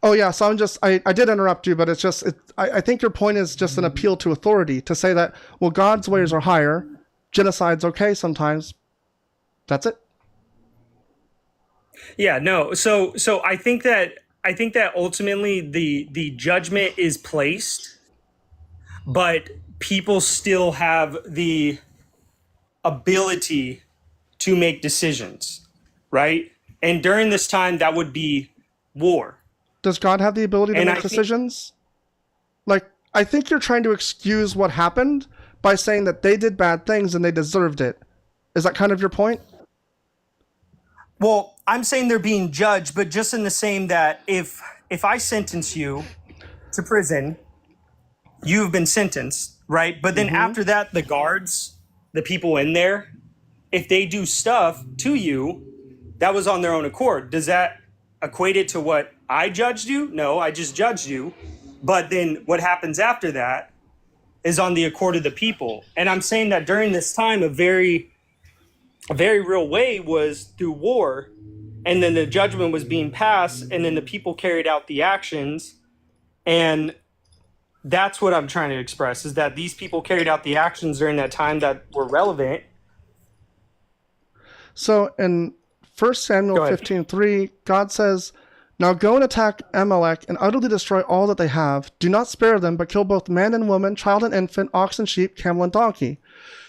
Oh, yeah. So I did interrupt you, but it's just, I think your point is just an appeal to authority to say that, well, God's ways are higher. Genocide's okay sometimes. That's it. Yeah, no. So I think that ultimately the judgment is placed, but people still have the ability to make decisions, right? And during this time, that would be war. Does God have the ability to make decisions? I think you're trying to excuse what happened by saying that they did bad things and they deserved it. Is that kind of your point? Well, I'm saying they're being judged, but just in the same that if I sentence you to prison, you've been sentenced, right? But then after that, the guards, the people in there, if they do stuff to you, that was on their own accord. Does that equate it to what I judged you? No, I just judged you. But then what happens after that is on the accord of the people. And I'm saying that during this time, a very real way was through war. And then the judgment was being passed, and then the people carried out the actions. And that's what I'm trying to express, is that these people carried out the actions during that time that were relevant. So in 1 Samuel 15:3, God says, now go and attack Amalek and utterly destroy all that they have. Do not spare them, but kill both man and woman, child and infant, ox and sheep, camel and donkey.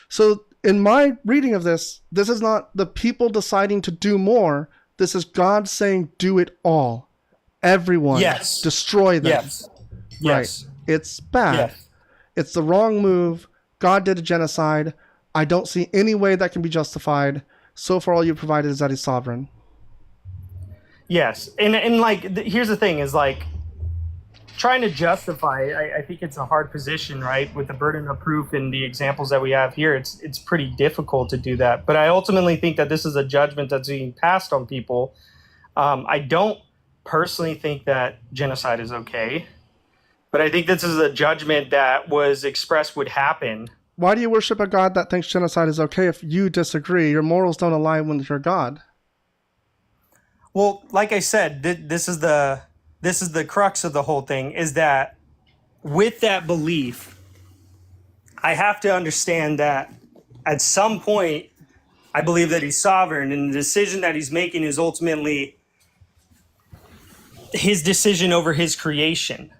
So in my reading of this is not the people deciding to do more. This is God saying, do it all. Everyone. Yes. Destroy them. Yes. Yes. Right. It's bad. Yes. It's the wrong move. God did a genocide. I don't see any way that can be justified. So far, all you provided is that he's sovereign. Yes. And here's the thing is trying to justify, I think it's a hard position, right? With the burden of proof and the examples that we have here, it's pretty difficult to do that. But I ultimately think that this is a judgment that's being passed on people. I don't personally think that genocide is okay, but I think this is a judgment that was expressed would happen. Why do you worship a God that thinks genocide is okay if you disagree? Your morals don't align with your God. Well, like I said, this is the crux of the whole thing, is that with that belief, I have to understand that at some point, I believe that he's sovereign, and the decision that he's making is ultimately his decision over his creation.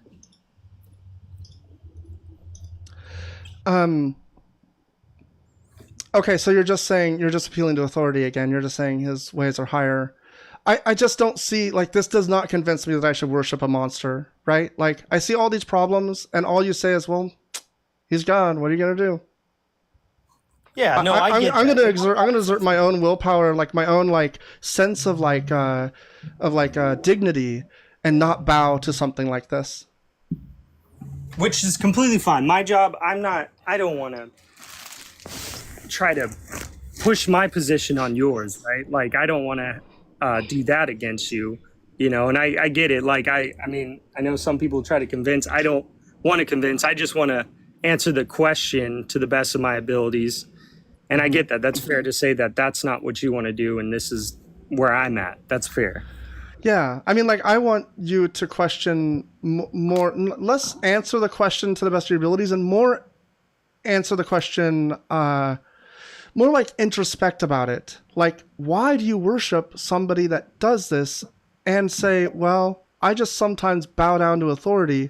Okay, so you're just appealing to authority again. You're just saying his ways are higher. I just don't see, this does not convince me that I should worship a monster, right? I see all these problems, and all you say is, well, he's God. What are you going to do? Yeah, no, I get I'm going to exert my own willpower, my own, sense of, dignity, and not bow to something like this. Which is completely fine. My job, I don't want to try to push my position on yours, right? I don't want to do that against you, and I get it. I know some people try to convince. I don't want to convince. I just want to answer the question to the best of my abilities. And I get that. That's fair to say that that's not what you want to do, and this is where I'm at. That's fair. Yeah, I mean, like, I want you to question more, less answer the question to the best of your abilities, and more answer the question, more like introspect about it. Like, why do you worship somebody that does this, and say, well, I just sometimes bow down to authority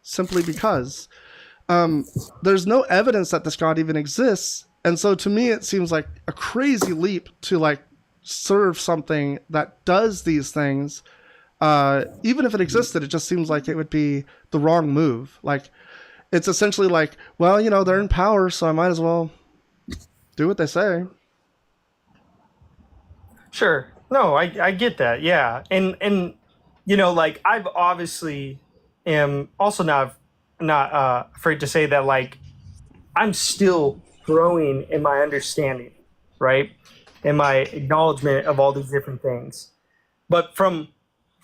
simply because. There's no evidence that this God even exists, and so to me it seems like a crazy leap to like serve something that does these things. Even if it existed, it just seems like it would be the wrong move. Like, it's essentially like, well, you know, they're in power, so I might as well do what they say. Sure. No, I get that. Yeah. And you know, like, I've obviously am also not afraid to say that, like, I'm still growing in my understanding, right? In my acknowledgement of all these different things. But from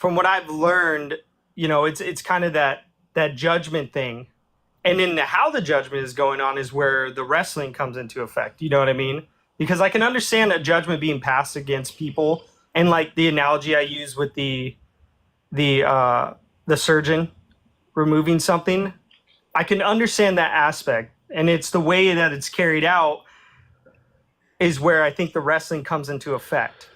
what I've learned, you know, it's kind of that judgment thing. And in how the judgment is going on is where the wrestling comes into effect. You know what I mean? Because I can understand a judgment being passed against people, and like the analogy I use with the surgeon removing something, I can understand that aspect, and it's the way that it's carried out is where I think the wrestling comes into effect.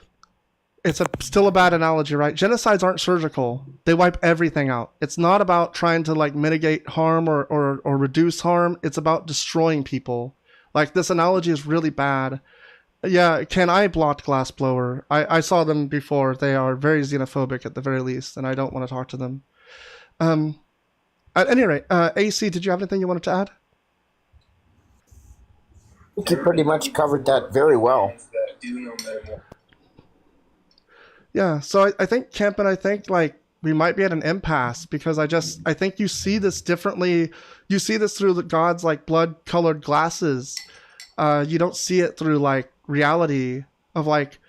It's still a bad analogy, right? Genocides aren't surgical. They wipe everything out. It's not about trying to like mitigate harm or reduce harm. It's about destroying people. Like, this analogy is really bad. Yeah, Ken, I blocked Glassblower. I saw them before. They are very xenophobic at the very least, and I don't want to talk to them. At any rate, AC, did you have anything you wanted to add? I think you pretty much covered that very well. Yeah, so I think, Kemp, and I think, like, we might be at an impasse, because I think you see this differently. You see this through God's, like, blood-colored glasses. You don't see it through, like, reality of, like,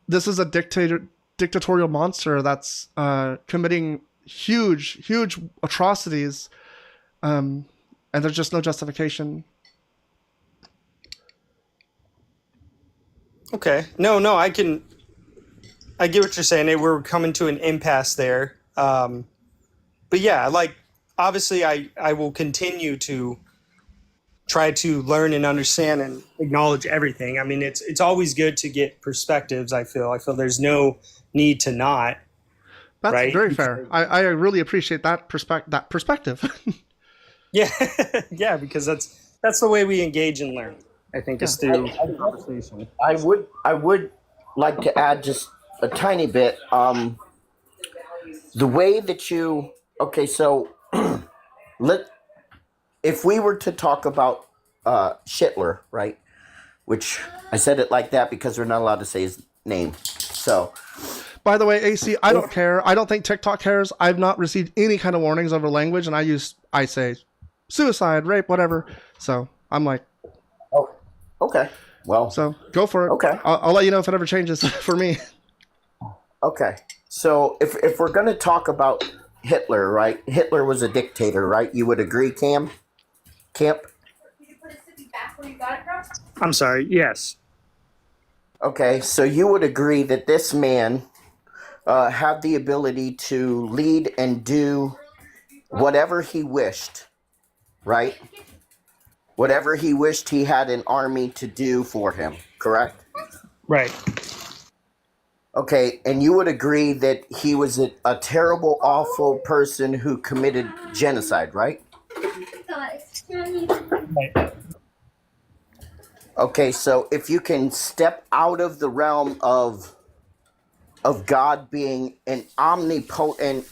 this is a dictatorial monster that's committing huge atrocities, and there's just no justification. Okay. No, I get what you're saying. We're coming to an impasse there. But yeah, like, obviously I will continue to try to learn and understand and acknowledge everything. I mean, it's always good to get perspectives. I feel there's no need to not. That's right? very fair. I really appreciate that perspective. Yeah. Yeah, because that's the way we engage and learn, I think, is through conversation. I would like to add just a tiny bit. The way that you, okay, so if we were to talk about Schittler, right? Which I said it like that because we're not allowed to say his name. So, by the way, AC, I don't care. I don't think TikTok cares. I've not received any kind of warnings over language, and I say suicide, rape, whatever. So I'm like, oh, okay, well, so go for it. Okay, I'll let you know if it ever changes for me. Okay, so if we're gonna talk about Hitler, right? Hitler was a dictator, right? You would agree, Camp? I'm sorry. Yes. Okay, so you would agree that this man had the ability to lead and do whatever he wished, right? Whatever he wished, he had an army to do for him, correct? Right. Okay, and you would agree that he was a terrible, awful person who committed genocide, right? Right. Okay, so if you can step out of the realm of God being an omnipotent,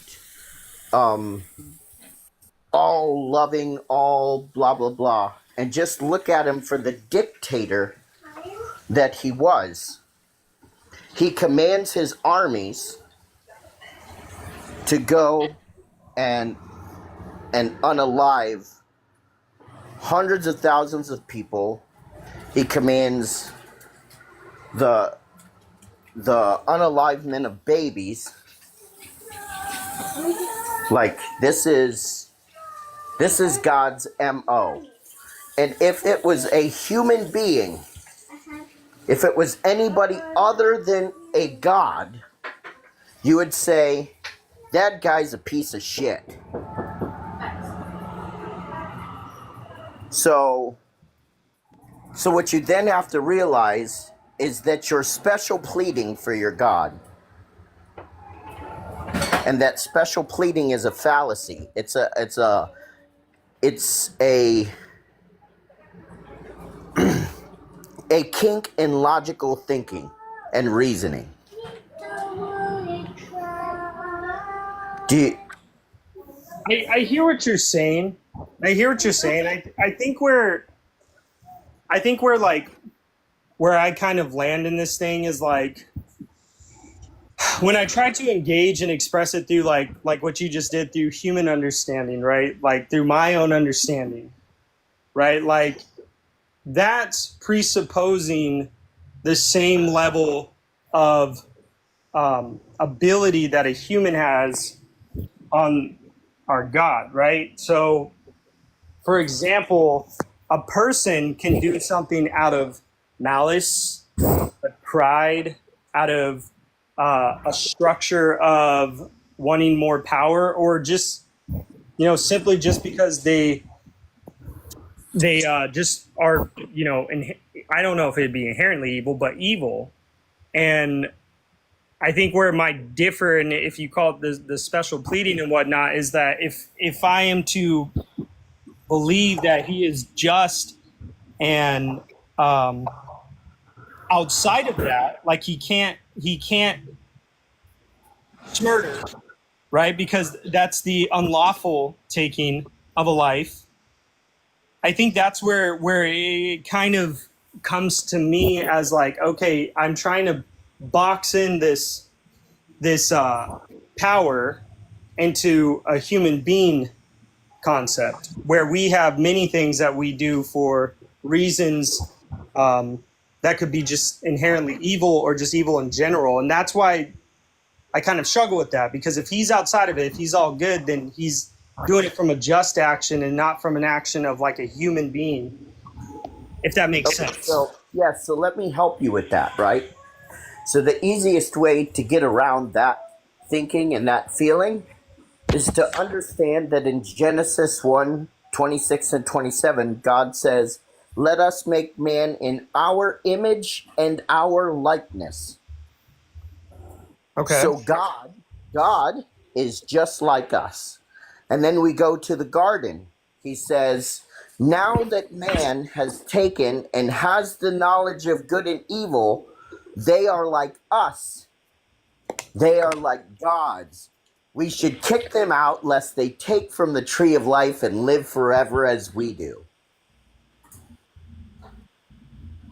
all loving, all blah blah blah, and just look at him for the dictator that he was. He commands his armies to go and unalive hundreds of thousands of people. He commands the unalivement of babies. Like, this is God's MO. And if it was a human being, if it was anybody other than a God, you would say, that guy's a piece of shit. So what you then have to realize is that you're special pleading for your God. And that special pleading is a fallacy. It's a a kink in logical thinking and reasoning. I hear what you're saying. I think we're like, where I kind of land in this thing is like, when I try to engage and express it through like what you just did, through human understanding, right? Like through my own understanding, right? Like that's presupposing the same level of ability that a human has on our God, right? So, for example, a person can do something out of malice, pride, out of a structure of wanting more power, or just, simply just because they just are, I don't know if it'd be inherently evil, but evil. And I think where it might differ, and if you call it the special pleading and whatnot, is that if I am to believe that he is just, and outside of that, like he can't murder, right? Because that's the unlawful taking of a life. I think that's where it kind of comes to me as like, okay, I'm trying to box in this power into a human being concept, where we have many things that we do for reasons that could be just inherently evil, or just evil in general. And that's why I kind of struggle with that, because if he's outside of it, if he's all good, then he's doing it from a just action and not from an action of like a human being, if that makes sense. So let me help you with that, right? So the easiest way to get around that thinking and that feeling is to understand that in Genesis 1:26 and 27, God says, let us make man in our image and our likeness. Okay. So God is just like us. And then we go to the garden. He says, now that man has taken and has the knowledge of good and evil, they are like us. They are like gods. We should kick them out lest they take from the tree of life and live forever as we do.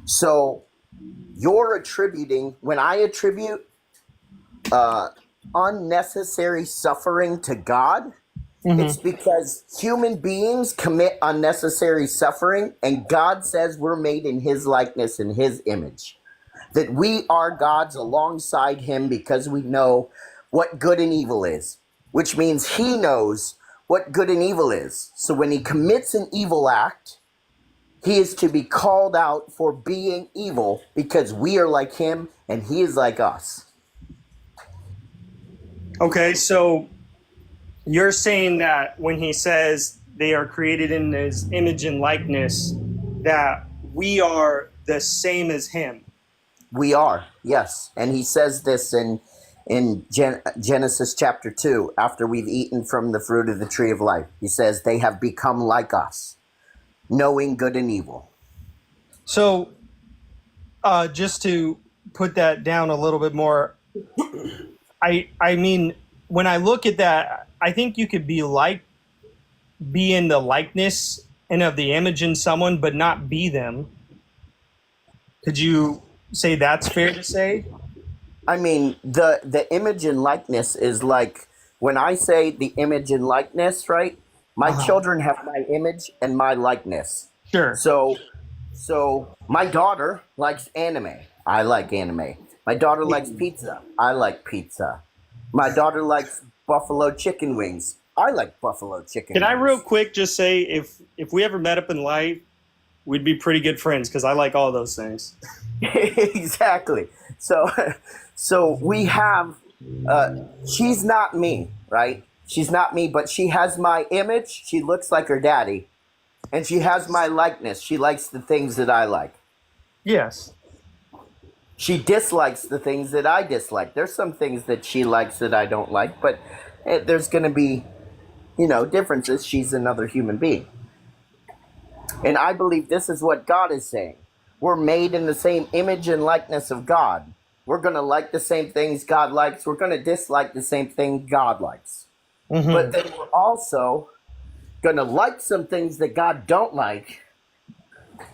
So you're attributing, when I attribute unnecessary suffering to God, it's because human beings commit unnecessary suffering, and God says we're made in his likeness and his image. That we are gods alongside him because we know what good and evil is, which means he knows what good and evil is. So when he commits an evil act, he is to be called out for being evil because we are like him and he is like us. Okay, so you're saying that when he says they are created in his image and likeness, that we are the same as him. We are, yes. And he says this in Genesis chapter 2, after we've eaten from the fruit of the tree of life. He says they have become like us, knowing good and evil. So just to put that down a little bit more, I mean, when I look at that, I think you could be in the likeness and of the image in someone, but not be them. Could you say that's fair to say? I mean, the image and likeness is like, when I say the image and likeness, right? My children have my image and my likeness. Sure. So my daughter likes anime. I like anime. My daughter likes pizza. I like pizza. My daughter likes buffalo chicken wings. I like buffalo chicken Can wings. I real quick just say, if we ever met up in life, we'd be pretty good friends because I like all those things. Exactly. So we have She's not me, right? She's not me, but she has my image. She looks like her daddy, and she has my likeness. She likes the things that I like. Yes. She dislikes the things that I dislike. There's some things that she likes that I don't like, but there's going to be, differences. She's another human being. And I believe this is what God is saying. We're made in the same image and likeness of God. We're going to like the same things God likes. We're going to dislike the same thing God likes. Mm-hmm. But then we're also going to like some things that God don't like.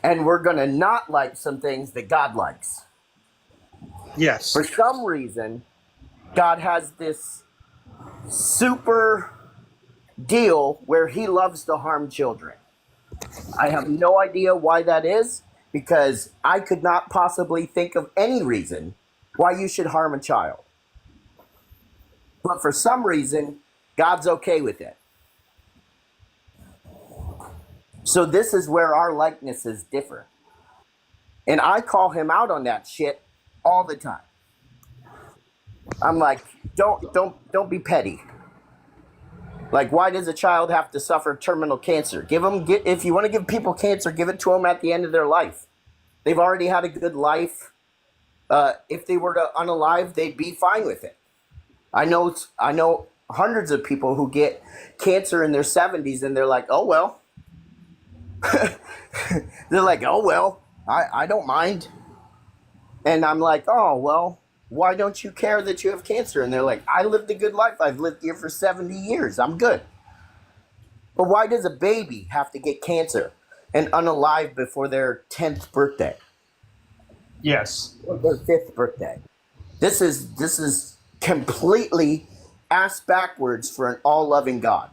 And we're going to not like some things that God likes. Yes. For some reason, God has this super deal where he loves to harm children. I have no idea why that is, because I could not possibly think of any reason why you should harm a child. But for some reason, God's okay with it. So this is where our likenesses differ. And I call him out on that shit all the time. I'm like, don't be petty. Like, why does a child have to suffer terminal cancer? If you want to give people cancer, give it to them at the end of their life. They've already had a good life. If they were to unalive, they'd be fine with it. I know hundreds of people who get cancer in their 70s, and they're like, oh well. They're like, oh well, I don't mind. And I'm like, oh well, why don't you care that you have cancer? And they're like, I lived a good life. I've lived here for 70 years. I'm good. But why does a baby have to get cancer and unalive before their 10th birthday? Yes. Or their 5th birthday? This is completely ass backwards for an all-loving God.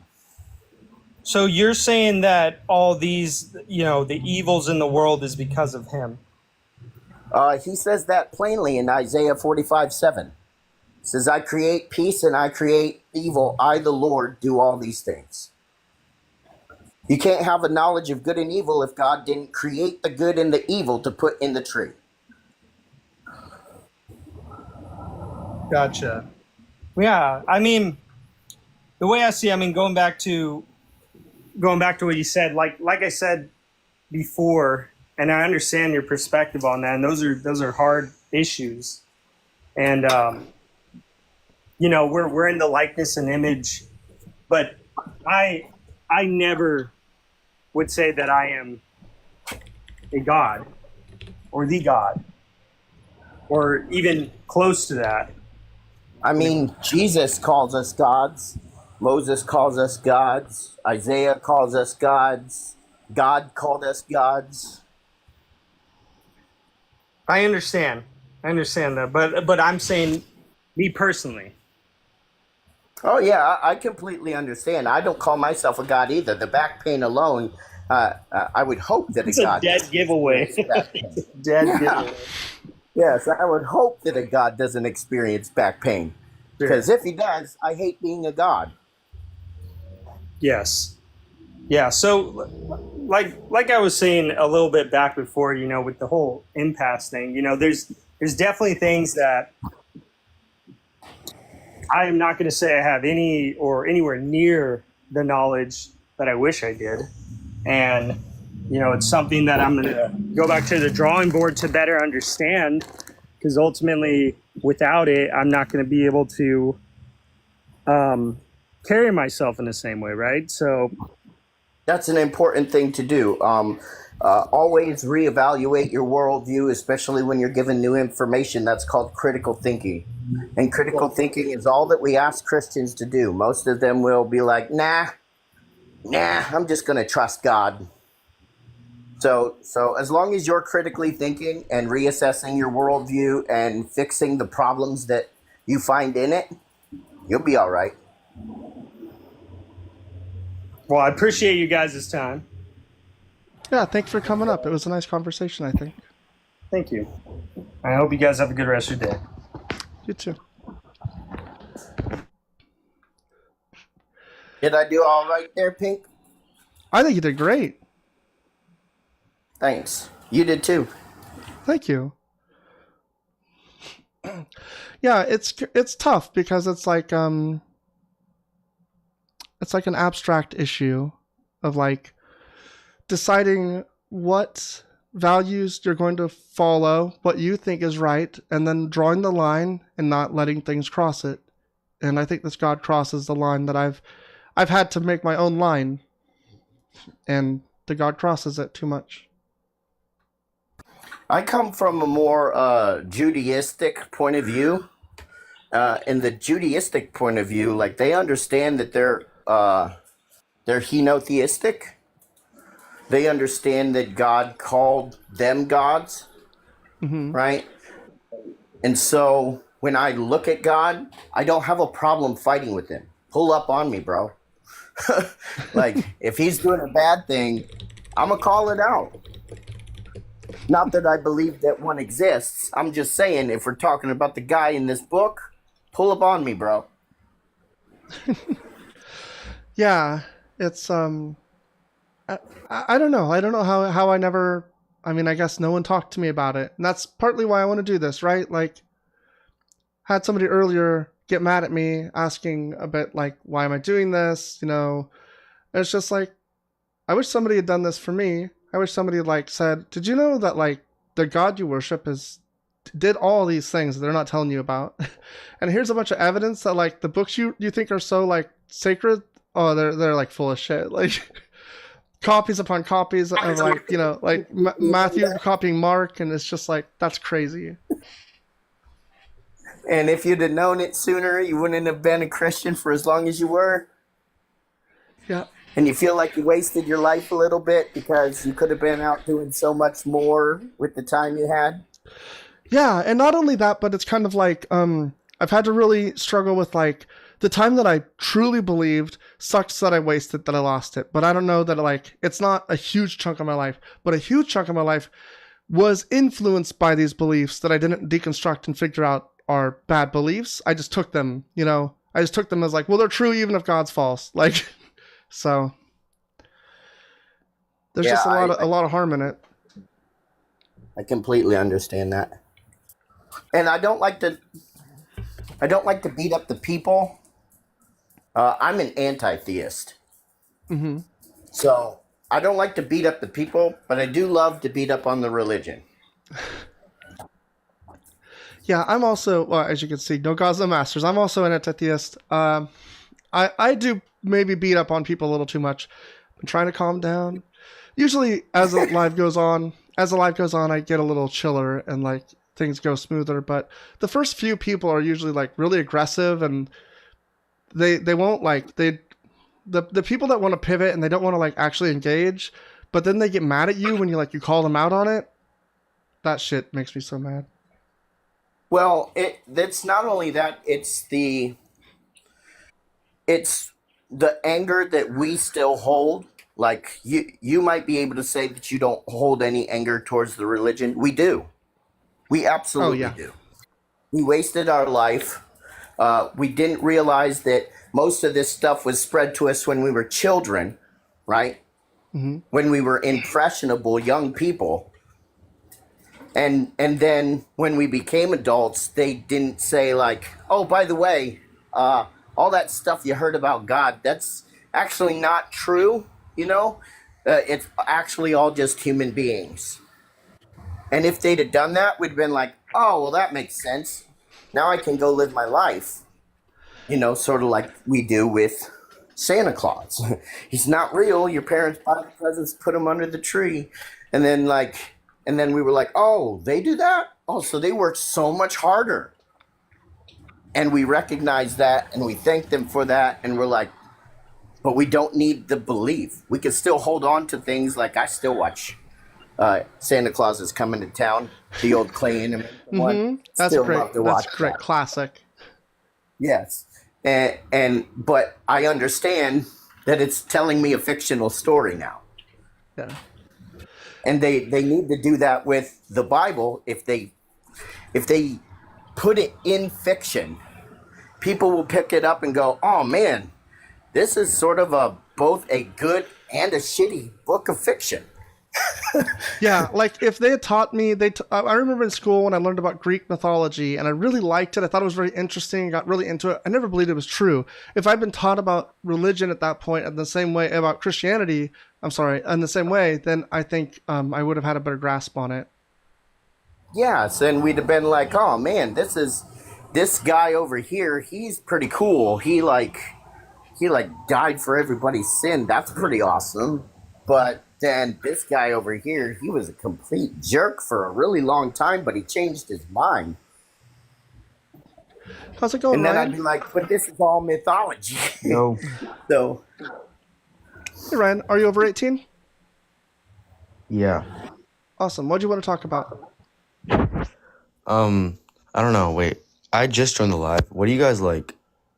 So you're saying that all these, the evils in the world is because of him? He says that plainly in Isaiah 45:7. It says, I create peace and I create evil. I, the Lord, do all these things. You can't have a knowledge of good and evil if God didn't create the good and the evil to put in the tree. Gotcha. Yeah, I mean, the way I see, going back to what you said, like I said before, and I understand your perspective on that, and those are hard issues. And we're in the likeness and image, but I never would say that I am a god or the god or even close to that. I mean, Jesus calls us gods. Moses calls us gods. Isaiah calls us gods. God called us gods. I understand that, but I'm saying, me personally. Oh yeah, I completely understand. I don't call myself a god either. The back pain alone, I would hope that It's a a god dead giveaway. Dead giveaway. Yes, I would hope that a god doesn't experience back pain, Sure. because if he does, I hate being a god. Yes. Yeah. So, like I was saying a little bit back before, with the whole impasse thing, there's definitely things that I am not going to say I have any or anywhere near the knowledge that I wish I did. And, it's something that I'm going to go back to the drawing board to better understand, because ultimately without it, I'm not going to be able to carry myself in the same way. Right. So That's an important thing to do. Always reevaluate your worldview, especially when you're given new information. That's called critical thinking. And critical thinking is all that we ask Christians to do. Most of them will be like, nah, I'm just going to trust God. So as long as you're critically thinking and reassessing your worldview and fixing the problems that you find in it, you'll be all right. well, I appreciate you guys' time. Yeah, thanks for coming up. It was a nice conversation, I think. Thank you. I hope you guys have a good rest of your day. You too. Did I do all right there, Pink? I think you did great. Thanks. You did too. Thank you. Yeah, it's tough because it's like an abstract issue of like deciding what values you're going to follow, what you think is right, and then drawing the line and not letting things cross it. And I think this God crosses the line that I've had to make my own line, and the God crosses it too much. I come from a more Judaistic point of view. In the Judaistic point of view, like they understand that they're henotheistic. They understand that God called them gods, right? And so when I look at God, I don't have a problem fighting with him. Pull up on me, bro. Like if he's doing a bad thing, I'm gonna call it out. Not that I believe that one exists. I'm just saying, if we're talking about the guy in this book, pull up on me, bro. Yeah, it's I don't know. I don't know how I never. I mean, I guess no one talked to me about it, and that's partly why I want to do this, right? Like, had somebody earlier get mad at me asking a bit like, why am I doing this? You know, and it's just like, I wish somebody had done this for me. I wish somebody had like said, did you know that like the God you worship did all these things that they're not telling you about? And here's a bunch of evidence that like the books you think are so like sacred, oh, they're like full of shit. Like copies upon copies of like, you know, like Matthew copying Mark, and it's just like, that's crazy. And if you'd have known it sooner, you wouldn't have been a Christian for as long as you were. Yeah. And you feel like you wasted your life a little bit because you could have been out doing so much more with the time you had. Yeah, and not only that, but it's kind of like I've had to really struggle with like the time that I truly believed sucks that I wasted, that I lost it. But I don't know that like it's not a huge chunk of my life, but a huge chunk of my life was influenced by these beliefs that I didn't deconstruct and figure out are bad beliefs. I just took them, you know, I just took them as like, well, they're true even if God's false. Like, so there's just a lot of harm in it. I completely understand that. And I don't like to beat up the people. I'm an anti-theist. Mm-hmm. So I don't like to beat up the people, but I do love to beat up on the religion. Yeah, I'm also, well, as you can see, no gods, no masters. I'm also an anti-theist. I do maybe beat up on people a little too much. I'm trying to calm down. Usually, as the life goes on, I get a little chiller and like things go smoother. But the first few people are usually like really aggressive, and they won't like the people that want to pivot and they don't want to like actually engage, but then they get mad at you when you call them out on it. That shit makes me so mad. Well, that's not only that, it's the anger that we still hold. Like you might be able to say that you don't hold any anger towards the religion. We do. We absolutely do. We wasted our life. We didn't realize that most of this stuff was spread to us when we were children, right? Mm-hmm. When we were impressionable young people. And then when we became adults, they didn't say like, oh, by the way, all that stuff you heard about God, that's actually not true, you know? It's actually all just human beings. And if they'd have done that, we'd have been like, oh, well, that makes sense. Now I can go live my life, you know, sort of like we do with Santa Claus. He's not real. Your parents buy the presents, put them under the tree. And then we were like, oh, they do that? Oh, so they work so much harder. And we recognize that and we thank them for that. And we're like, but we don't need the belief. We can still hold on to things. Like I still watch Santa Claus is Coming to Town, the old Clay animated one. Mm-hmm. That's still great. love to watch That's great. that. Classic. Yes. But I understand that it's telling me a fictional story now. Yeah. And they need to do that with the Bible. If they put it in fiction, people will pick it up and go, oh man, this is sort of both a good and a shitty book of fiction. Yeah, like if they had taught me, I remember in school when I learned about Greek mythology, and I really liked it. I thought it was very interesting. Got really into it. I never believed it was true. If I'd been taught about religion at that point, in the same way about Christianity, I'm sorry, in the same way, then I think I would have had a better grasp on it. Yes, and we'd have been like, oh man, this guy over here, he's pretty cool. He died for everybody's sin. That's pretty awesome. But then this guy over here, he was a complete jerk for a really long time, but he changed his mind. How's it going, And then Ryan? I'd be like, but this is all mythology. No. So Hey, Ryan, are you over 18? Yeah. Awesome. What do you want to talk about? I don't know. Wait, I just joined the live. What are you guys like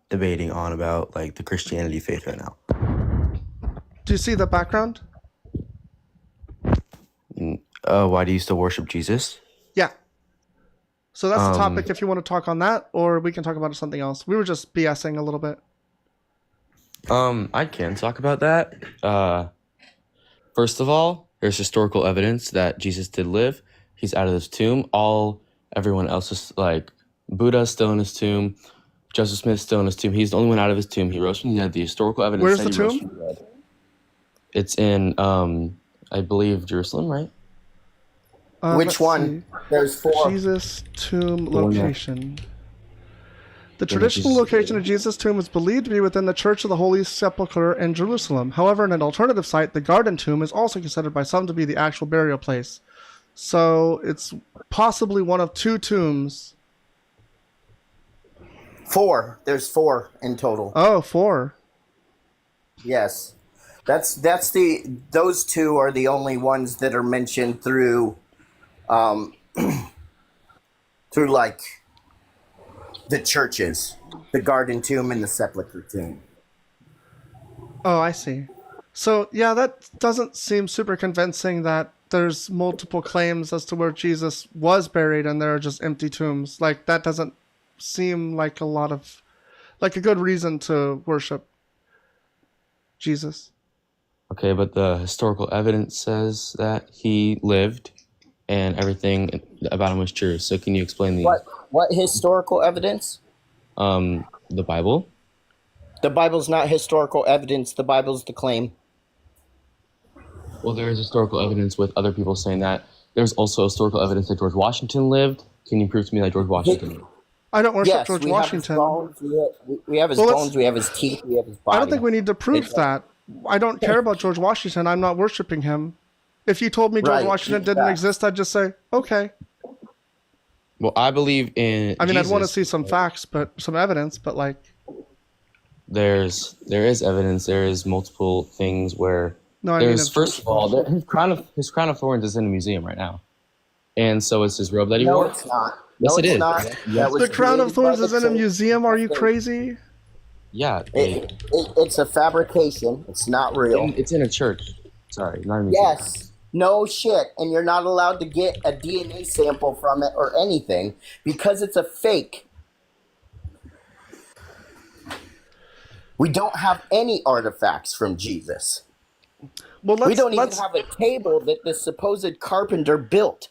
debating on about like the Christianity faith right now? Do you see the background? Why do you still worship Jesus? Yeah. So that's the Um, topic if you want to talk on that, or we can talk about something else. We were just BSing a little bit. I can talk about that. First of all, there's historical evidence that Jesus did live. He's out of his tomb. Everyone else is like Buddha's still in his tomb. Joseph Smith's still in his tomb. He's the only one out of his tomb. He rose from the dead. The historical evidence. Where's that the he rose tomb? from the dead. It's in I believe Jerusalem, right? which Let's one? see. There's four. Jesus' tomb The one that- location. The one that traditional Jesus- location of Jesus' tomb is believed to be within the Church of the Holy Sepulchre in Jerusalem. However, in an alternative site, the Garden Tomb is also considered by some to be the actual burial place. So it's possibly one of two tombs. Four. There's four in total. Oh, four. Yes. Those two are the only ones that are mentioned through through like the churches, the Garden Tomb and the Sepulchre Tomb. Oh, I see. So, yeah, that doesn't seem super convincing that there's multiple claims as to where Jesus was buried and there are just empty tombs. Like, that doesn't seem like a good reason to worship Jesus. Okay, but the historical evidence says that he lived and everything about him was true. So can you explain What historical evidence? the Bible? The Bible's not historical evidence. The Bible's the claim. Well, there is historical evidence with other people saying that. There's also historical evidence that George Washington lived. Can you prove to me that George Washington lived? I don't worship Yes, George we Washington. have his bones. We have his Well, let's- bones. We have his teeth. We have his body. I don't think we need to prove It's- that. I don't care about George Washington. I'm not worshiping him. If you told me George Right, Washington didn't yeah. exist, I'd just say, okay. Well, I believe in I mean, Jesus. I'd want to see some facts, but some evidence, but like, There is evidence. There is multiple things where no, I mean, there's if- first of all his crown of thorns is in a museum right now, and so is his robe that he No, wore. it's not. Yes, No, it it's is. not. That was the crown of created by thorns the is in a church. museum. Are you crazy? Yeah, It's a fabrication. It's not real. it's in a church. Sorry, not a museum. Yes. No shit. And you're not allowed to get a DNA sample from it or anything because it's a fake. We don't have any artifacts from Jesus. Well, We don't even let's have a table that the supposed carpenter built.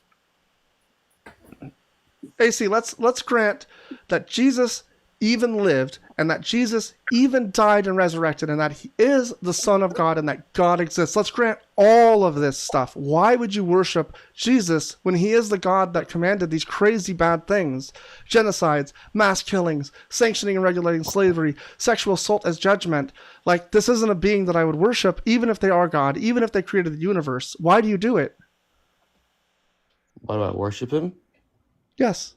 AC. Let's grant that Jesus even lived and that Jesus even died and resurrected and that he is the Son of God and that God exists. Let's grant all of this stuff. Why would you worship Jesus when he is the God that commanded these crazy bad things? Genocides, mass killings, sanctioning and regulating slavery, sexual assault as judgment. Like, this isn't a being that I would worship, even if they are God, even if they created the universe. Why do you do it? Why do I worship him? Yes.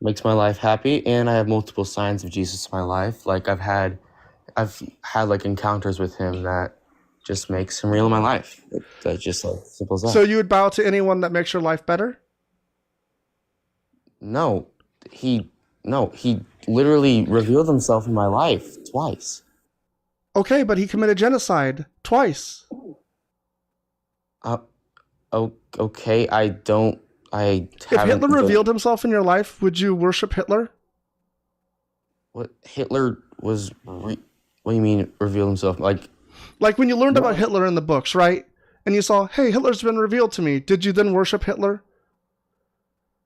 Makes my life happy, and I have multiple signs of Jesus in my life. Like I've had like encounters with him that just makes him real in my life. That's just like simple as that. So you would bow to anyone that makes your life better? No, he literally revealed himself in my life twice. Okay, but he committed genocide twice. Okay, If Hitler revealed himself in your life, would you worship Hitler? What Hitler was? What do you mean revealed himself? Like Like when you learned about Hitler in the books, right? and you saw, hey, Hitler's been revealed to me, did you then worship Hitler?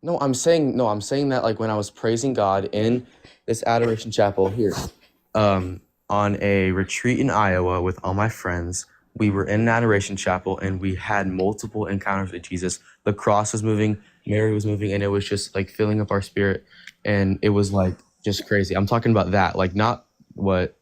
No, I'm saying that like when I was praising God in this adoration chapel here, on a retreat in Iowa with all my friends, we were in an adoration chapel and we had multiple encounters with Jesus. The cross was moving, Mary was moving, and it was just like filling up our spirit, and it was like just crazy. I'm talking about that, like not what.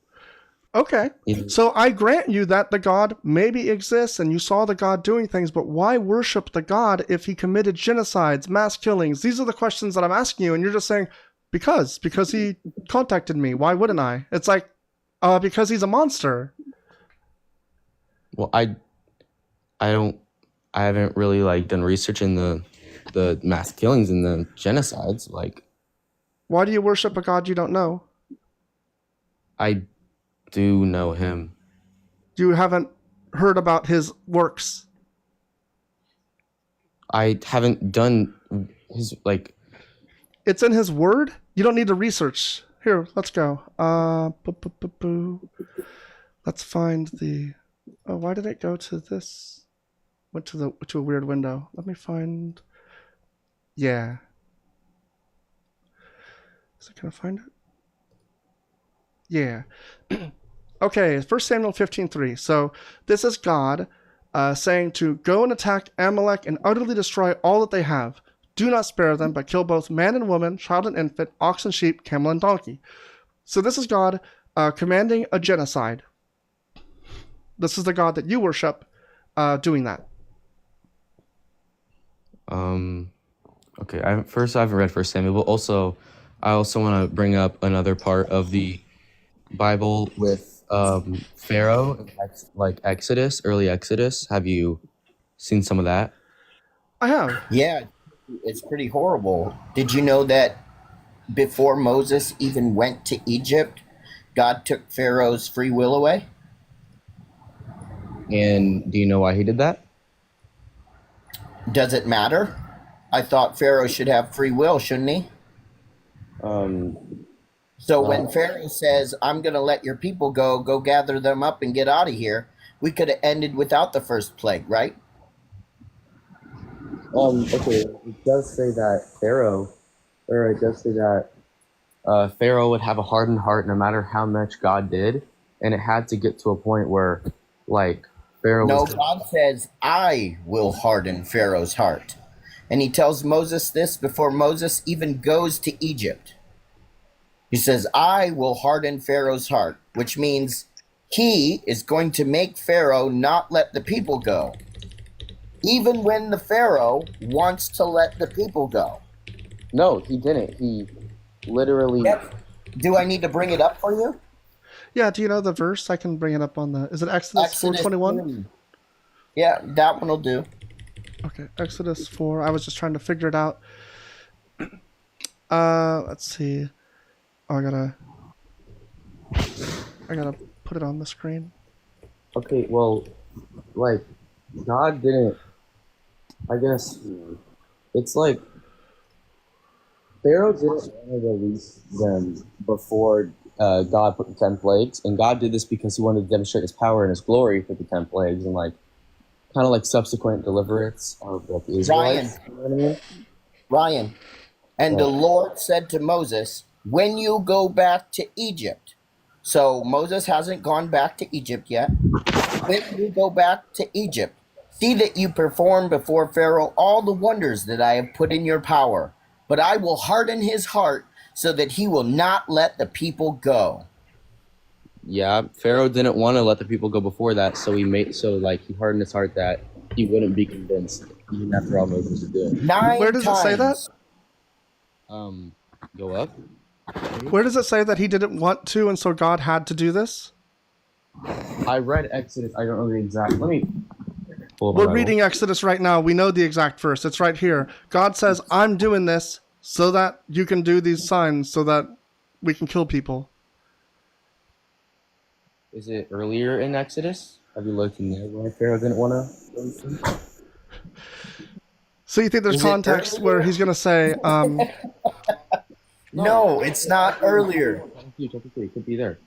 Okay, so I grant you that the God maybe exists and you saw the God doing things, but why worship the God if he committed genocides, mass killings? These are the questions that I'm asking you, and you're just saying, because he contacted me. Why wouldn't I? It's like, because he's a monster. Well, I haven't really like done research in the mass killings and the genocides. Like, why do you worship a God you don't know? I do know him. You haven't heard about his works. I haven't done his like. It's in his word. You don't need to research. Here, let's go. Let's find the. Oh, why did it go to this? Went to a weird window. Let me find. Yeah. Is it gonna find it? Yeah. Okay, 1 Samuel 15:3. So this is God saying to go and attack Amalek and utterly destroy all that they have. Do not spare them, but kill both man and woman, child and infant, ox and sheep, camel and donkey. So this is God commanding a genocide. This is the God that you worship doing that. Okay. I haven't read 1 Samuel, but I also want to bring up another part of the Bible with Pharaoh, like Exodus, early Exodus. Have you seen some of that? I have. Yeah, it's pretty horrible. Did you know that before Moses even went to Egypt, God took Pharaoh's free will away? And do you know why he did that? Does it matter? I thought Pharaoh should have free will, shouldn't he? So when Pharaoh says, I'm going to let your people go gather them up and get out of here, we could have ended without the first plague, right? Okay, it does say that Pharaoh would have a hardened heart no matter how much God did, and it had to get to a point where, like, Pharaoh No, was... God says, I will harden Pharaoh's heart. And he tells Moses this before Moses even goes to Egypt. He says, I will harden Pharaoh's heart, which means he is going to make Pharaoh not let the people go, even when the Pharaoh wants to let the people go. No, he didn't. He literally... Yep. Do I need to bring it up for you? Yeah, do you know the verse? I can bring it up on the... Is it Exodus 4:21? Yeah, that one will do. Okay, Exodus 4. I was just trying to figure it out. Let's see. Oh, I gotta put it on the screen. Okay, well, like, God didn't... I guess it's like Pharaoh didn't want to release them before God put the 10 plagues, and God did this because he wanted to demonstrate his power and his glory for the 10 plagues, and like kind of like subsequent deliverance of like, the Israelites. Ryan, you know what I mean? Ryan, and the Lord said to Moses, when you go back to Egypt, so Moses hasn't gone back to Egypt yet. When you go back to Egypt, see that you perform before Pharaoh all the wonders that I have put in your power, but I will harden his heart so that he will not let the people go. Yeah, Pharaoh didn't want to let the people go before that, so he hardened his heart that he wouldn't be convinced even after all Moses was doing. Where does it say that? Go up. Where does it say that he didn't want to, and so God had to do this? I read Exodus. I don't know the exact. Let me. We're reading Exodus right now. We know the exact verse. It's right here. God says, I'm doing this so that you can do these signs so that we can kill people. Is it earlier in Exodus? Have you looked in there where Pharaoh didn't want to? So you think there's context where he's going to say... No, it's not earlier. It could be there.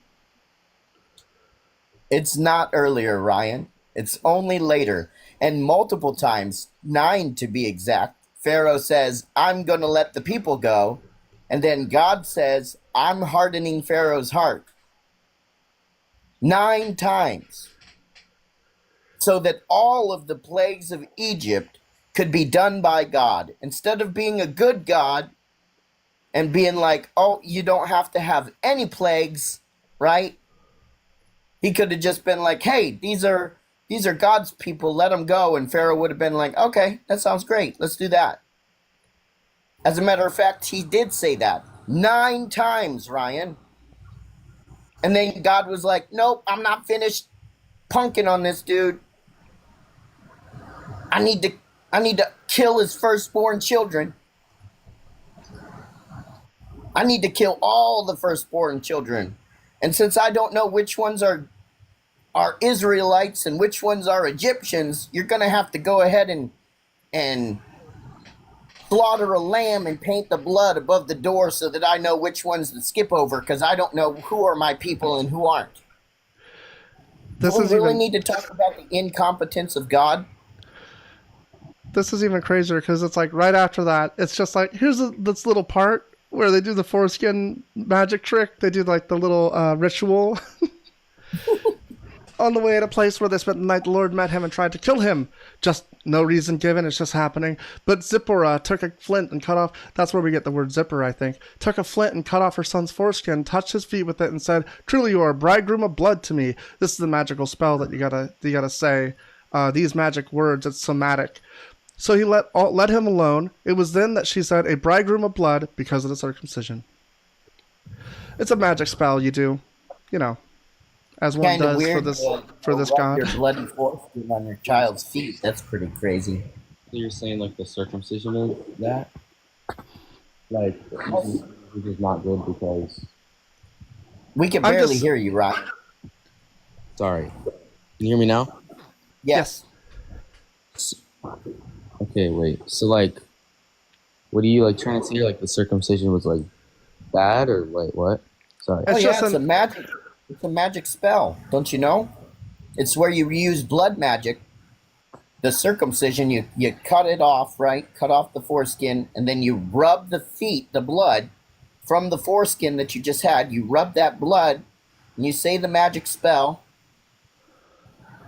It's not earlier, Ryan. It's only later. And multiple times, 9 to be exact, Pharaoh says, I'm going to let the people go. And then God says, I'm hardening Pharaoh's heart. 9 times. So that all of the plagues of Egypt could be done by God. Instead of being a good God and being like, oh, you don't have to have any plagues, right? He could have just been like, hey, these are God's people, let them go. And Pharaoh would have been like, okay, that sounds great. Let's do that. As a matter of fact, he did say that 9 times, Ryan. And then God was like, nope, I'm not finished punking on this dude. I need to kill his firstborn children. I need to kill all the firstborn children. And since I don't know which ones are Israelites and which ones are Egyptians, you're going to have to go ahead and slaughter a lamb and paint the blood above the door so that I know which ones to skip over, because I don't know who are my people and who aren't. Do we really need to talk about the incompetence of God? This is even crazier because it's like right after that, it's just like, here's this little part where they do the foreskin magic trick. They do like the little ritual. On the way at a place where they spent the night, the Lord met him and tried to kill him. Just no reason given, it's just happening. But Zipporah took a flint and cut off, that's where we get the word zipper, I think, took a flint and cut off her son's foreskin, touched his feet with it, and said, truly you are a bridegroom of blood to me. This is the magical spell that you gotta say. These magic words, it's somatic. So he let him alone. It was then that she said, a bridegroom of blood, because of the circumcision. It's a magic spell you do, you know, as one Kinda does weird for this rub god. your bloody foreskin on your child's feet. That's pretty crazy. So you're saying like the circumcision is that? Like, this is not good because... We can barely hear you, Ryan. Sorry. Can you hear me now? Yes. Okay, wait. So like, what are you like trying to say? Like the circumcision was like bad, or wait, what? Sorry. Oh yeah, it's a magic spell. Don't you know? It's where you use blood magic. The circumcision, you cut it off, right? Cut off the foreskin, and then you rub the feet, the blood from the foreskin that you just had. You rub that blood, and you say the magic spell,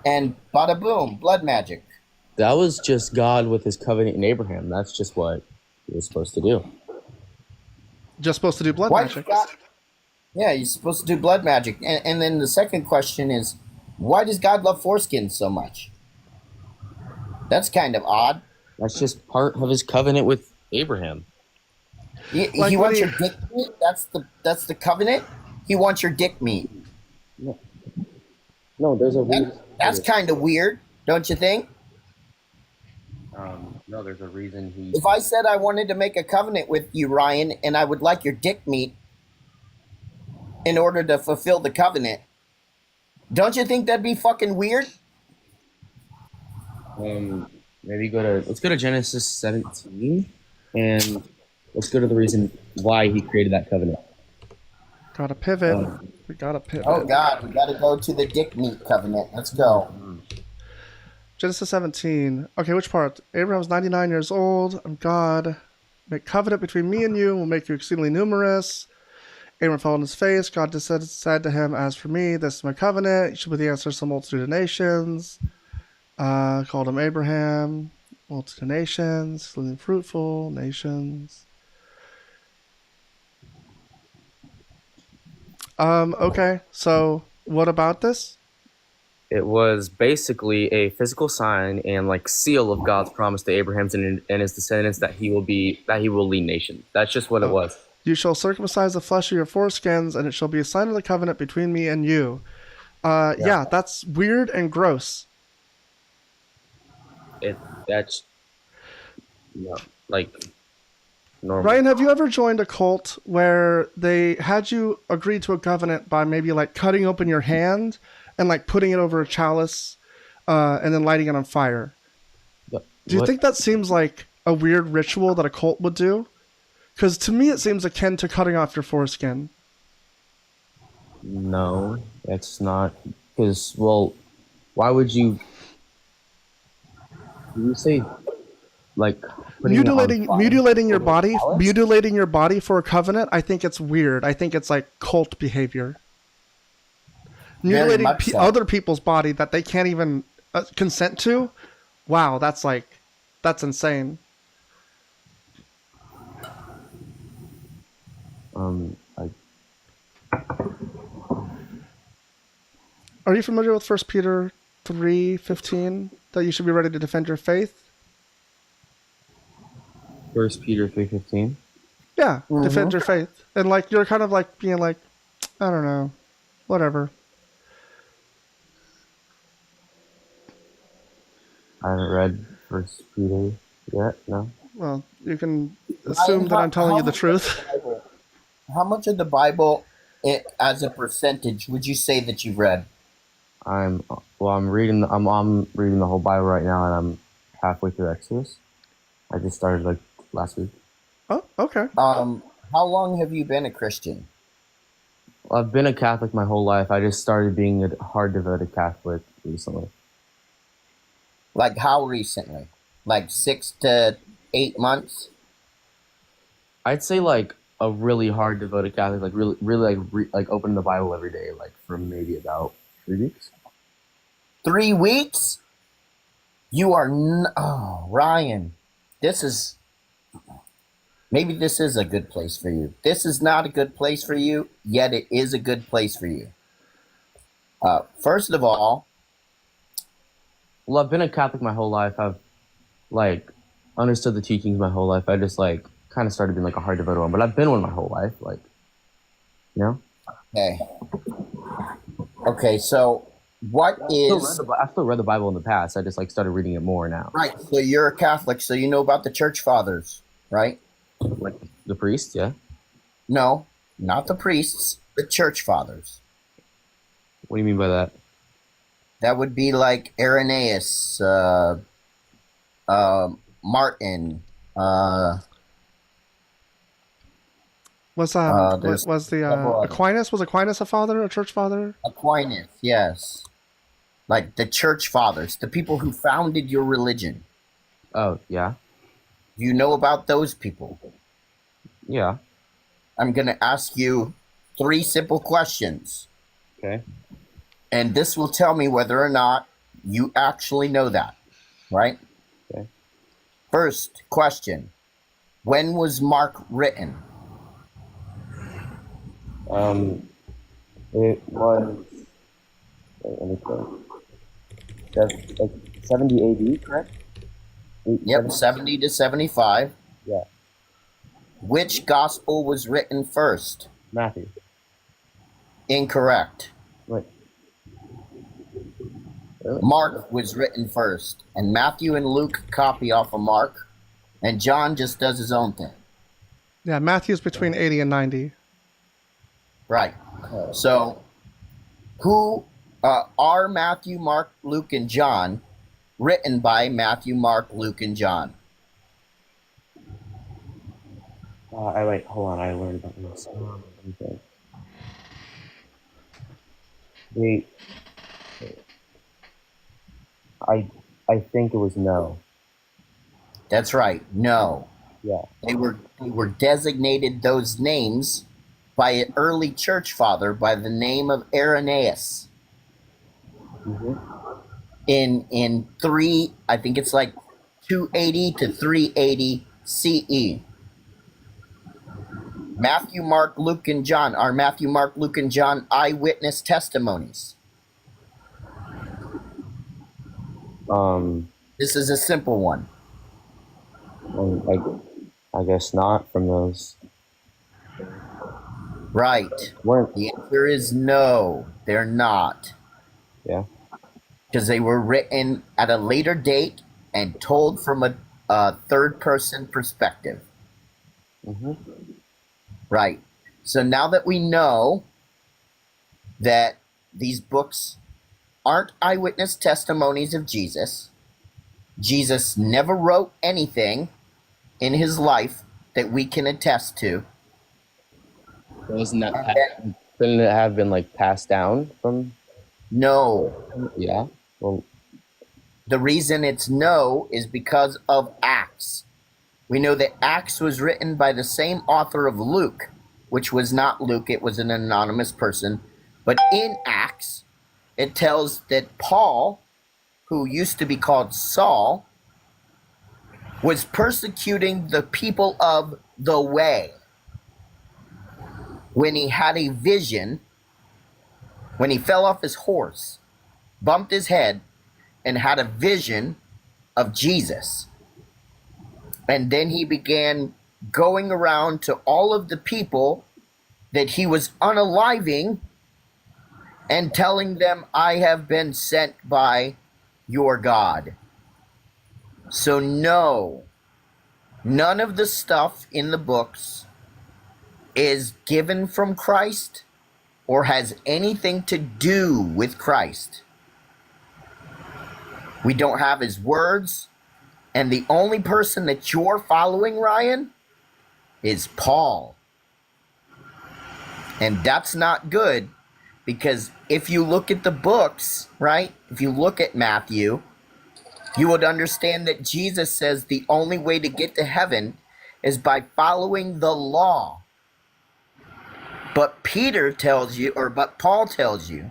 and bada boom, blood magic. That was just God with his covenant in Abraham. That's just what he was supposed to do. Just supposed to do blood magic. Yeah, you're supposed to do blood magic. And then the second question is, why does God love foreskin so much? That's kind of odd. That's just part of his covenant with Abraham. He wants your dick meat? That's the covenant? He wants your dick meat. No, there's a reason. That's kind of weird, don't you think? No, there's a reason he... If I said I wanted to make a covenant with you, Ryan, and I would like your dick meat in order to fulfill the covenant, don't you think that'd be fucking weird? Maybe let's go to Genesis 17, and let's go to the reason why he created that covenant. Gotta pivot. We gotta pivot. Oh God, we gotta go to the dick meat covenant. Let's go. Genesis 17. Okay, which part? Abraham's 99 years old. I'm God. Make covenant between me and you. Will make you exceedingly numerous. Abraham fell on his face. God said to him, as for me, this is my covenant. You shall be the ancestor of a multitude of nations. Called him Abraham. Multitude of nations. Living fruitful nations. Okay, so what about this? It was basically a physical sign and like seal of God's promise to Abraham and his descendants that he will lead nations. That's just what it was. You shall circumcise the flesh of your foreskins, and it shall be a sign of the covenant between me and you. Yeah, that's weird and gross. That's like normal. Ryan, have you ever joined a cult where they had you agree to a covenant by maybe like cutting open your hand and like putting it over a chalice and then lighting it on fire? Do you think that seems like a weird ritual that a cult would do? Because to me it seems akin to cutting off your foreskin. No, that's not. Because, well, why would you you say like putting it on fire? Mutilating your Over body, pallets? mutilating your body for a covenant. I think it's weird. I think it's like cult behavior. Very Mutilating much so. other people's body that they can't even consent to. Wow, that's insane. Like, Are you familiar with 1 Peter 3:15? That you should be ready to defend your faith. 1 Peter 3:15. Yeah, defend your faith, and like you're kind of like being like, I don't know, whatever. I haven't read 1 Peter yet. No. Well, you can assume that I'm telling you the truth. How much of the Bible, as a percentage, would you say that you've read? I'm reading. I'm reading the whole Bible right now, and I'm halfway through Exodus. I just started like last week. Oh, okay. How long have you been a Christian? I've been a Catholic my whole life. I just started being a hard devoted Catholic recently. Like how recently? Like 6 to 8 months? I'd say like a really hard devoted Catholic, like really like opening the Bible every day, like for maybe about 3 weeks. 3 weeks? You are Ryan. Maybe this is a good place for you. This is not a good place for you, yet it is a good place for you. First of all, Well, I've been a Catholic my whole life. I've like understood the teachings my whole life. I just like kind of started being like a hard devoted one, but I've been one my whole life. Like, you know. Okay. So what is? I still read the Bible in the past. I just like started reading it more now. Right. So you're a Catholic, so you know about the church fathers, right? Like the priests, yeah. No, not the priests, the church fathers. What do you mean by that? That would be like Irenaeus, Martin. Was several others. Aquinas? Was Aquinas a father, a church father? Aquinas, yes. Like the church fathers, the people who founded your religion. Oh, yeah. You know about those people? Yeah. I'm going to ask you 3 simple questions. Okay. And this will tell me whether or not you actually know that, right? Okay. First question. When was Mark written? It was, wait, let me think. Like 70 AD, correct? Yep, 70 to 75. Yeah. Which gospel was written first? Matthew. Incorrect. Wait. Really? Mark was written first, and Matthew and Luke copy off of Mark, and John just does his own thing. Yeah, Matthew's between 80 and 90. Right. So, who are Matthew, Mark, Luke, and John written by Matthew, Mark, Luke, and John? Hold on, I learned about this. Let me think. I think it was no. That's right. No. Yeah. They were designated those names by an early church father by the name of Irenaeus. Mm-hmm. In I think it's like 280 to 380 CE. Matthew, Mark, Luke, and John are Matthew, Mark, Luke, and John eyewitness testimonies. This is a simple one. I guess not from those. Right. The answer is no, they're not. Yeah. Because they were written at a later date and told from a third-person perspective. Mm-hmm. Right. So now that we know that these books aren't eyewitness testimonies of Jesus, Jesus never wrote anything in his life that we can attest to. Couldn't it have been like passed down from? No. Yeah. Well. The reason it's no is because of Acts. We know that Acts was written by the same author of Luke, which was not Luke, it was an anonymous person. But in Acts, it tells that Paul, who used to be called Saul, was persecuting the people of the way when he had a vision, when he fell off his horse, bumped his head, and had a vision of Jesus. And then he began going around to all of the people that he was unaliving and telling them, I have been sent by your God. So no, none of the stuff in the books is given from Christ or has anything to do with Christ. We don't have his words, and the only person that you're following, Ryan, is Paul. And that's not good, because if you look at the books, right, if you look at Matthew, you would understand that Jesus says the only way to get to heaven is by following the law. But Peter tells you, but Paul tells you,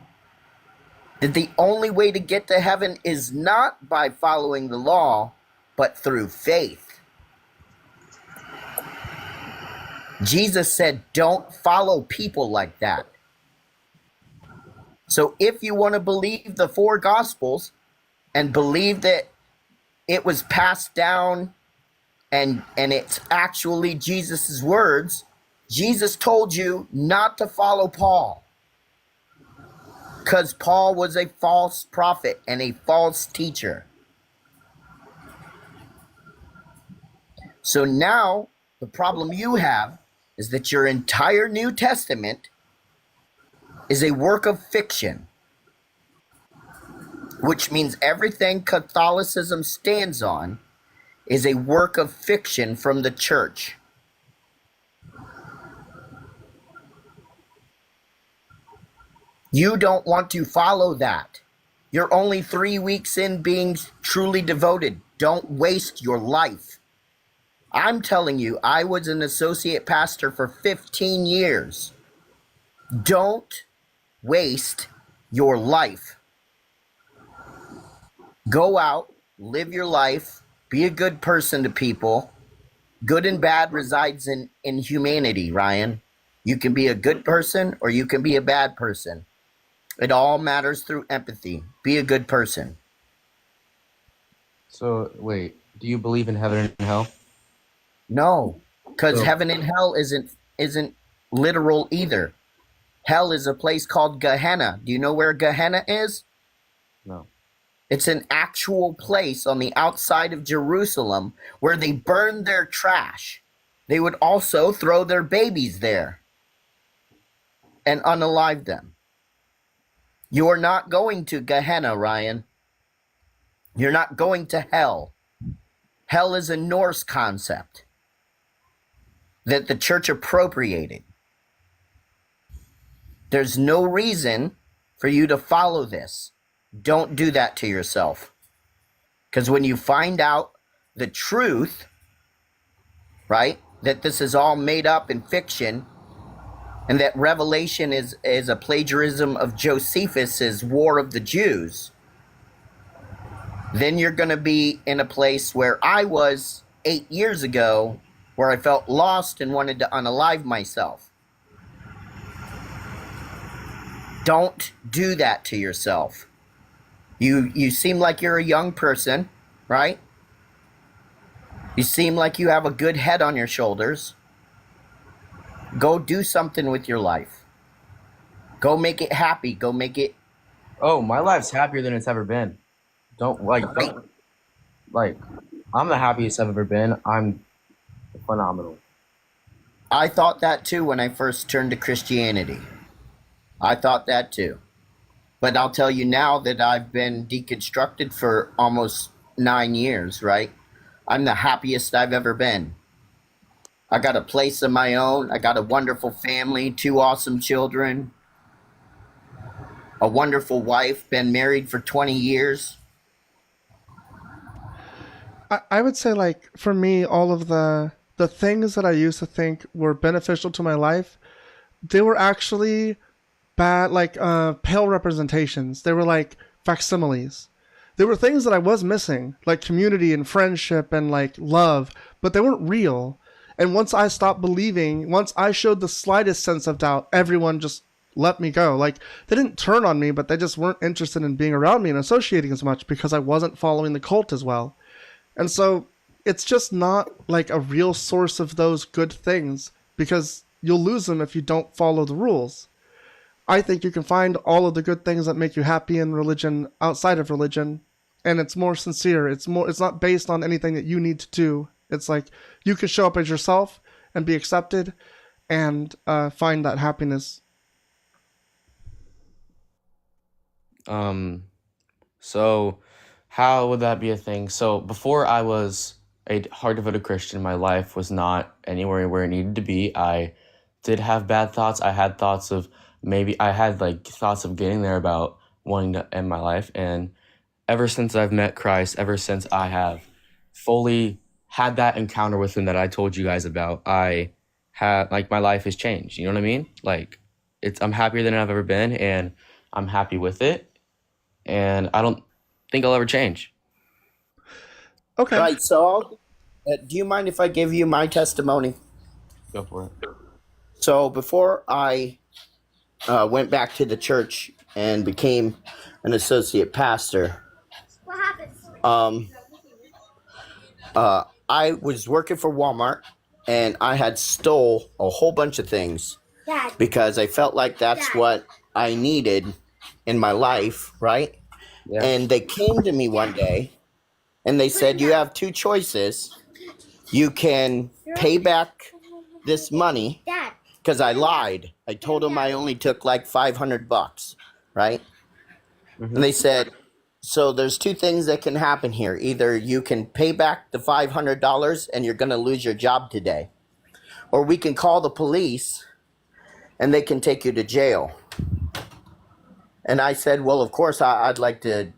that the only way to get to heaven is not by following the law, but through faith. Jesus said, don't follow people like that. So if you want to believe the 4 Gospels and believe that it was passed down and it's actually Jesus's words, Jesus told you not to follow Paul, because Paul was a false prophet and a false teacher. So now the problem you have is that your entire New Testament is a work of fiction, which means everything Catholicism stands on is a work of fiction from the church. You don't want to follow that. You're only 3 weeks in being truly devoted. Don't waste your life. I'm telling you, I was an associate pastor for 15 years. Don't waste your life. Go out, live your life, be a good person to people. Good and bad resides in humanity, Ryan. You can be a good person or you can be a bad person. It all matters through empathy. Be a good person. So wait, do you believe in heaven and hell? No, because So- heaven and hell isn't literal either. Hell is a place called Gehenna. Do you know where Gehenna is? No. It's an actual place on the outside of Jerusalem where they burn their trash. They would also throw their babies there and unalive them. You're not going to Gehenna, Ryan. You're not going to hell. Hell is a Norse concept that the church appropriated. There's no reason for you to follow this. Don't do that to yourself. Because when you find out the truth, right, that this is all made up in fiction, and that Revelation is a plagiarism of Josephus's War of the Jews, then you're going to be in a place where I was 8 years ago, where I felt lost and wanted to unalive myself. Don't do that to yourself. You seem like you're a young person, right? You seem like you have a good head on your shoulders. Go do something with your life. Go make it happy. Go make it. Oh, my life's happier than it's ever been. Don't I'm the happiest I've ever been. I'm phenomenal. I thought that too when I first turned to Christianity. I thought that too. But I'll tell you now that I've been deconstructed for almost 9 years, right? I'm the happiest I've ever been. I got a place of my own. I got a wonderful family, 2 awesome children, a wonderful wife, been married for 20 years. I would say, like, for me, all of the things that I used to think were beneficial to my life, they were actually bad, like pale representations. They were like facsimiles. There were things that I was missing, like community and friendship and like love, but they weren't real. And once I stopped believing, once I showed the slightest sense of doubt, everyone just let me go. Like, they didn't turn on me, but they just weren't interested in being around me and associating as much because I wasn't following the cult as well. And so it's just not like a real source of those good things, because you'll lose them if you don't follow the rules. I think you can find all of the good things that make you happy in religion outside of religion, and it's more sincere. It's not based on anything that you need to do. It's like you can show up as yourself and be accepted and find that happiness. So how would that be a thing? So before I was a hard devoted Christian, my life was not anywhere where it needed to be. I did have bad thoughts. I had thoughts of thoughts of getting there, about wanting to end my life. And ever since I've met Christ, ever since I have fully had that encounter with him that I told you guys about, I have, like, my life has changed. You know what I mean? Like, I'm happier than I've ever been, and I'm happy with it. And I don't think I'll ever change. Okay. Right. So, do you mind if I give you my testimony? Go for it. So before I went back to the church and became an associate pastor, I was working for Walmart, and I had stole a whole bunch of things because I felt like that's what I needed in my life, right? Yeah. And they came to me one day and they said, you have two choices. You can pay back this money, because I lied. I told them I only took like $500, right? And they said, so there's two things that can happen here. Either you can pay back the $500 and you're going to lose your job today, or we can call the police and they can take you to jail. And I said, well, of course, I'd like to,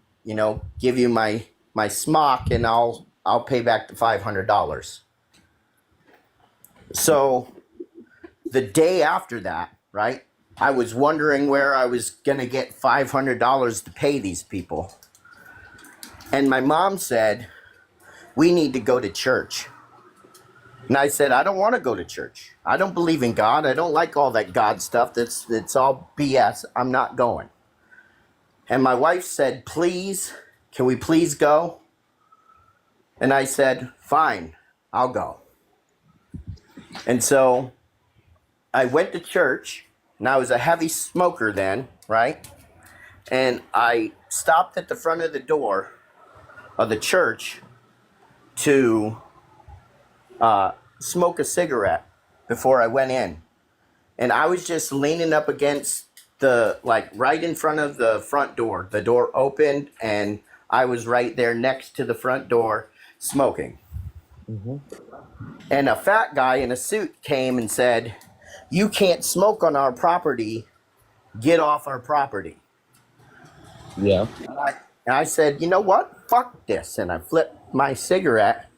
give you my smock, and I'll pay back the $500. So the day after that, right, I was wondering where I was going to get $500 to pay these people. And my mom said, we need to go to church. And I said, I don't want to go to church. I don't believe in God. I don't like all that God stuff. That's all BS. I'm not going. And my wife said, please, can we please go? And I said, fine, I'll go. And so I went to church, and I was a heavy smoker then, right? And I stopped at the front of the door of the church to smoke a cigarette before I went in. And I was just leaning up against right in front of the front door. The door opened, and I was right there next to the front door smoking. Mm-hmm. And a fat guy in a suit came and said, you can't smoke on our property. Get off our property. Yeah. And I said, you know what? Fuck this. And I flipped my cigarette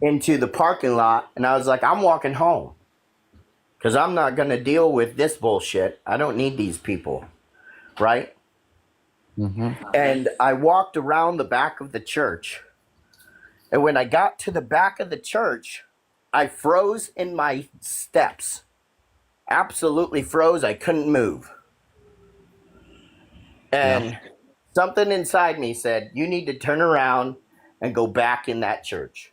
into the parking lot, and I was like, I'm walking home, because I'm not going to deal with this bullshit. I don't need these people, right? Mm-hmm. And I walked around the back of the church. And when I got to the back of the church, I froze in my steps. Absolutely froze. I couldn't move. And something inside me said, you need to turn around and go back in that church.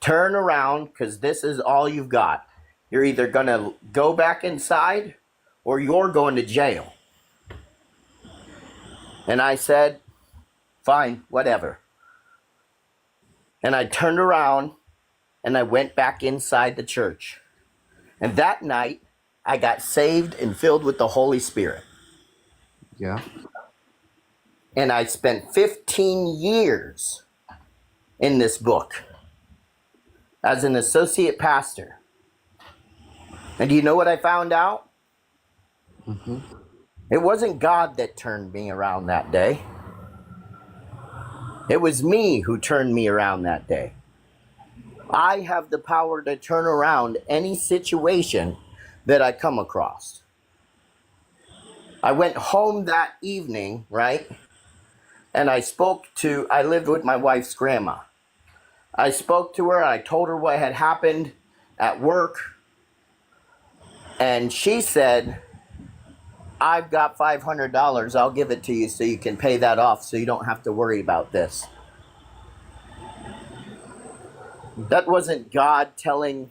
Turn around, because this is all you've got. You're either going to go back inside or you're going to jail. And I said, fine, whatever. And I turned around and I went back inside the church. And that night, I got saved and filled with the Holy Spirit. Yeah. And I spent 15 years in this book as an associate pastor. And do you know what I found out? It wasn't God that turned me around that day. It was me who turned me around that day. I have the power to turn around any situation that I come across. I went home that evening, right? And I lived with my wife's grandma. I spoke to her, I told her what had happened at work. And she said, I've got $500. I'll give it to you so you can pay that off so you don't have to worry about this. That wasn't God telling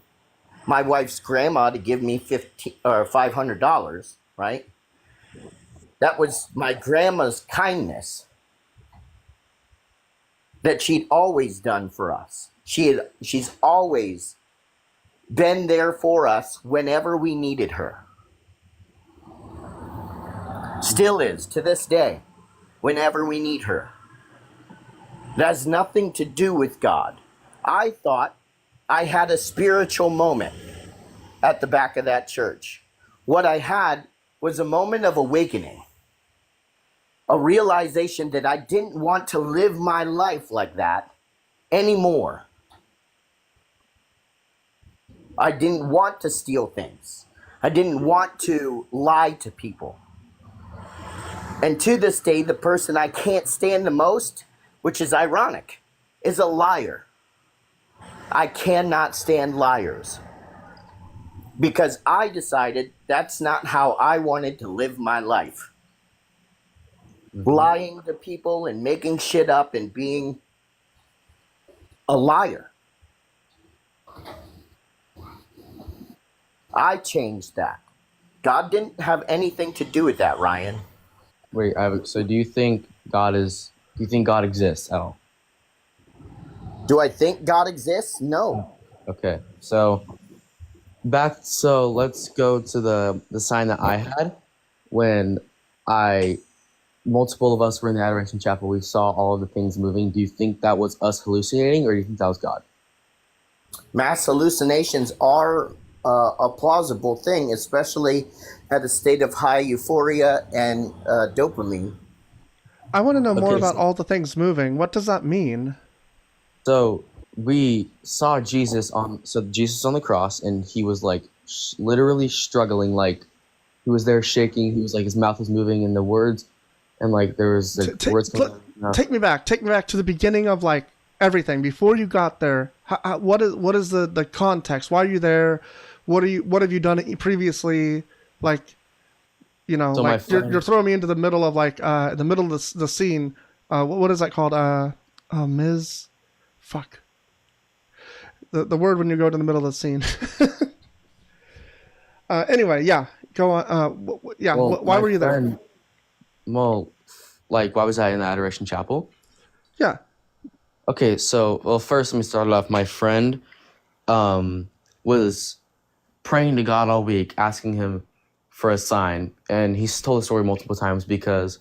my wife's grandma to give me $500, right? That was my grandma's kindness that she'd always done for us. She's always been there for us whenever we needed her. Still is to this day, whenever we need her. That has nothing to do with God. I thought I had a spiritual moment at the back of that church. What I had was a moment of awakening, a realization that I didn't want to live my life like that anymore. I didn't want to steal things. I didn't want to lie to people. And to this day, the person I can't stand the most, which is ironic, is a liar. I cannot stand liars because I decided that's not how I wanted to live my life. Lying to people and making shit up and being a liar. I changed that. God didn't have anything to do with that, Ryan. Wait, so do you think God exists at all? Do I think God exists? No. Okay, so let's go to the sign that I had when multiple of us were in the Adoration Chapel. We saw all of the things moving. Do you think that was us hallucinating, or do you think that was God? Mass hallucinations are a plausible thing, especially at a state of high euphoria and dopamine. I want to know more Okay, about all the things moving. What does that mean? So we saw Jesus on the cross, and he was like literally struggling, like he was there shaking. He was like, his mouth was moving, and the words, and like there was like words coming out. Take me back to the beginning of like everything before you got there. What is the context? Why are you there? What have you done previously? Like, you know, So like you're throwing me into the middle of like the middle of the scene. What is that called? Ms. Fuck. The word when you go to the middle of the scene. Anyway, yeah, go on. Why were you there? Well, like, why was I in the Adoration Chapel? Yeah. Okay, so, first let me start off. My friend was praying to God all week, asking him for a sign. And he's told the story multiple times because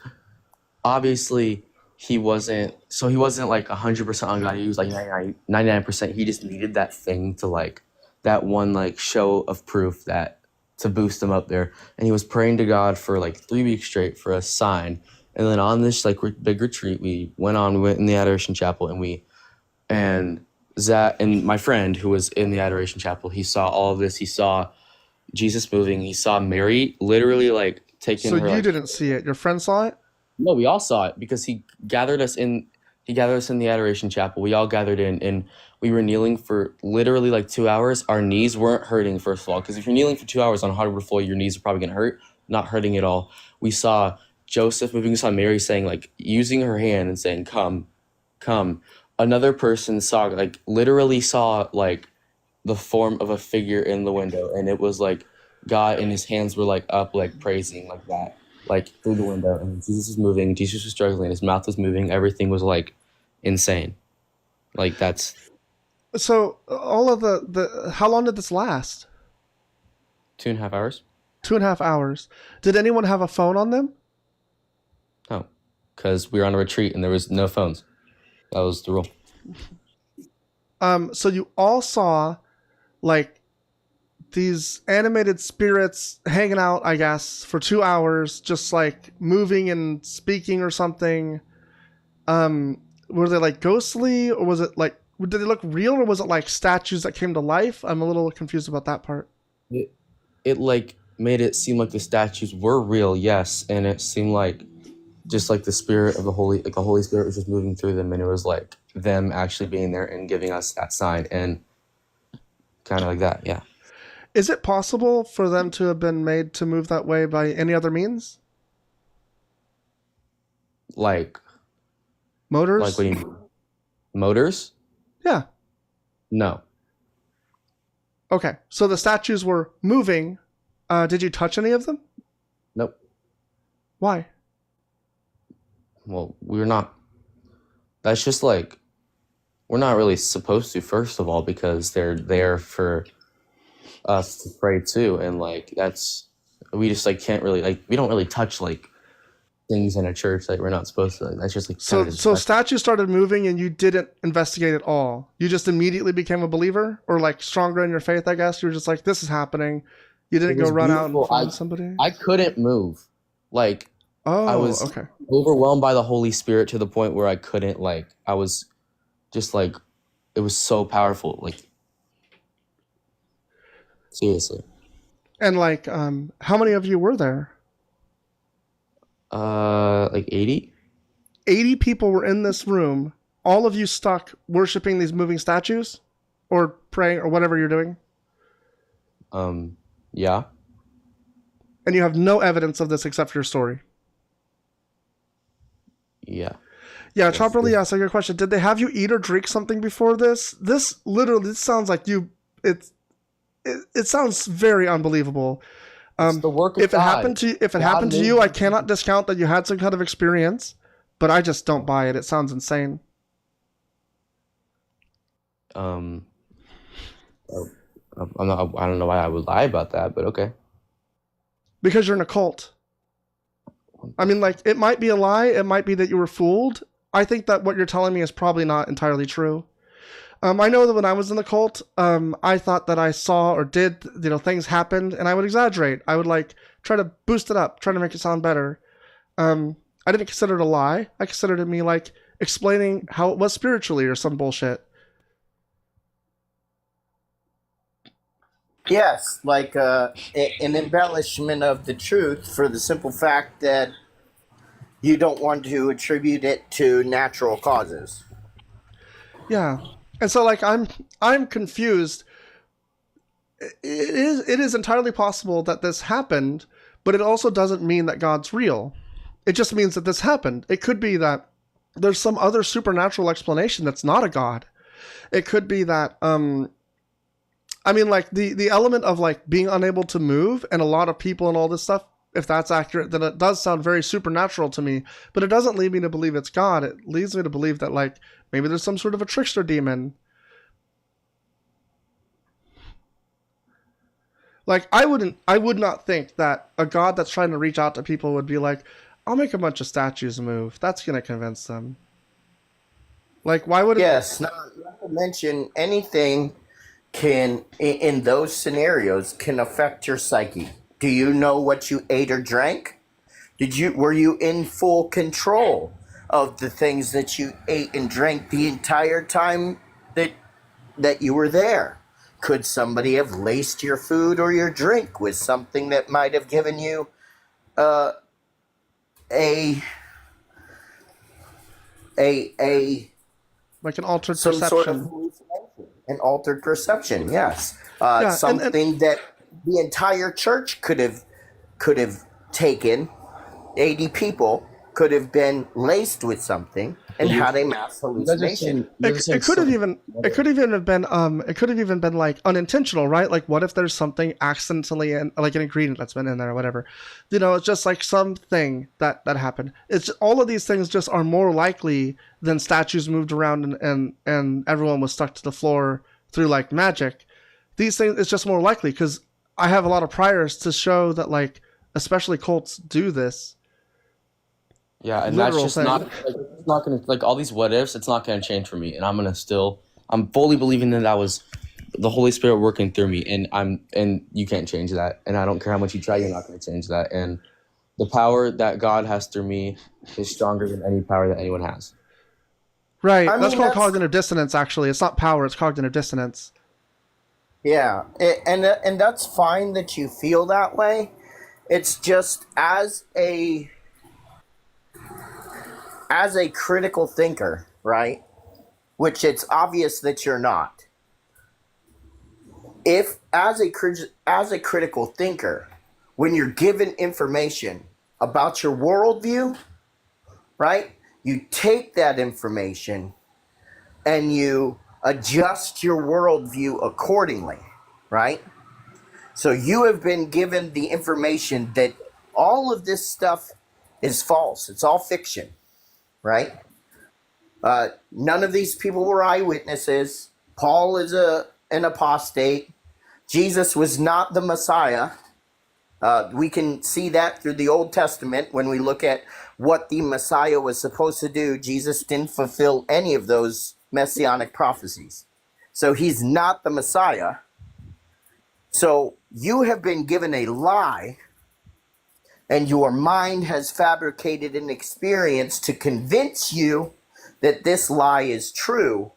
obviously he wasn't like 100% on God. He was like 99%. He just needed that thing to like, that one like show of proof to boost him up there. And he was praying to God for like 3 weeks straight for a sign. And then on this like big retreat, we went in the Adoration Chapel, and Zach and my friend who was in the Adoration Chapel, he saw all of this. He saw Jesus moving. He saw Mary literally like taking her. So you didn't see it. Your friend saw it? No, we all saw it because he gathered us in the Adoration Chapel. We all gathered in, and we were kneeling for literally like 2 hours. Our knees weren't hurting, first of all, because if you're kneeling for 2 hours on hardwood floor, your knees are probably gonna hurt. Not hurting at all. We saw Joseph moving. We saw Mary saying, like, using her hand and saying, "Come, come." Another person literally saw like the form of a figure in the window, and it was like God, and his hands were like up, like praising like that, like through the window, and Jesus was moving, Jesus was struggling, his mouth was moving, everything was like insane. Like that's so all of the how long did this last? 2.5 hours. 2.5 hours. Did anyone have a phone on them? No, because we were on a retreat and there was no phones. That was the rule. So you all saw like these animated spirits hanging out, I guess, for 2 hours, just like moving and speaking or something. were they like ghostly, or was it like, did they look real, or was it like statues that came to life? I'm a little confused about that part. It like made it seem like the statues were real, yes, and it seemed like just like the spirit of the Holy Spirit was just moving through them, and it was like them actually being there and giving us that sign, and kind of like that, yeah. Is it possible for them to have been made to move that way by any other means? Like Motors? what do you mean? Motors? Yeah. No. Okay. So the statues were moving. Did you touch any of them? Nope. Why? Well, we're not. That's just like, we're not really supposed to, first of all, because they're there for us to pray too, and like we just like can't really, like, we don't really touch like things in a church that we're not supposed to. Like, that's just like So statues started moving and you didn't investigate at all. You just immediately became a believer, or like stronger in your faith, I guess. You were just like, this is happening. You didn't It go was run out and beautiful. find somebody. I couldn't move. Like, I was okay. overwhelmed by the Holy Spirit to the point where I couldn't, like, I was just like, it was so powerful. Like, seriously. And like, how many of you were there? Like 80? 80 people were in this room. All of you stuck worshiping these moving statues, or praying, or whatever you're doing. Yeah. And you have no evidence of this except for your story. Yeah. Yeah, Chopper Lee asked a good question. Did they have you eat or drink something before this? This sounds like it sounds very unbelievable. It's the work of if it God. happened to made you, I cannot discount that you had some kind of experience, but I just don't buy it. It sounds insane. I'm not, I don't know why I would lie about that, but okay. Because you're in a cult. I mean, like, it might be a lie. It might be that you were fooled. I think that what you're telling me is probably not entirely true. I know that when I was in the cult, I thought that I saw or did, things happened, and I would exaggerate. I would like try to boost it up, try to make it sound better. I didn't consider it a lie. I considered it me like explaining how it was spiritually or some bullshit. Yes, like an embellishment of the truth for the simple fact that you don't want to attribute it to natural causes. Yeah. And so like I'm confused. It is entirely possible that this happened, but it also doesn't mean that God's real. It just means that this happened. It could be that there's some other supernatural explanation that's not a God. It could be that I mean, like, the element of, like, being unable to move and a lot of people and all this stuff, if that's accurate, then it does sound very supernatural to me. But it doesn't lead me to believe it's God. It leads me to believe that, like, maybe there's some sort of a trickster demon. Like, I would not think that a God that's trying to reach out to people would be like, I'll make a bunch of statues move. That's going to convince them. Like, why would it... Yes, not to mention anything can, in those scenarios, can affect your psyche. Do you know what you ate or drank? Were you in full control of the things that you ate and drank the entire time that you were there? Could somebody have laced your food or your drink with something that might have given you a like an altered some perception. sort of hallucination, an altered perception? Yes, Yeah, something that the entire church could have taken. 80 people could have been laced with something and had a mass hallucination. It could have even been like unintentional, right? Like, what if there's something accidentally in, like, an ingredient that's been in there or whatever? It's just like something that happened. It's just, all of these things just are more likely than statues moved around and everyone was stuck to the floor through like magic. These things, it's just more likely because I have a lot of priors to show that, like, especially cults do this. Yeah, and Literal that's just thing. it's not gonna, like, all these what ifs, it's not gonna change for me, and I'm fully believing that was the Holy Spirit working through me, and you can't change that, and I don't care how much you try, you're not gonna change that, and the power that God has through me is stronger than any power that anyone has. Right. I That's mean, called that's cognitive dissonance, actually. It's not power, it's cognitive dissonance. yeah, and that's fine that you feel that way. It's just as a critical thinker, right? Which it's obvious that you're not. If as a critical thinker, when you're given information about your worldview, right? You take that information and you adjust your worldview accordingly, right? So you have been given the information that all of this stuff is false. It's all fiction, right? None of these people were eyewitnesses. Paul is an apostate. Jesus was not the Messiah. We can see that through the Old Testament when we look at what the Messiah was supposed to do. Jesus didn't fulfill any of those messianic prophecies. So he's not the Messiah. So you have been given a lie, and your mind has fabricated an experience to convince you that this lie is true.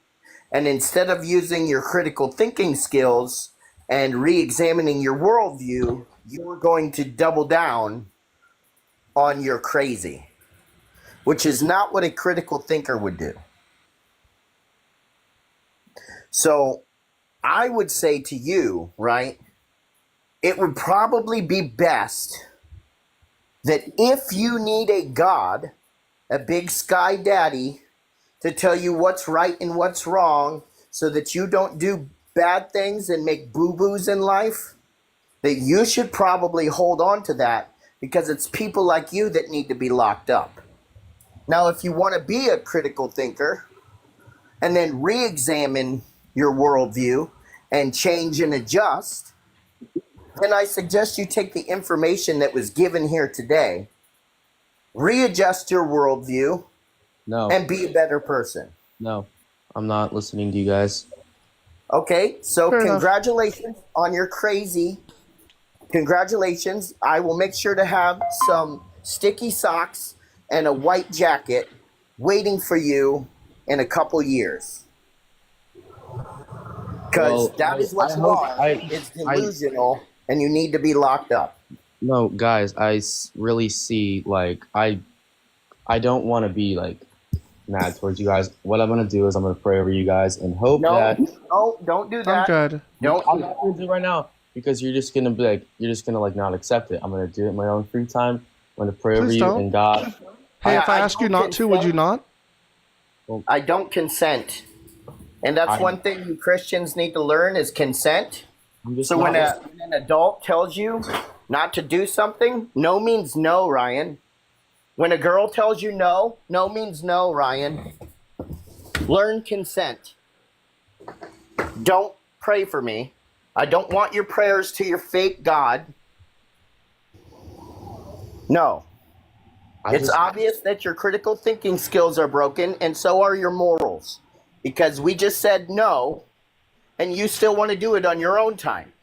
And instead of using your critical thinking skills and re-examining your worldview, you're going to double down on your crazy, which is not what a critical thinker would do. So I would say to you, right, it would probably be best that if you need a God, a big sky daddy, to tell you what's right and what's wrong so that you don't do bad things and make boo-boos in life, that you should probably hold on to that, because it's people like you that need to be locked up. Now, if you want to be a critical thinker and then re-examine your worldview and change and adjust, then I suggest you take the information that was given here today, readjust your worldview, No, and be a better person. no, I'm not listening to you guys. Okay, so Fair enough. congratulations on your crazy. Congratulations. I will make sure to have some sticky socks and a white jacket waiting for you in a couple years. Because Well, that is what I you hope are. It's I delusional, and you need to be locked up. no, guys, really see, like, I don't want to be like mad towards you guys. What I'm gonna do is I'm gonna pray over you guys and hope No, that no, don't do I'm that. good. Don't I'm do not gonna do it right now because you're just gonna be like not accept it. I'm gonna do it in my own free time. I'm gonna pray over Please you don't. and God. Hey, if I ask you don't not to, would you consent. not? I don't consent. And that's I- one thing you Christians need to learn is consent. I'm just So not when an adult tells you not to do something, no means no, Ryan. When a girl tells you no, no means no, Ryan. Learn consent. Don't pray for me. I don't want your prayers to your fake God. No. It's obvious that your critical thinking skills are broken, and so are your morals. Because we just said no, and you still want to do it on your own time.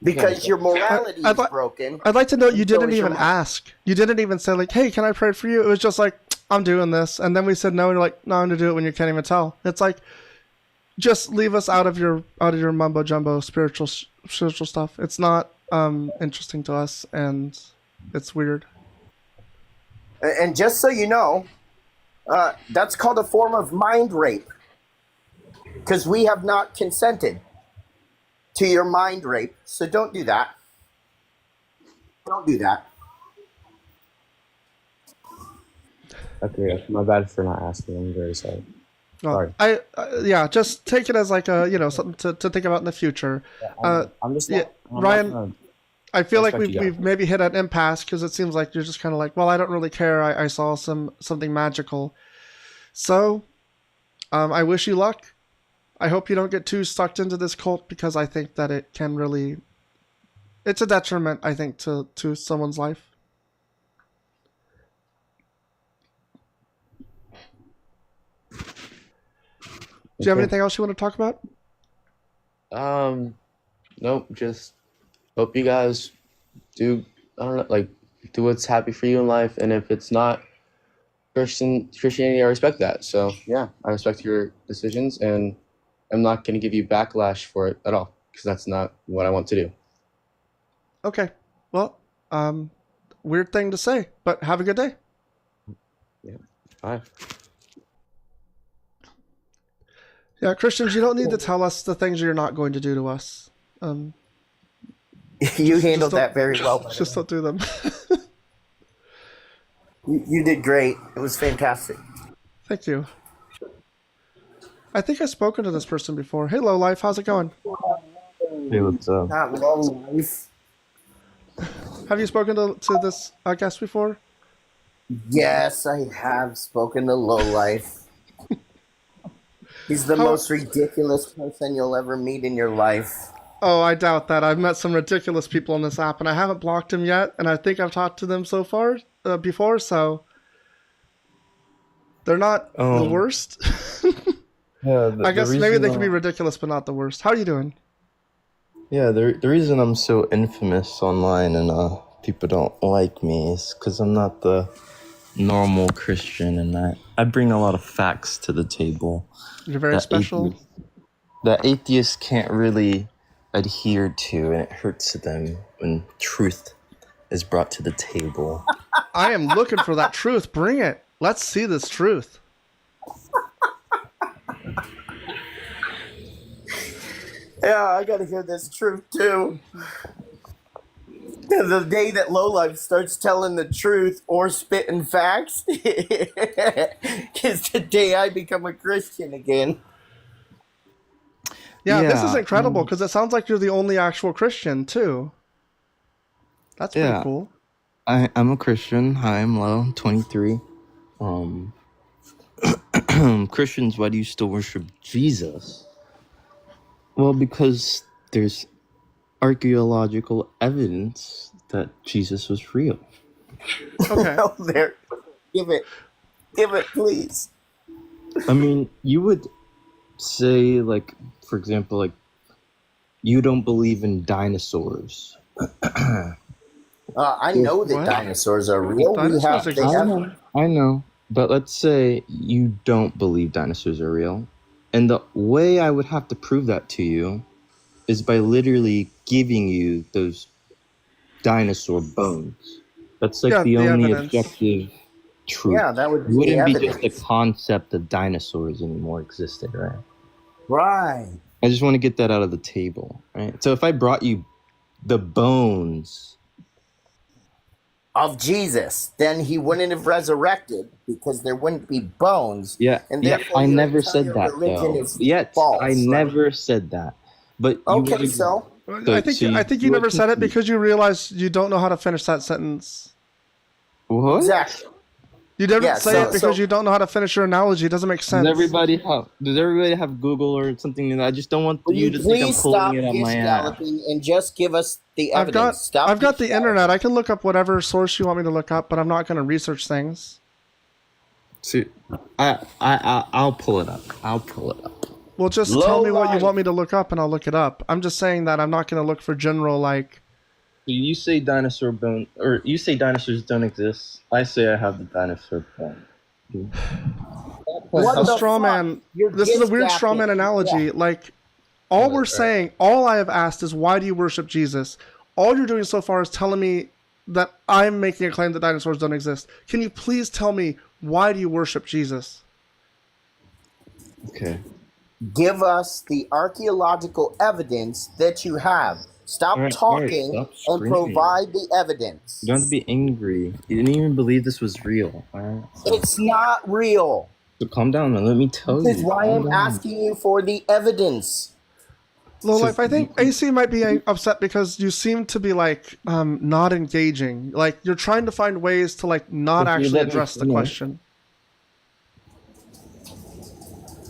Because your morality I'd is li- broken. I'd like to know you and so didn't is your even mind. ask. You didn't even say, like, hey, can I pray for you? It was just like, I'm doing this. And then we said no, and you're like, no, I'm going to do it when you can't even tell. It's like, just leave us out of your mumbo jumbo spiritual stuff. It's not interesting to us, and it's weird. And just so you know, that's called a form of mind rape. Because we have not consented to your mind rape. So don't do that. Don't do that. Okay, my bad for not asking. I'm very sorry. Well, Sorry. yeah, just take it as like a, something to think about in the future. I'm just yeah, not, I'm Ryan, not gonna I feel like respect you we've guys. maybe hit an impasse because it seems like you're just kind of like, well, I don't really care. I saw something magical. So, I wish you luck. I hope you don't get too sucked into this cult, because I think that it can really, it's a detriment, I think, to someone's life. Do you have Okay. anything else you want to talk about? Nope. Just hope you guys do. I don't know, like, do what's happy for you in life, and if it's not Christianity, I respect that. So yeah, I respect your decisions, and I'm not going to give you backlash for it at all, because that's not what I want to do. Okay. Well, weird thing to say, but have a good day. Yeah. Bye. Yeah, Christians, you don't need to tell us the things you're not going to do to us. You handled that very well. Just don't do them. You did great. It was fantastic. Thank you. I think I've spoken to this person before. Hey, Lowlife, how's it going? Hey, what's up? Not low life. Have you spoken to this guest before? Yes, I have spoken to low life. He's the most ridiculous person you'll ever meet in your life. Oh, I doubt that. I've met some ridiculous people on this app, and I haven't blocked him yet, and I think I've talked to them so far before, so they're not the worst. Yeah, I guess maybe they can be ridiculous, but not the worst. How are you doing? Yeah, the reason I'm so infamous online and people don't like me is because I'm not the normal Christian, and I bring a lot of facts to the table. You're very special. That atheists can't really adhere to, and it hurts them when truth is brought to the table. I am looking for that truth. Bring it. Let's see this truth. Yeah, I gotta hear this truth too. The day that Lowlife starts telling the truth or spitting facts is the day I become a Christian again. Yeah, this is incredible because it sounds like you're the only actual Christian too. That's pretty cool. I'm a Christian. Hi, I'm Low. I'm 23. Christians, why do you still worship Jesus? Well, because there's archaeological evidence that Jesus was real. Okay. Oh, there. Give it, please. I mean, you would say, like, for example, like, you don't believe in dinosaurs. I know that dinosaurs are real. I know, but let's say you don't believe dinosaurs are real. And the way I would have to prove that to you is by literally giving you those dinosaur bones. That's like the only evidence. objective truth. Yeah, that would be It wouldn't the be just evidence. the concept of dinosaurs anymore existed, right? Right. I just want to get that out of the table, right? So if I brought you the bones Of Jesus, then he wouldn't have resurrected because there wouldn't be bones. And therefore I your never entire said that religion though. is Yet false, I right? never said that. But Okay, so I think you never said it because you realized you don't know how to finish that sentence. What? Exactly. You didn't Yeah, say so- it because so- you don't know how to finish your analogy. It doesn't make sense. Does everybody have Google or something? I just don't want Will you to think I'm please stop pulling it on my ass. galloping and just give us the I've evidence? got I've got the internet. I can look up whatever source you want me to look up, but I'm not going to research things. See, I'll pull it up. I'll pull it up. Well, just tell me what you want me to look up, and I'll look it up. I'm just saying that I'm not going to look for general like. You say dinosaur bone, or you say dinosaurs don't exist. I say I have the dinosaur bone. This is a straw man. This is a weird straw man analogy. Like, all we're saying, all I have asked is, why do you worship Jesus? All you're doing so far is telling me that I'm making a claim that dinosaurs don't exist. Can you please tell me, why do you worship Jesus? Okay. Give us the archaeological evidence that you have. Stop All right, talking stop and screaming. provide the evidence. You don't have to be angry. You didn't even believe this was real. All right? It's not real. So calm down and let me tell This you. is why Calm I'm down. asking you for the evidence. Lowlife, I think AC might be upset because you seem to be like not engaging. Like you're trying to find ways to like not If you actually let me address the finish. question.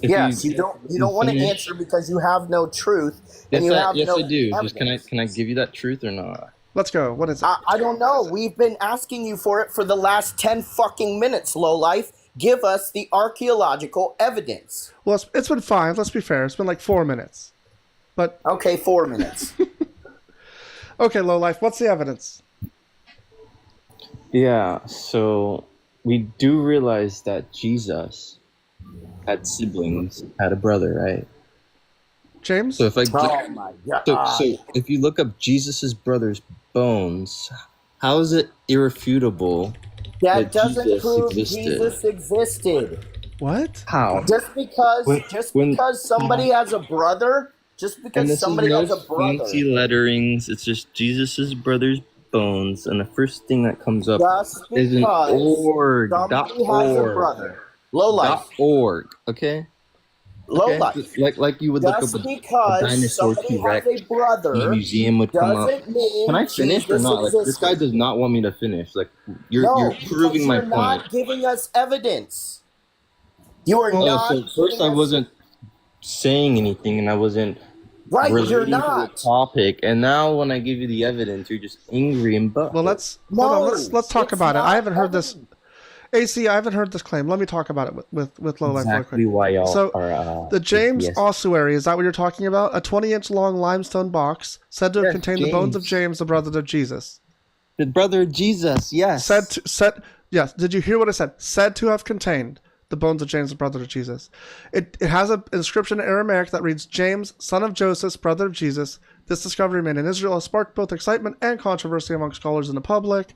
Yes, you don't want to finish- answer because you have no truth and Yes, you have no I do. evidence. Just can I give you that truth or not? Let's go. What is it? I don't know. We've been asking you for it for the last 10 fucking minutes, Lowlife. Give us the archaeological evidence. Well, it's been 5. Let's be fair. It's been like 4 minutes. But okay, 4 minutes. Okay, Lowlife. What's the evidence? Yeah, so we do realize that Jesus had siblings, had a brother, right? James? So if I Oh my so God. if you look up Jesus's brother's bones, how is it irrefutable That that doesn't Jesus prove existed? Jesus existed. What? How? Just because When somebody has a brother, just and because this is somebody no has a brother, fancy letterings. It's just Jesus's brother's bones, and the first thing that comes up just is an because org. somebody has a brother. Low life. .org. Okay. Low Okay. life. Like you would look Just up a because dinosaur somebody T-Rex, has a brother the museum would come up. doesn't mean Can I finish or Jesus not? Like this guy existed. does not want me to finish. Like you're No, proving because my you're point. not giving us evidence. You are Oh, not so first giving I us wasn't saying anything and I wasn't right. You're relating to the not. topic, and now when I give you the evidence, you're just angry and Well, butthurt. let's hold on. Let's No, talk it's about it. I not haven't heard this. evidence. AC, I haven't heard this claim. Let me talk about it with Low Life real Exactly quick. why y'all So, are the James atheists. ossuary, is that what you're talking about? A 20-inch long limestone box said to have Yes, contained the bones of James, James, the brother of Jesus. the brother of Jesus. Yes. Yes. Did you hear what I said? Said to have contained the bones of James, the brother of Jesus. It has an inscription in Aramaic that reads, James, son of Joseph, brother of Jesus. This discovery made in Israel has sparked both excitement and controversy among scholars and the public.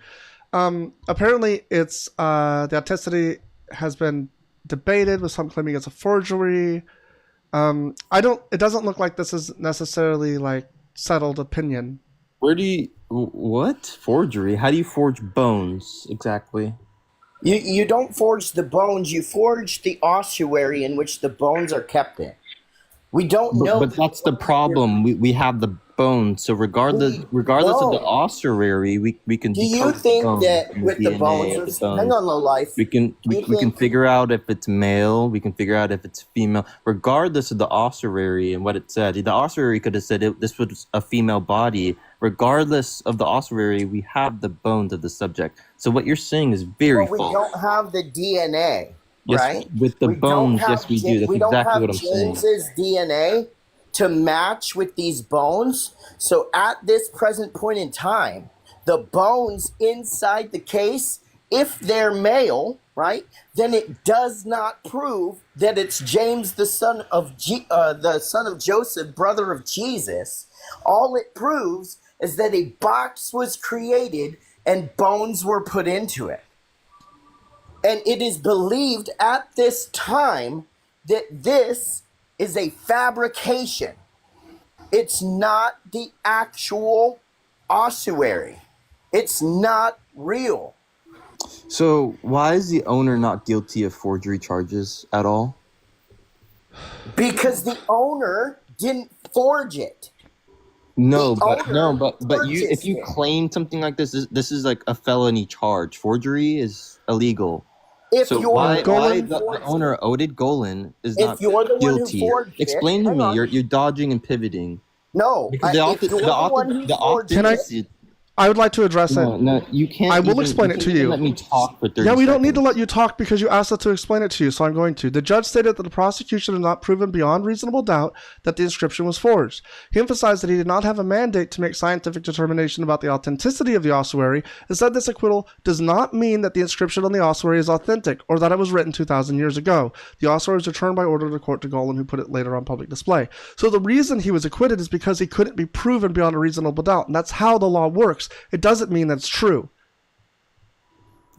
Apparently, it's the authenticity has been debated, with some claiming it's a forgery. It doesn't look like this is necessarily like settled opinion. What? Forgery? How do you forge bones exactly? You don't forge the bones. You forge the ossuary in which the bones are kept in. We don't know. But that's the problem. We have the bones, so regardless of the No. ossuary, we can Do you decode the think bones that and the with the DNA bones, of the hang bones. on, Low Life. We can Do you we can think figure out if it's male. We can figure out if it's female, regardless of the ossuary and what it said. The ossuary could have said this was a female body. Regardless of the ossuary, we have the bones of the subject. So what you're saying is very But we false. don't have the DNA, Yes, right? with the We don't bones, have yes, we do. That's we don't exactly have what I'm saying. James's DNA to match with these bones. So at this present point in time, the bones inside the case, if they're male, right, then it does not prove that it's James, the son of Joseph, brother of Jesus. All it proves is that a box was created and bones were put into it. And it is believed at this time that this is a fabrication. It's not the actual ossuary. It's not real. So why is the owner not guilty of forgery charges at all? Because the owner didn't forge it. No, The owner but you if you purchased it. claim something like this is like a felony charge. Forgery is illegal. If So you're why the one why who the forged owner Oded Golan is it, not if you're the one who guilty? forged it, Explain to hang me. on. You're dodging and pivoting No, because if you're the one who the forged Can I? authenticity. I would like to address it. No, you can't. I will even, explain you it can't to even you. let me talk for 30 Yeah, we don't need to seconds. let you talk because you asked us to explain it to you, so I'm going to. The judge stated that the prosecution had not proven beyond reasonable doubt that the inscription was forged. He emphasized that he did not have a mandate to make scientific determination about the authenticity of the ossuary, and said this acquittal does not mean that the inscription on the ossuary is authentic or that it was written 2,000 years ago. The ossuary was returned by order of the court to Golan, who put it later on public display. So the reason he was acquitted is because he couldn't be proven beyond a reasonable doubt, and that's how the law works. It doesn't mean that it's true.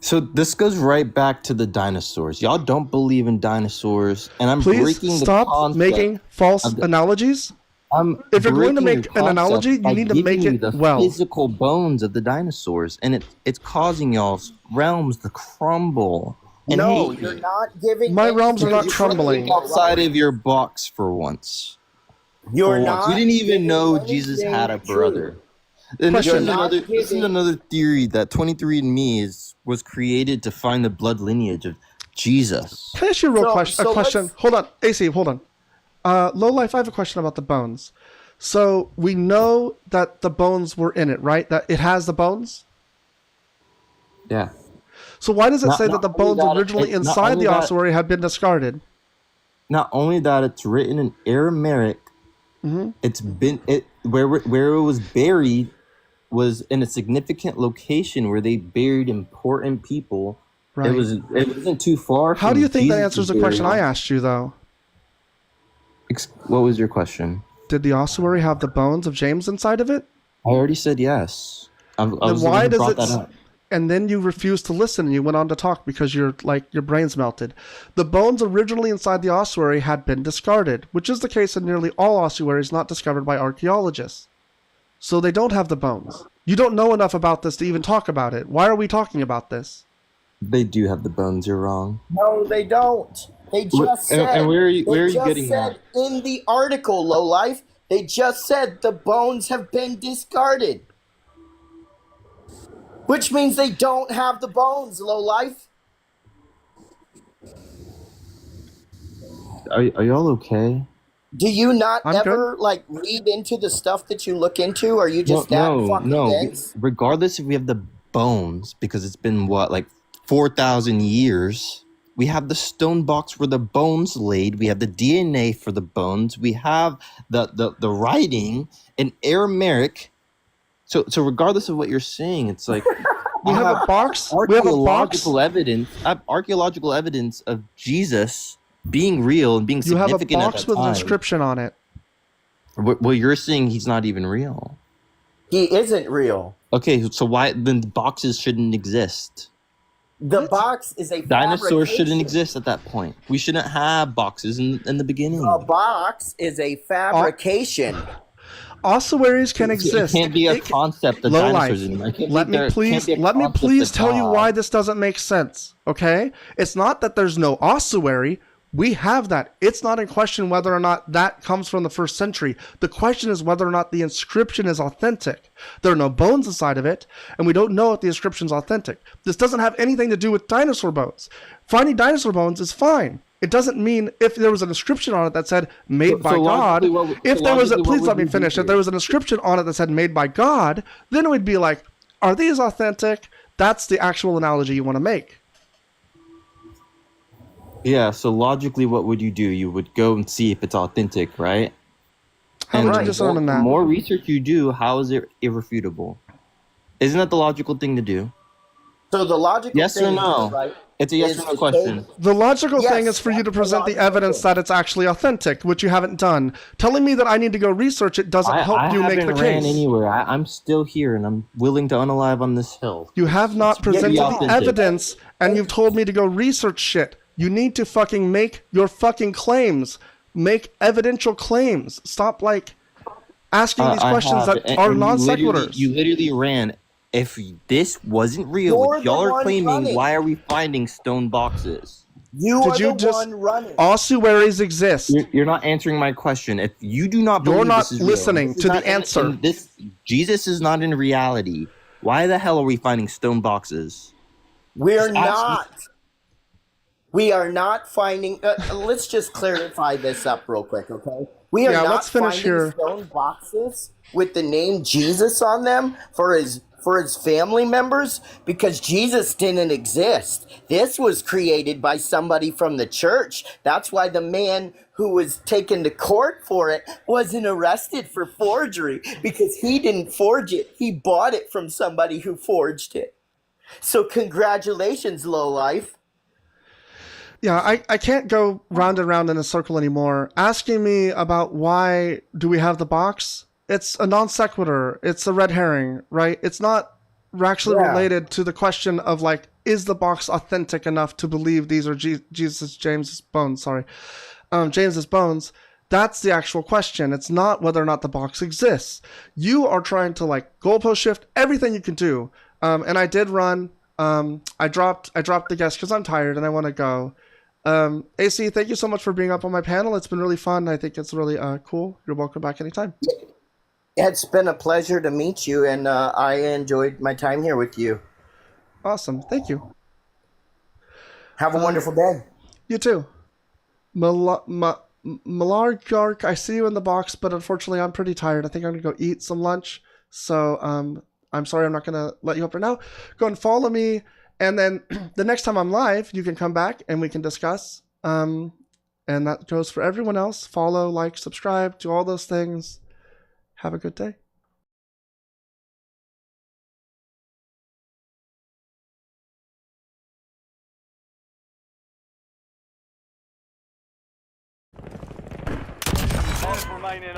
So this goes right back to the dinosaurs. Y'all don't believe in dinosaurs, and I'm Please breaking the stop concept making false of the, analogies. I'm If you're going to breaking make your an analogy, concept you by need to giving make you it the well. physical bones of the dinosaurs, and it's causing y'all's realms to crumble and No, hate you're me not giving My realms are anything not because you credit. couldn't think crumbling. outside of your box for once. You're You not didn't even giving know Jesus anything had a true. brother. And You're Question. not this is giving. another theory that 23andMe was created to find the blood lineage of Jesus. Can I ask you a real question? So Question. let's. Hold on, AC. Hold on. Low Life. I have a question about the bones. So we know that the bones were in it, right? That it has the bones. Yeah. So why does it say that Not the only bones that, originally not inside only the that, ossuary had been discarded? not only that, it's written in Aramaic. Hmm. It's been where it was buried was in a significant location where they buried important people Right. It wasn't too far. How from do you think that Jesus' answers the question I burial. asked you, though? What was your question? Did the ossuary have the bones of James inside of it? I already said yes. I Then was the why one who does brought it? that up. And then you refused to listen, and you went on to talk because your brains melted. The bones originally inside the ossuary had been discarded, which is the case in nearly all ossuaries not discovered by archaeologists. So they don't have the bones. You don't know enough about this to even talk about it. Why are we talking about this? They do have the bones. You're wrong. No, they don't. They just said. And where are you just getting said that? in the article, Lowlife. They just said the bones have been discarded, which means they don't have the bones, Lowlife. Are y'all okay? Do you not I'm ever like read into the stuff that you look into? Or are you just that fucking dense? Regardless if we have the bones, because it's been what, like 4,000 years. We have the stone box where the bones laid. We have the DNA for the bones. We have the writing in Aramaic. So regardless of what you're saying, it's like We have a box. We have a box. Archaeological evidence of Jesus being real and being You have a significant at box that with an time. inscription on it. Well, you're saying he's not even real. He isn't real. Okay, so why then the boxes shouldn't exist? The box is a Dinosaurs shouldn't fabrication. exist at that point. We shouldn't have boxes in the beginning. A box is a fabrication. Ossuaries can exist. It can't be a concept of Low dinosaurs life. anymore. It can't Let be me there- it please can't be a let me concept please of tell you God. why this doesn't make sense. Okay? It's not that there's no ossuary. We have that. It's not in question whether or not that comes from the first century. The question is whether or not the inscription is authentic. There are no bones inside of it, and we don't know if the inscription is authentic. This doesn't have anything to do with dinosaur bones. Finding dinosaur bones is fine. It doesn't mean if there was an inscription on it that said made by God. If there was a, please let me finish. If there was an inscription on it that said made by God, then it would be like, are these authentic? That's the actual analogy you want to make. Yeah, so logically, what would you do? You would go and see if it's authentic, right? How would you determine that? The more research you do, how is it irrefutable? Isn't that the logical thing to do? So the logical Yes or thing no? is, right, It's a yes is or no to question. The logical thing Yes, is for you to that's the present the logical evidence thing. that it's actually authentic, which you haven't done. Telling me that I need to go research it doesn't help I you make haven't the ran case. anywhere. I'm still here, and I'm willing to unalive on this hill. You have not presented the authentic. evidence, and you've told me to go research shit. You need to fucking make your fucking claims. Make evidential claims. Stop, like, asking these I questions have, that and are you non literally- sequiturs. You literally ran. If this wasn't real, You're what the y'all are one claiming, running. why are we finding stone boxes? You Did are you the just- one running. Ossuaries exist. You're not answering my question. If you do not You're believe not this is real, listening this is to the not answer. this Jesus is not in reality. Why the hell are we finding stone boxes? We're Just ask- not. We are not finding. Let's just clarify this up real quick, okay? We are Yeah, not let's finish finding here. stone boxes with the name Jesus on them for his family members because Jesus didn't exist. This was created by somebody from the church. That's why the man who was taken to court for it wasn't arrested for forgery because he didn't forge it. He bought it from somebody who forged it. So congratulations, lowlife. Yeah, I can't go round and round in a circle anymore. Asking me about why do we have the box, it's a non sequitur. It's a red herring, right? It's not actually Yeah. related to the question of, like, is the box authentic enough to believe these are James's bones? Sorry, James's bones. That's the actual question. It's not whether or not the box exists. You are trying to, like, goalpost shift everything you can do. And I did run. I dropped the guest because I'm tired and I want to go. AC, thank you so much for being up on my panel. It's been really fun. I think it's really cool. You're welcome back anytime. It's been a pleasure to meet you, and I enjoyed my time here with you. Awesome. Thank you. Have a wonderful day. You too. Malargark, I see you in the box, but unfortunately I'm pretty tired. I think I'm going to go eat some lunch. So I'm sorry I'm not going to let you up right now. Go and follow me. And then the next time I'm live, you can come back and we can discuss. And that goes for everyone else. Follow, like, subscribe, do all those things. Have a good day. remain in